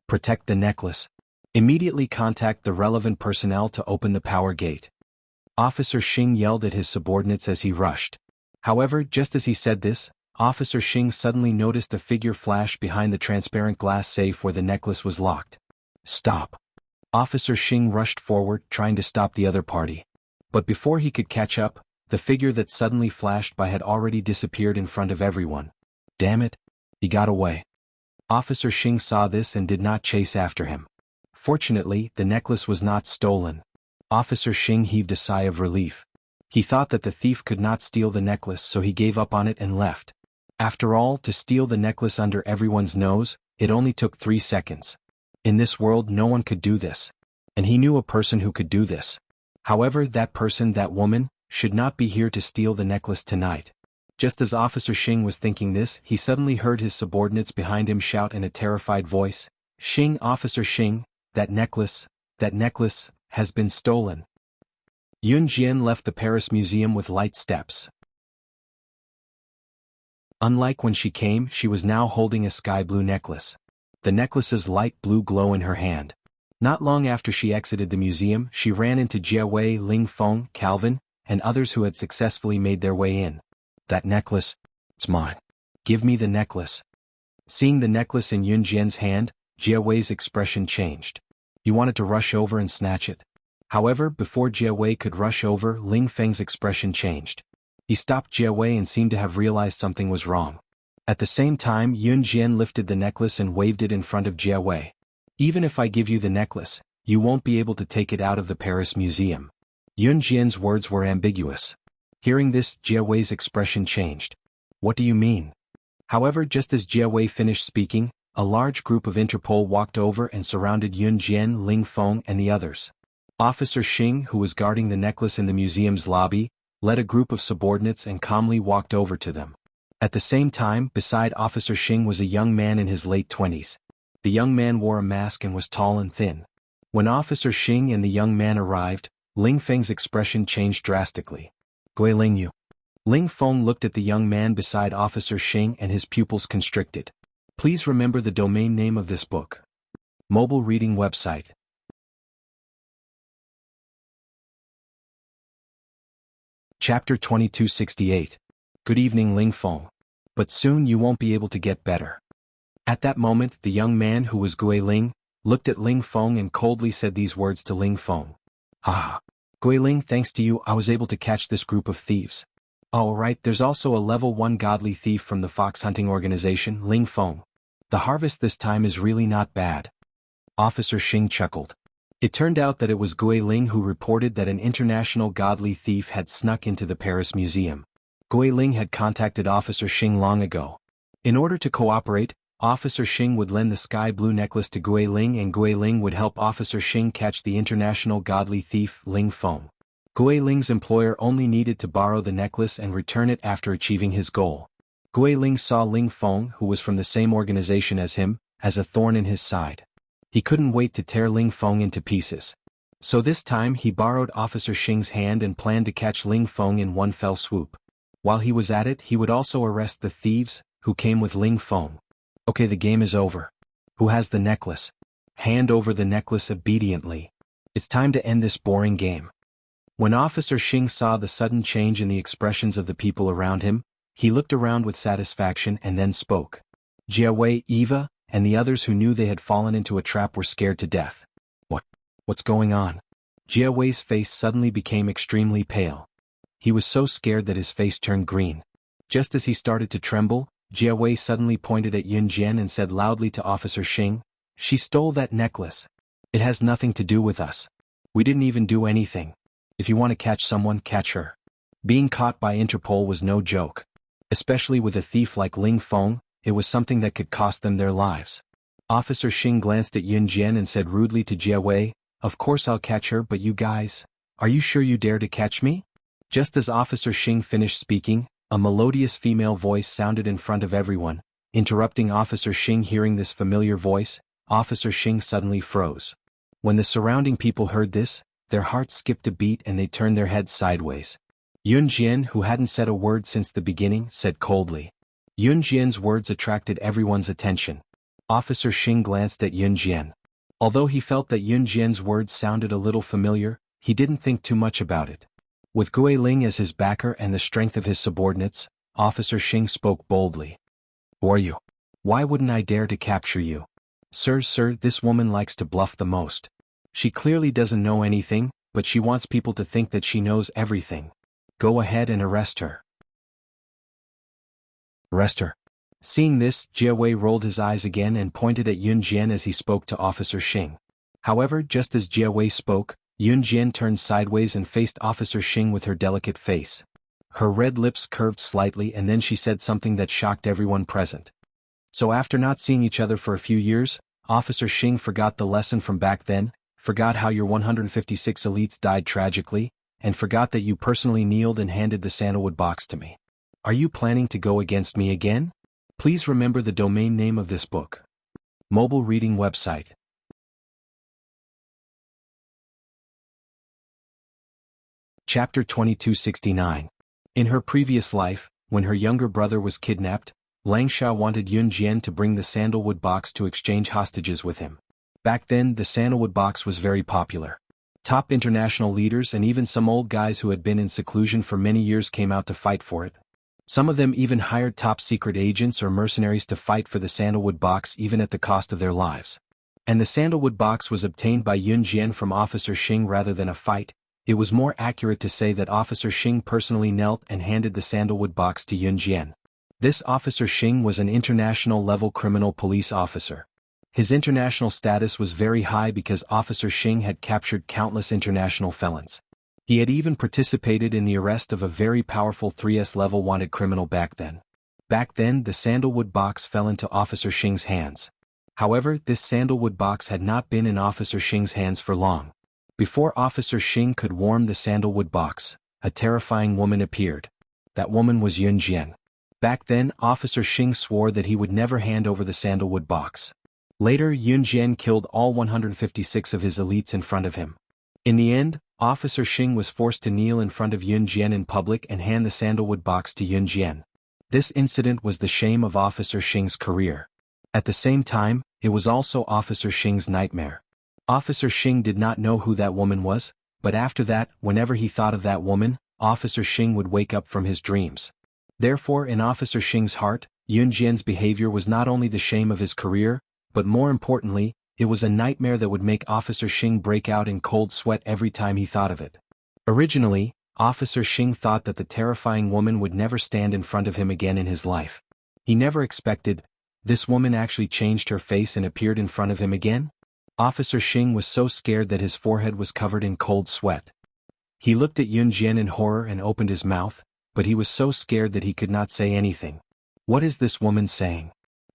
[SPEAKER 1] Protect the necklace. Immediately contact the relevant personnel to open the power gate. Officer Xing yelled at his subordinates as he rushed. However, just as he said this, Officer Xing suddenly noticed a figure flash behind the transparent glass safe where the necklace was locked. Stop. Officer Xing rushed forward, trying to stop the other party. But before he could catch up, the figure that suddenly flashed by had already disappeared in front of everyone. Damn it. He got away. Officer Xing saw this and did not chase after him. Fortunately, the necklace was not stolen. Officer Xing heaved a sigh of relief. He thought that the thief could not steal the necklace, so he gave up on it and left. After all, to steal the necklace under everyone's nose, it only took 3 seconds. In this world no one could do this. And he knew a person who could do this. However, that person, that woman, should not be here to steal the necklace tonight. Just as Officer Xing was thinking this, he suddenly heard his subordinates behind him shout in a terrified voice, "Xing, Officer Xing, that necklace has been stolen." Yun Jian left the Paris Museum with light steps. Unlike when she came, she was now holding a sky blue necklace. The necklace's light blue glow in her hand. Not long after she exited the museum, she ran into Jia Wei, Ling Feng, Calvin, and others who had successfully made their way in. That necklace? It's mine. Give me the necklace. Seeing the necklace in Yun Jian's hand, Jia Wei's expression changed. He wanted to rush over and snatch it. However, before Jia Wei could rush over, Ling Feng's expression changed. He stopped Jia Wei and seemed to have realized something was wrong. At the same time, Yun Jian lifted the necklace and waved it in front of Jia Wei. Even if I give you the necklace, you won't be able to take it out of the Paris Museum. Yun Jian's words were ambiguous. Hearing this, Jia Wei's expression changed. What do you mean? However, just as Jia Wei finished speaking, a large group of Interpol walked over and surrounded Yun Jian, Ling Feng, and the others. Officer Xing, who was guarding the necklace in the museum's lobby, led a group of subordinates and calmly walked over to them. At the same time, beside Officer Xing was a young man in his late 20s. The young man wore a mask and was tall and thin. When Officer Xing and the young man arrived, Ling Feng's expression changed drastically. Gui Ling Yu. Ling Feng looked at the young man beside Officer Xing and his pupils constricted. Please remember the domain name of this book. Mobile reading website. Chapter 2268. Good evening, Ling Feng. But soon you won't be able to get better. At that moment, the young man, who was Gui Ling, looked at Ling Feng and coldly said these words to Ling Feng. Ah, Gui Ling, thanks to you, I was able to catch this group of thieves. Oh right, there's also a level 1 godly thief from the fox hunting organization, Ling Feng. The harvest this time is really not bad. Officer Xing chuckled. It turned out that it was Gui Ling who reported that an international godly thief had snuck into the Paris Museum. Gui Ling had contacted Officer Xing long ago. In order to cooperate, Officer Xing would lend the sky blue necklace to Gui Ling and Gui Ling would help Officer Xing catch the international godly thief Ling Feng. Gui Ling's employer only needed to borrow the necklace and return it after achieving his goal. Gui Ling saw Ling Feng, who was from the same organization as him, as a thorn in his side. He couldn't wait to tear Ling Feng into pieces. So this time he borrowed Officer Xing's hand and planned to catch Ling Feng in one fell swoop. While he was at it, he would also arrest the thieves, who came with Ling Feng. Okay, the game is over. Who has the necklace? Hand over the necklace obediently. It's time to end this boring game. When Officer Xing saw the sudden change in the expressions of the people around him, he looked around with satisfaction and then spoke. Jiawei, Eva, and the others who knew they had fallen into a trap were scared to death. What's going on? Jiawei's face suddenly became extremely pale. He was so scared that his face turned green. Just as he started to tremble, Jiawei suddenly pointed at Yun Jian and said loudly to Officer Xing, "She stole that necklace. It has nothing to do with us. We didn't even do anything. If you want to catch someone, catch her." Being caught by Interpol was no joke. Especially with a thief like Ling Feng, it was something that could cost them their lives. Officer Xing glanced at Yun Jian and said rudely to Jiawei, "Of course I'll catch her, but you guys, are you sure you dare to catch me?" Just as Officer Xing finished speaking, a melodious female voice sounded in front of everyone. Interrupting Officer Xing hearing this familiar voice, Officer Xing suddenly froze. When the surrounding people heard this, their hearts skipped a beat and they turned their heads sideways. Yun Jian, who hadn't said a word since the beginning, said coldly. Yun Jian's words attracted everyone's attention. Officer Xing glanced at Yun Jian. Although he felt that Yun Jian's words sounded a little familiar, he didn't think too much about it. With Gui Ling as his backer and the strength of his subordinates, Officer Xing spoke boldly. "Who are you? Why wouldn't I dare to capture you?" Sir, this woman likes to bluff the most. She clearly doesn't know anything, but she wants people to think that she knows everything. Go ahead and arrest her." Arrest her. Seeing this, Jiawei rolled his eyes again and pointed at Yun Jian as he spoke to Officer Xing. However, just as Jiawei spoke, Yun Jian turned sideways and faced Officer Xing with her delicate face. Her red lips curved slightly and then she said something that shocked everyone present. "So after not seeing each other for a few years, Officer Xing forgot the lesson from back then, forgot how your 156 elites died tragically, and forgot that you personally kneeled and handed the sandalwood box to me. Are you planning to go against me again? Please remember the domain name of this book. Mobile reading website. Chapter 2269. In her previous life, when her younger brother was kidnapped, Langsha wanted Yun Jian to bring the sandalwood box to exchange hostages with him. Back then, the sandalwood box was very popular. Top international leaders and even some old guys who had been in seclusion for many years came out to fight for it. Some of them even hired top-secret agents or mercenaries to fight for the sandalwood box even at the cost of their lives. And the sandalwood box was obtained by Yun Jian from Officer Xing rather than a fight. It was more accurate to say that Officer Xing personally knelt and handed the sandalwood box to Yun Jian. This Officer Xing was an international-level criminal police officer. His international status was very high because Officer Xing had captured countless international felons. He had even participated in the arrest of a very powerful 3S level wanted criminal back then. Back then, the sandalwood box fell into Officer Xing's hands. However, this sandalwood box had not been in Officer Xing's hands for long. Before Officer Xing could warm the sandalwood box, a terrifying woman appeared. That woman was Yun Jian. Back then, Officer Xing swore that he would never hand over the sandalwood box. Later, Yun Jian killed all 156 of his elites in front of him. In the end, Officer Xing was forced to kneel in front of Yun Jian in public and hand the sandalwood box to Yun Jian. This incident was the shame of Officer Xing's career. At the same time, it was also Officer Xing's nightmare. Officer Xing did not know who that woman was, but after that, whenever he thought of that woman, Officer Xing would wake up from his dreams. Therefore, in Officer Xing's heart, Yun Jian's behavior was not only the shame of his career, but more importantly, it was a nightmare that would make Officer Xing break out in cold sweat every time he thought of it. Originally, Officer Xing thought that the terrifying woman would never stand in front of him again in his life. He never expected, this woman actually changed her face and appeared in front of him again? Officer Xing was so scared that his forehead was covered in cold sweat. He looked at Yun Jian in horror and opened his mouth, but he was so scared that he could not say anything. What is this woman saying?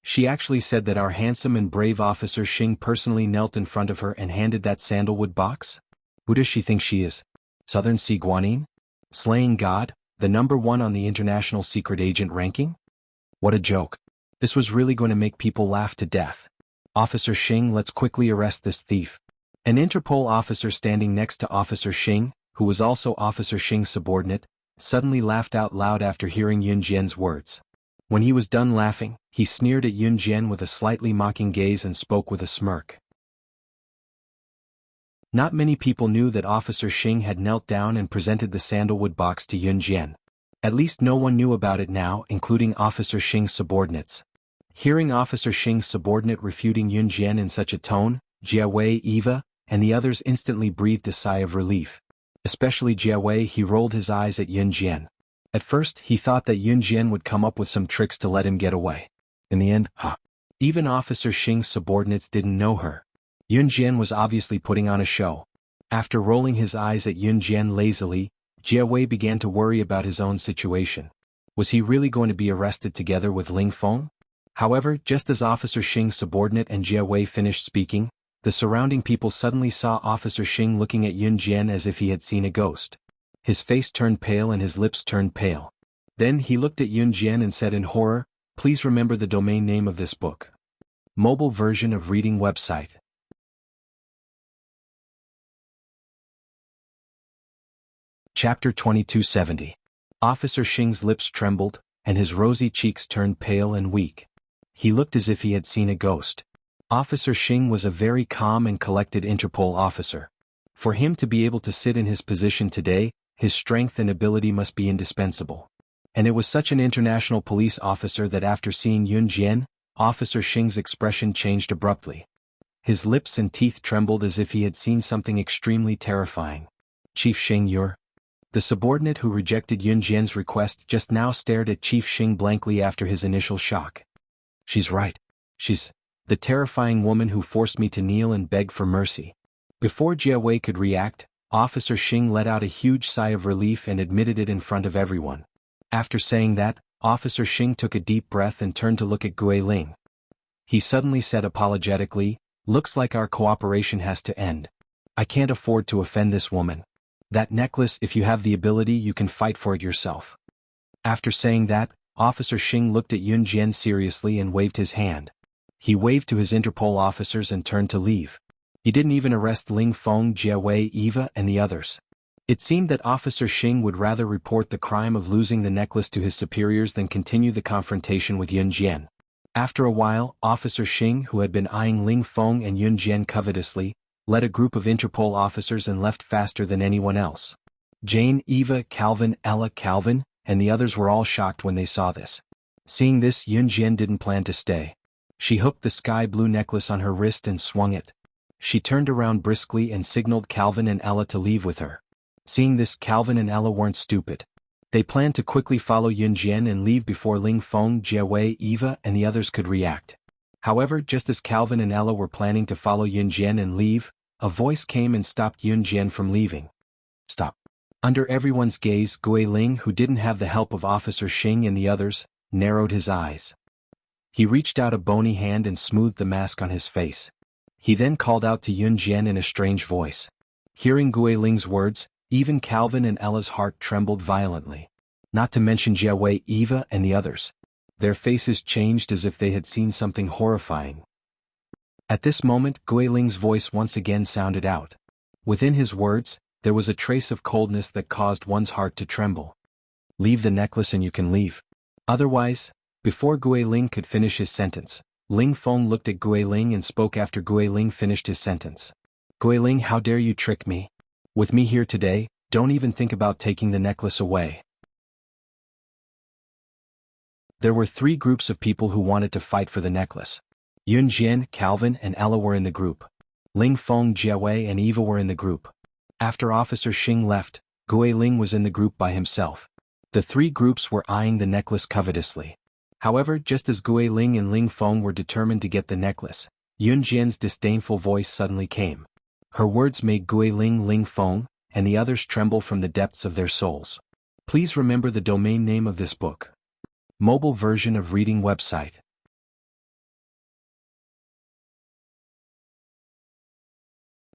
[SPEAKER 1] She actually said that our handsome and brave Officer Xing personally knelt in front of her and handed that sandalwood box? Who does she think she is? Southern Sea Guanyin? Slaying God, the #1 on the international secret agent ranking? What a joke. This was really going to make people laugh to death. Officer Xing, let's quickly arrest this thief. An Interpol officer standing next to Officer Xing, who was also Officer Xing's subordinate, suddenly laughed out loud after hearing Yun Jian's words. When he was done laughing, he sneered at Yun Jian with a slightly mocking gaze and spoke with a smirk. Not many people knew that Officer Xing had knelt down and presented the sandalwood box to Yun Jian. At least no one knew about it now, including Officer Xing's subordinates. Hearing Officer Xing's subordinate refuting Yun Jian in such a tone, Jia Wei, Eva, and the others instantly breathed a sigh of relief. Especially Jia Wei. He rolled his eyes at Yun Jian. At first, he thought that Yun Jian would come up with some tricks to let him get away. In the end, even Officer Xing's subordinates didn't know her. Yun Jian was obviously putting on a show. After rolling his eyes at Yun Jian lazily, Jia Wei began to worry about his own situation. Was he really going to be arrested together with Ling Feng? However, just as Officer Xing's subordinate and Jia Wei finished speaking, the surrounding people suddenly saw Officer Xing looking at Yun Jian as if he had seen a ghost. His face turned pale and his lips turned pale. Then he looked at Yun Jian and said in horror, "Please remember the domain name of this book." Mobile version of reading website. Chapter 2270. Officer Xing's lips trembled, and his rosy cheeks turned pale and weak. He looked as if he had seen a ghost. Officer Xing was a very calm and collected Interpol officer. For him to be able to sit in his position today, his strength and ability must be indispensable. And it was such an international police officer that after seeing Yun Jian, Officer Xing's expression changed abruptly. His lips and teeth trembled as if he had seen something extremely terrifying. "Chief Xing, you're..." The subordinate who rejected Yun Jian's request just now stared at Chief Xing blankly after his initial shock. "She's right. She's the terrifying woman who forced me to kneel and beg for mercy." Before Jia Wei could react, Officer Xing let out a huge sigh of relief and admitted it in front of everyone. After saying that, Officer Xing took a deep breath and turned to look at Gui Ling. He suddenly said apologetically, "Looks like our cooperation has to end. I can't afford to offend this woman. That necklace, if you have the ability, you can fight for it yourself." After saying that, Officer Xing looked at Yun Jian seriously and waved his hand. He waved to his Interpol officers and turned to leave. He didn't even arrest Ling Feng, Jia Wei, Eva, and the others. It seemed that Officer Xing would rather report the crime of losing the necklace to his superiors than continue the confrontation with Yun Jian. After a while, Officer Xing, who had been eyeing Ling Feng and Yun Jian covetously, led a group of Interpol officers and left faster than anyone else. Jane, Eva, Calvin, Ella, Calvin, and the others were all shocked when they saw this. Seeing this, Yun Jian didn't plan to stay. She hooked the sky blue necklace on her wrist and swung it. She turned around briskly and signaled Calvin and Ella to leave with her. Seeing this, Calvin and Ella weren't stupid. They planned to quickly follow Yun Jian and leave before Ling Feng, Jia Wei, Eva, and the others could react. However, just as Calvin and Ella were planning to follow Yun Jian and leave, a voice came and stopped Yun Jian from leaving. "Stop." Under everyone's gaze, Gui Ling, who didn't have the help of Officer Xing and the others, narrowed his eyes. He reached out a bony hand and smoothed the mask on his face. He then called out to Yun Jian in a strange voice. Hearing Gui Ling's words, even Calvin and Ella's heart trembled violently. Not to mention Jia Wei, Eva, and the others. Their faces changed as if they had seen something horrifying. At this moment, Gui Ling's voice once again sounded out. Within his words, there was a trace of coldness that caused one's heart to tremble. "Leave the necklace and you can leave. Otherwise..." Before Gui Ling could finish his sentence, Ling Feng looked at Gui Ling and spoke after Gui Ling finished his sentence. "Gui Ling, how dare you trick me? With me here today, don't even think about taking the necklace away." There were 3 groups of people who wanted to fight for the necklace. Yun Jian, Calvin, and Ella were in the group. Ling Feng, Jia Wei, and Eva were in the group. After Officer Xing left, Gui Ling was in the group by himself. The 3 groups were eyeing the necklace covetously. However, just as Gui Ling and Ling Feng were determined to get the necklace, Yun Jian's disdainful voice suddenly came. Her words made Gui Ling, Ling Feng, and the others tremble from the depths of their souls. Please remember the domain name of this book. Mobile version of reading website.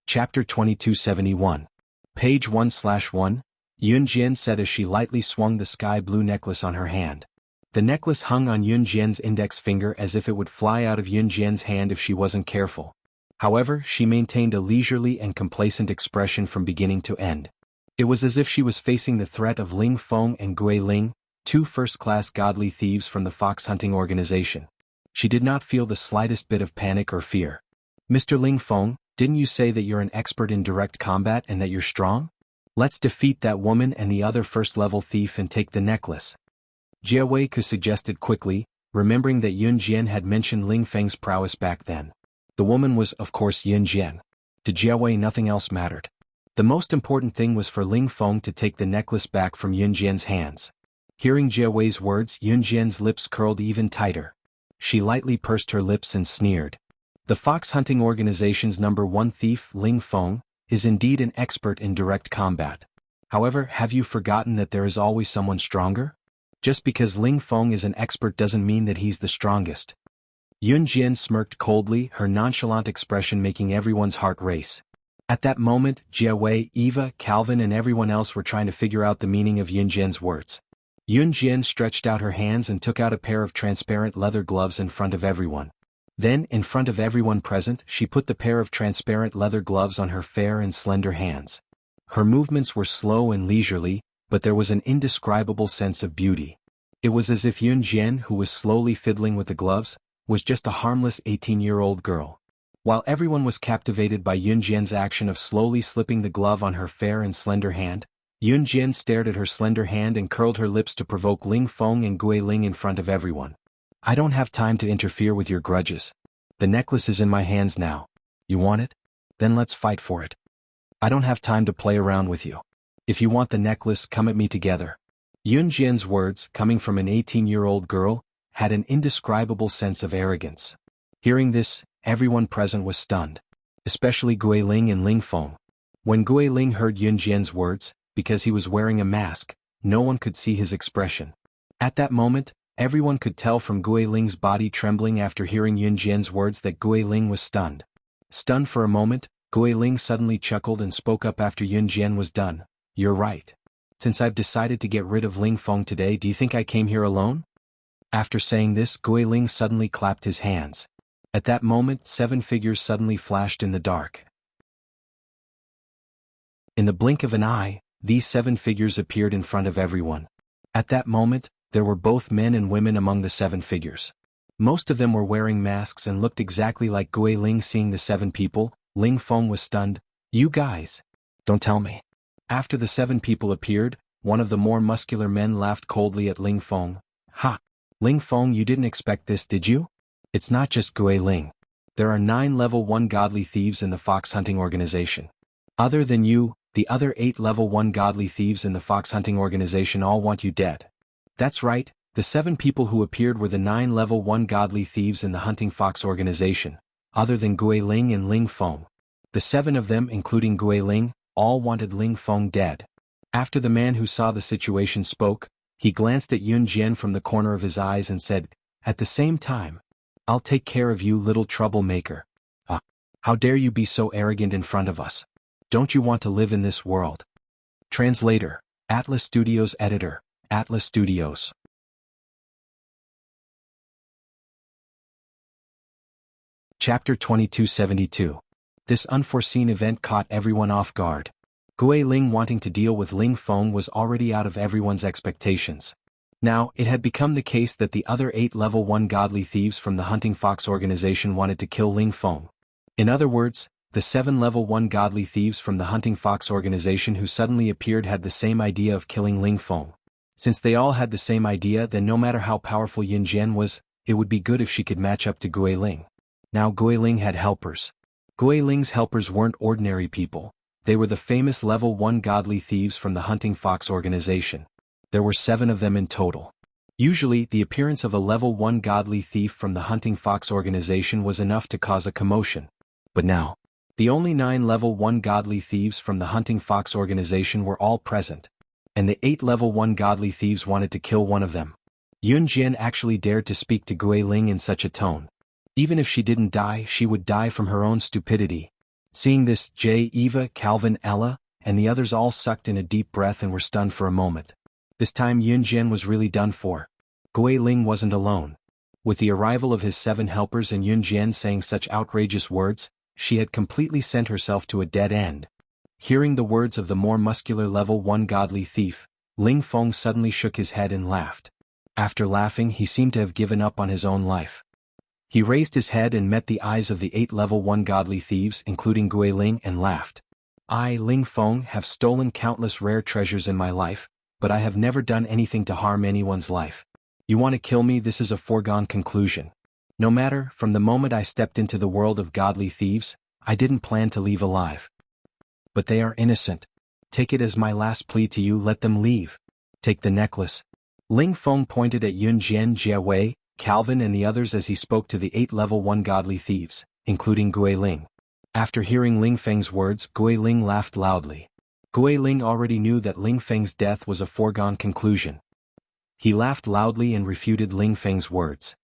[SPEAKER 1] Chapter 2271. Page 1/1. Yun Jian said as she lightly swung the sky blue necklace on her hand. The necklace hung on Yun Jian's index finger as if it would fly out of Yun Jian's hand if she wasn't careful. However, she maintained a leisurely and complacent expression from beginning to end. It was as if she was facing the threat of Ling Feng and Gui Ling, two first-class godly thieves from the fox hunting organization. She did not feel the slightest bit of panic or fear. "Mr. Ling Feng, didn't you say that you're an expert in direct combat and that you're strong? Let's defeat that woman and the other first-level thief and take the necklace." Jia Wei suggested quickly, remembering that Yun Jian had mentioned Ling Feng's prowess back then. The woman was, of course, Yun Jian. To Jia Wei nothing else mattered. The most important thing was for Ling Feng to take the necklace back from Yun Jian's hands. Hearing Jia Wei's words, Yun Jian's lips curled even tighter. She lightly pursed her lips and sneered. The fox hunting organization's #1 thief, Ling Feng, is indeed an expert in direct combat. However, have you forgotten that there is always someone stronger? Just because Ling Feng is an expert doesn't mean that he's the strongest. Yun Jian smirked coldly, her nonchalant expression making everyone's heart race. At that moment, Jia Wei, Eva, Calvin and everyone else were trying to figure out the meaning of Yun Jian's words. Yun Jian stretched out her hands and took out a pair of transparent leather gloves in front of everyone. Then, in front of everyone present, she put the pair of transparent leather gloves on her fair and slender hands. Her movements were slow and leisurely, but there was an indescribable sense of beauty. It was as if Yun Jian, who was slowly fiddling with the gloves, was just a harmless 18-year-old girl. While everyone was captivated by Yun Jian's action of slowly slipping the glove on her fair and slender hand, Yun Jian stared at her slender hand and curled her lips to provoke Ling Feng and Gui Ling in front of everyone. "I don't have time to interfere with your grudges. The necklace is in my hands now. You want it? Then let's fight for it. I don't have time to play around with you. If you want the necklace, come at me together." Yun Jian's words, coming from an 18-year-old girl, had an indescribable sense of arrogance. Hearing this, everyone present was stunned. Especially Gui Ling and Ling Feng. When Gui Ling heard Yun Jian's words, because he was wearing a mask, no one could see his expression. At that moment, everyone could tell from Gui Ling's body trembling after hearing Yun Jian's words that Gui Ling was stunned. Stunned for a moment, Gui Ling suddenly chuckled and spoke up after Yun Jian was done. "You're right. Since I've decided to get rid of Ling Feng today, do you think I came here alone?" After saying this, Gui Ling suddenly clapped his hands. At that moment, 7 figures suddenly flashed in the dark. In the blink of an eye, these 7 figures appeared in front of everyone. At that moment, there were both men and women among the 7 figures. Most of them were wearing masks and looked exactly like Gui Ling. Seeing the 7 people, Ling Feng was stunned. "You guys! Don't tell me." After the 7 people appeared, one of the more muscular men laughed coldly at Ling Feng. "Ha! Ling Feng, you didn't expect this, did you? It's not just Gui Ling. There are 9 level 1 godly thieves in the fox hunting organization. Other than you, the other 8 level 1 godly thieves in the fox hunting organization all want you dead." That's right, the 7 people who appeared were the 9 level 1 godly thieves in the hunting fox organization, other than Gui Ling and Ling Feng. The 7 of them, including Gui Ling, all wanted Ling Feng dead. After the man who saw the situation spoke, he glanced at Yun Jian from the corner of his eyes and said, "At the same time, I'll take care of you, little troublemaker. Ah, how dare you be so arrogant in front of us? Don't you want to live in this world?" Translator, Atlas Studios. Editor, Atlas Studios. Chapter 2272. This unforeseen event caught everyone off guard. Gui Ling wanting to deal with Ling Feng was already out of everyone's expectations. Now, it had become the case that the other 8 level 1 godly thieves from the hunting fox organization wanted to kill Ling Feng. In other words, the 7 level 1 godly thieves from the hunting fox organization who suddenly appeared had the same idea of killing Ling Feng. Since they all had the same idea, then no matter how powerful Yun Jian was, it would be good if she could match up to Gui Ling. Now Gui Ling had helpers. Gui Ling's helpers weren't ordinary people. They were the famous level 1 godly thieves from the hunting fox organization. There were 7 of them in total. Usually, the appearance of a level 1 godly thief from the hunting fox organization was enough to cause a commotion. But now, the only 9 level 1 godly thieves from the hunting fox organization were all present. And the 8 level 1 godly thieves wanted to kill one of them. Yun Jian actually dared to speak to Gui Ling in such a tone. Even if she didn't die, she would die from her own stupidity. Seeing this, Jay, Eva, Calvin, Ella, and the others all sucked in a deep breath and were stunned for a moment. This time Yunjian was really done for. Gui Ling wasn't alone. With the arrival of his 7 helpers and Yunjian saying such outrageous words, she had completely sent herself to a dead end. Hearing the words of the more muscular level 1 godly thief, Ling Feng suddenly shook his head and laughed. After laughing, he seemed to have given up on his own life. He raised his head and met the eyes of the 8 level 1 godly thieves including Gui Ling and laughed. I, Ling Feng, have stolen countless rare treasures in my life, but I have never done anything to harm anyone's life. You want to kill me? This is a foregone conclusion. No matter, from the moment I stepped into the world of godly thieves, I didn't plan to leave alive. But they are innocent. Take it as my last plea to you, let them leave. Take the necklace. Ling Feng pointed at Yunjian, Jiawei, Calvin and the others as he spoke to the 8 level 1 godly thieves, including Gui Ling. After hearing Ling Feng's words, Gui Ling laughed loudly. Gui Ling already knew that Ling Feng's death was a foregone conclusion. He laughed loudly and refuted Ling Feng's words.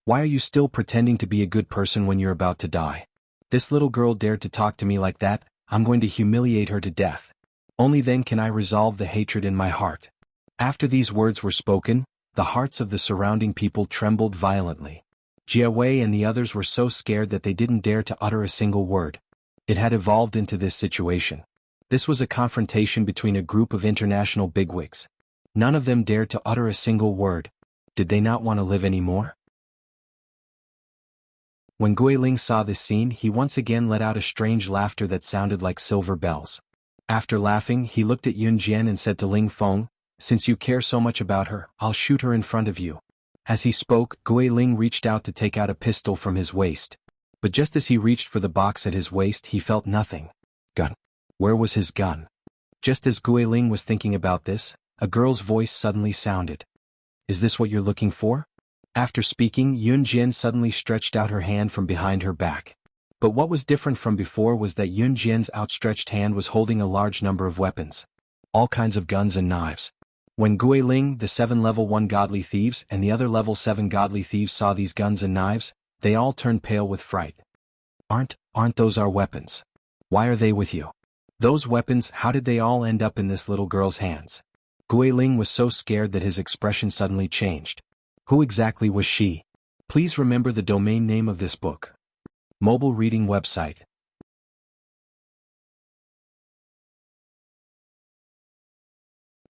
[SPEAKER 1] Why are you still pretending to be a good person when you're about to die? This little girl dared to talk to me like that, I'm going to humiliate her to death. Only then can I resolve the hatred in my heart. After these words were spoken, the hearts of the surrounding people trembled violently. Jiawei and the others were so scared that they didn't dare to utter a single word. It had evolved into this situation. This was a confrontation between a group of international bigwigs. None of them dared to utter a single word. Did they not want to live anymore? When Gui Ling saw this scene, he once again let out a strange laughter that sounded like silver bells. After laughing, he looked at Yunjian and said to Ling Feng, "Since you care so much about her, I'll shoot her in front of you." As he spoke, Gui Ling reached out to take out a pistol from his waist. But just as he reached for the box at his waist, he felt nothing. Gun. Where was his gun? Just as Gui Ling was thinking about this, a girl's voice suddenly sounded. Is this what you're looking for? After speaking, Yunjian suddenly stretched out her hand from behind her back. But what was different from before was that Yunjian's outstretched hand was holding a large number of weapons. All kinds of guns and knives. When Gui Ling, the 7 level 1 godly thieves, and the other level 7 godly thieves saw these guns and knives, they all turned pale with fright. Aren't those our weapons? Why are they with you? Those weapons, how did they all end up in this little girl's hands? Gui Ling was so scared that his expression suddenly changed. Who exactly was she? Please remember the domain name of this book. Mobile reading website.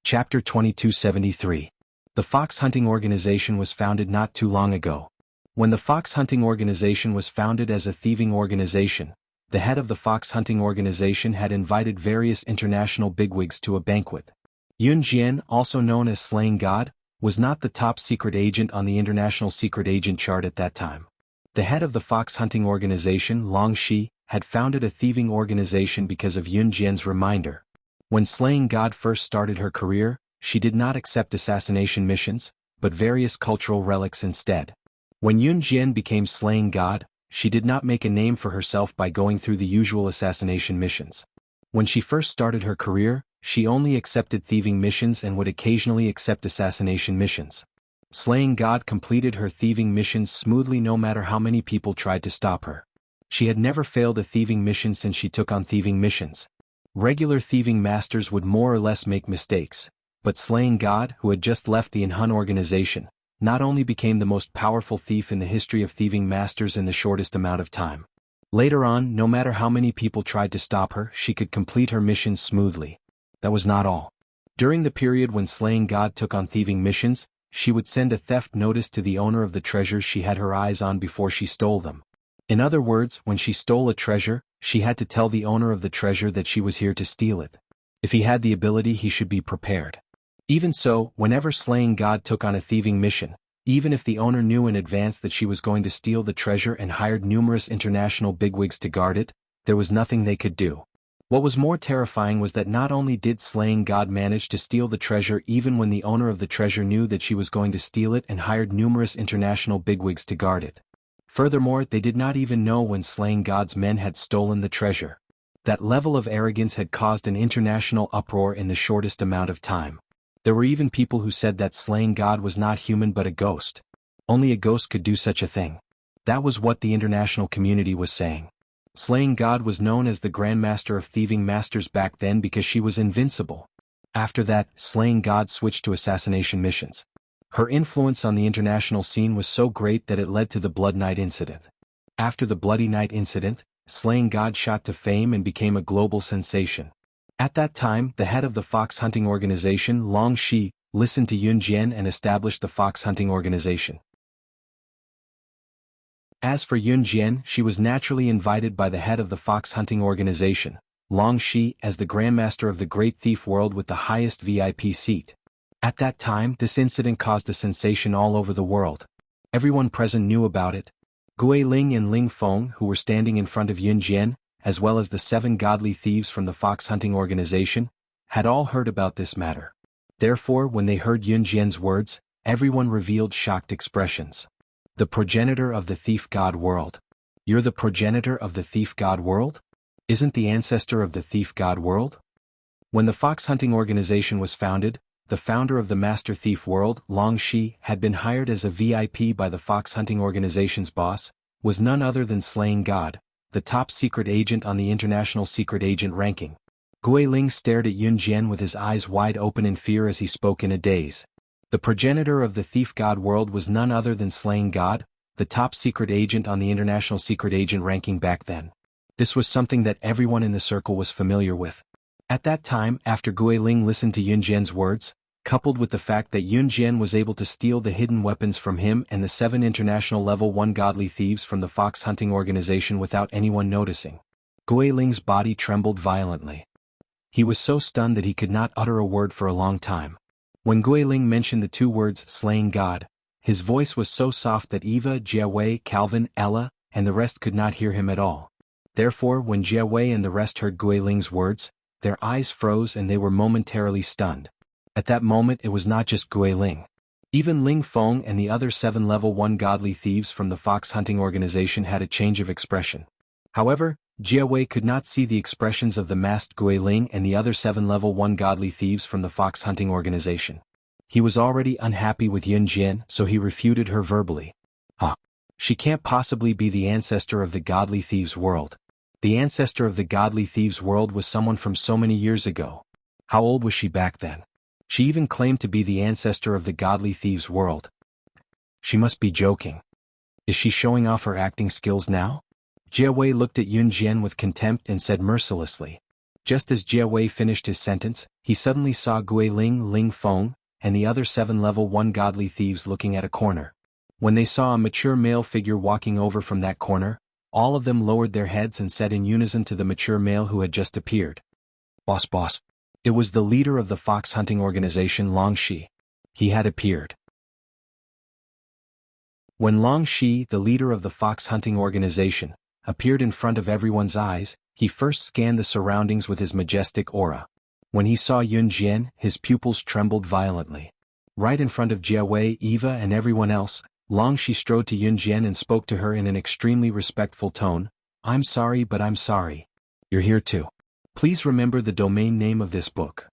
[SPEAKER 1] Chapter 2273. The Fox Hunting Organization was founded not too long ago. When the Fox Hunting Organization was founded as a thieving organization, the head of the Fox Hunting Organization had invited various international bigwigs to a banquet. Yun Jian, also known as Slaying God, was not the top secret agent on the international secret agent chart at that time. The head of the Fox Hunting Organization, Long Shi, had founded a thieving organization because of Yun Jian's reminder. When Slaying God first started her career, she did not accept assassination missions, but various cultural relics instead. When Yun Jian became Slaying God, she did not make a name for herself by going through the usual assassination missions. When she first started her career, she only accepted thieving missions and would occasionally accept assassination missions. Slaying God completed her thieving missions smoothly no matter how many people tried to stop her. She had never failed a thieving mission since she took on thieving missions. Regular thieving masters would more or less make mistakes, but Slaying God, who had just left the Enhun organization, not only became the most powerful thief in the history of thieving masters in the shortest amount of time. Later on, no matter how many people tried to stop her, she could complete her missions smoothly. That was not all. During the period when Slaying God took on thieving missions, she would send a theft notice to the owner of the treasures she had her eyes on before she stole them. In other words, when she stole a treasure, she had to tell the owner of the treasure that she was here to steal it. If he had the ability, he should be prepared. Even so, whenever Slaying God took on a thieving mission, even if the owner knew in advance that she was going to steal the treasure and hired numerous international bigwigs to guard it, there was nothing they could do. What was more terrifying was that not only did Slaying God manage to steal the treasure even when the owner of the treasure knew that she was going to steal it and hired numerous international bigwigs to guard it. Furthermore, they did not even know when Slaying God's men had stolen the treasure. That level of arrogance had caused an international uproar in the shortest amount of time. There were even people who said that Slaying God was not human but a ghost. Only a ghost could do such a thing. That was what the international community was saying. Slaying God was known as the Grandmaster of Thieving Masters back then because she was invincible. After that, Slaying God switched to assassination missions. Her influence on the international scene was so great that it led to the Blood Night incident. After the Bloody Night incident, Slaying God shot to fame and became a global sensation. At that time, the head of the fox hunting organization, Long Shi, listened to Yun Jian and established the fox hunting organization. As for Yun Jian, she was naturally invited by the head of the fox hunting organization, Long Shi, as the Grandmaster of the Great Thief World with the highest VIP seat. At that time, this incident caused a sensation all over the world. Everyone present knew about it. Gui Ling and Ling Feng, who were standing in front of Yun Jian, as well as the 7 godly thieves from the fox hunting organization, had all heard about this matter. Therefore, when they heard Yun Jian's words, everyone revealed shocked expressions. The progenitor of the thief god world. You're the progenitor of the thief god world? Isn't the ancestor of the thief god world? When the fox hunting organization was founded, the founder of the master thief world, Long Shi, had been hired as a VIP by the fox hunting organization's boss, was none other than Slaying God, the top secret agent on the international secret agent ranking. Gui Ling stared at Yun Jian with his eyes wide open in fear as he spoke in a daze. The progenitor of the thief god world was none other than Slaying God, the top secret agent on the international secret agent ranking back then. This was something that everyone in the circle was familiar with. At that time, after Gui Ling listened to Yun Jian's words, coupled with the fact that Yun Jian was able to steal the hidden weapons from him and the 7 international level 1 godly thieves from the fox hunting organization without anyone noticing, Gui Ling's body trembled violently. He was so stunned that he could not utter a word for a long time. When Gui Ling mentioned the 2 words, Slaying God, his voice was so soft that Eva, Jiawei, Calvin, Ella, and the rest could not hear him at all. Therefore, when Jiawei and the rest heard Gui Ling's words, their eyes froze and they were momentarily stunned. At that moment it was not just Gui Ling. Even Ling Feng and the other 7 level 1 godly thieves from the fox hunting organization had a change of expression. However, Jiawei could not see the expressions of the masked Gui Ling and the other 7 level 1 godly thieves from the fox hunting organization. He was already unhappy with Yun Jian, so he refuted her verbally. She can't possibly be the ancestor of the godly thieves world. The ancestor of the godly thieves world was someone from so many years ago. How old was she back then? She even claimed to be the ancestor of the godly thieves world. She must be joking. Is she showing off her acting skills now? Jiawei looked at Yun Jian with contempt and said mercilessly. Just as Jiawei finished his sentence, he suddenly saw Gui Ling, Ling Feng, and the other 7 level 1 godly thieves looking at a corner. When they saw a mature male figure walking over from that corner, all of them lowered their heads and said in unison to the mature male who had just appeared. Boss. It was the leader of the fox hunting organization, Long Shi. He had appeared. When Long Shi, the leader of the fox hunting organization, appeared in front of everyone's eyes, he first scanned the surroundings with his majestic aura. When he saw Yun Jian, his pupils trembled violently. Right in front of Jiawei, Eva and everyone else, Long Shi strode to Yun Jian and spoke to her in an extremely respectful tone. I'm sorry, but I'm sorry. You're here too. Please remember the domain name of this book.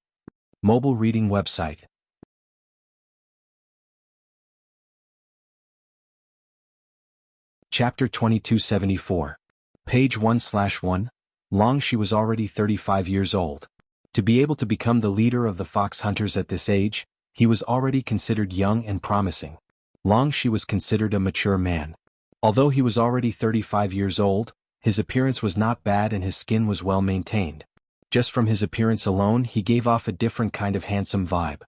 [SPEAKER 1] Mobile reading website. Chapter 2274. Page 1/1. Long Shi was already 35 years old. To be able to become the leader of the fox hunters at this age, he was already considered young and promising. Long Shi was considered a mature man. Although he was already 35 years old, his appearance was not bad and his skin was well maintained. Just from his appearance alone he gave off a different kind of handsome vibe.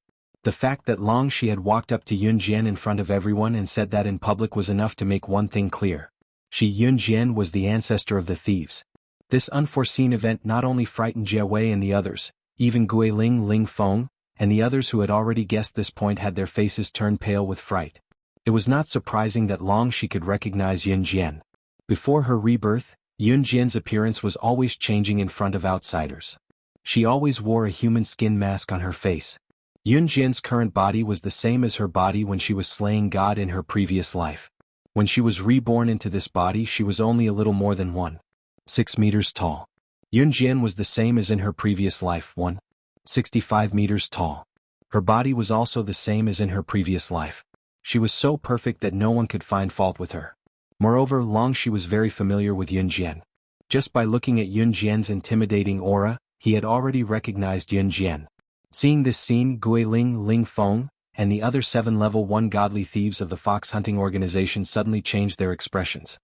[SPEAKER 1] The fact that Long Shi had walked up to Yun Jian in front of everyone and said that in public was enough to make one thing clear. Yun Jian was the ancestor of the thieves. This unforeseen event not only frightened Jiawei and the others, even Gui Ling, Ling Feng, and the others who had already guessed this point had their faces turned pale with fright. It was not surprising that Long Shi could recognize Yun Jian. Before her rebirth, Yun Jian's appearance was always changing in front of outsiders. She always wore a human skin mask on her face. Yun Jian's current body was the same as her body when she was slaying God in her previous life. When she was reborn into this body she was only a little more than 1.6 meters tall. Yun Jian was the same as in her previous life, 1.65 meters tall. Her body was also the same as in her previous life. She was so perfect that no one could find fault with her. Moreover, Long Shi was very familiar with Yun Jian. Just by looking at Yun Jian's intimidating aura, he had already recognized Yun Jian. Seeing this scene, Guiling, Ling Feng, and the other 7 level 1 godly thieves of the fox hunting organization suddenly changed their expressions.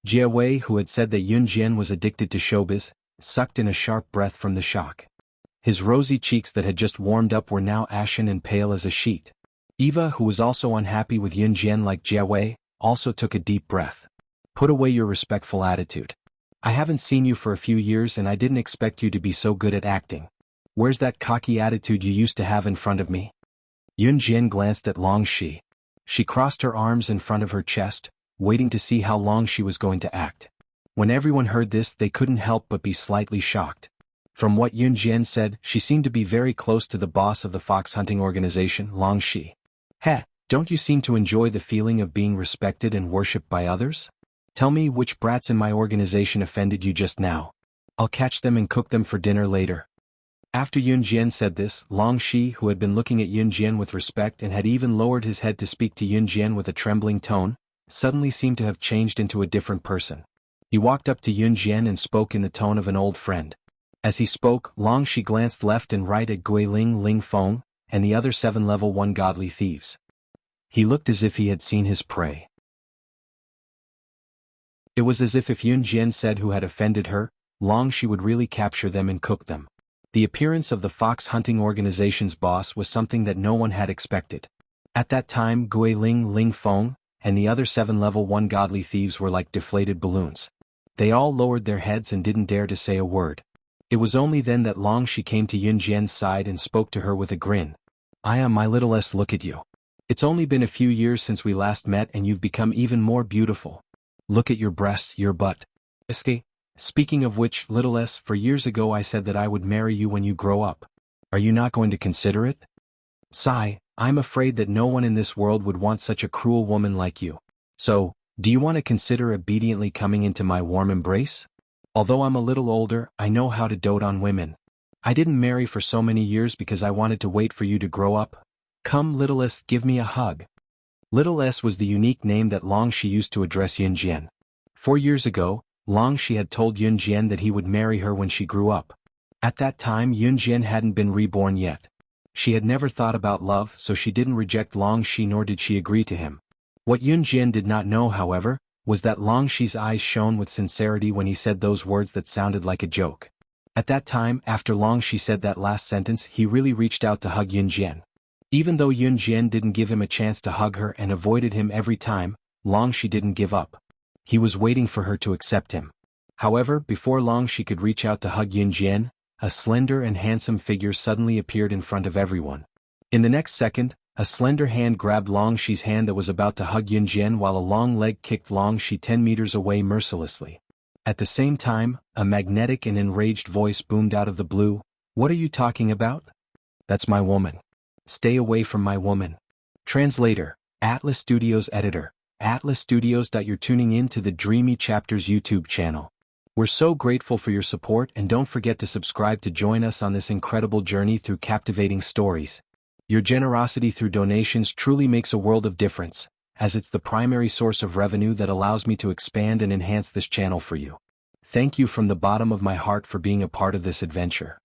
[SPEAKER 1] Jia Wei, who had said that Yun Jian was addicted to showbiz, sucked in a sharp breath from the shock. His rosy cheeks that had just warmed up were now ashen and pale as a sheet. Eva, who was also unhappy with Yun Jian like Jia Wei, also took a deep breath. Put away your respectful attitude. I haven't seen you for a few years and I didn't expect you to be so good at acting. Where's that cocky attitude you used to have in front of me? Yun Jian glanced at Long Shi. She crossed her arms in front of her chest, waiting to see how long she was going to act. When everyone heard this, they couldn't help but be slightly shocked. From what Yun Jian said, she seemed to be very close to the boss of the fox hunting organization, Long Shi. Heh, don't you seem to enjoy the feeling of being respected and worshipped by others? Tell me which brats in my organization offended you just now. I'll catch them and cook them for dinner later. After Yun Jian said this, Long Shi, who had been looking at Yun Jian with respect and had even lowered his head to speak to Yun Jian with a trembling tone, suddenly seemed to have changed into a different person. He walked up to Yun Jian and spoke in the tone of an old friend. As he spoke, Long Shi glanced left and right at Guiling, Ling Feng, and the other 7 level 1 godly thieves. He looked as if he had seen his prey. It was as if Yun Jian said who had offended her, Long Shi would really capture them and cook them. The appearance of the fox hunting organization's boss was something that no one had expected. At that time, Guiling, Ling Feng, and the other 7 level 1 godly thieves were like deflated balloons. They all lowered their heads and didn't dare to say a word. It was only then that Long Shi came to Yun Jian's side and spoke to her with a grin. "Aya, my little S, look at you. It's only been a few years since we last met and you've become even more beautiful. Look at your breasts, your butt. Eske, speaking of which, little S, for years ago I said that I would marry you when you grow up. Are you not going to consider it? Sigh, I'm afraid that no one in this world would want such a cruel woman like you. So, do you want to consider obediently coming into my warm embrace? Although I'm a little older, I know how to dote on women. I didn't marry for so many years because I wanted to wait for you to grow up. Come, little S, give me a hug." Little S was the unique name that Long Shi used to address Yun Jian. 4 years ago, Long Shi had told Yun Jian that he would marry her when she grew up. At that time, Yun Jian hadn't been reborn yet. She had never thought about love, so she didn't reject Long Shi nor did she agree to him. What Yun Jian did not know, however, was that Long Shi's eyes shone with sincerity when he said those words that sounded like a joke. At that time, after Long Shi said that last sentence, he really reached out to hug Yun Jian. Even though Yun Jian didn't give him a chance to hug her and avoided him every time, Long Shi didn't give up. He was waiting for her to accept him. However, before long she could reach out to hug Yun Jian, a slender and handsome figure suddenly appeared in front of everyone. In the next second, a slender hand grabbed Long Shi's hand that was about to hug Yun Jian while a long leg kicked Long Shi 10 meters away mercilessly. At the same time, a magnetic and enraged voice boomed out of the blue. "What are you talking about? That's my woman. Stay away from my woman." Translator, Atlas Studios Editor, Atlas Studios. You're tuning in to the Dreamy Chapters YouTube channel. We're so grateful for your support and don't forget to subscribe to join us on this incredible journey through captivating stories. Your generosity through donations truly makes a world of difference, as it's the primary source of revenue that allows me to expand and enhance this channel for you. Thank you from the bottom of my heart for being a part of this adventure.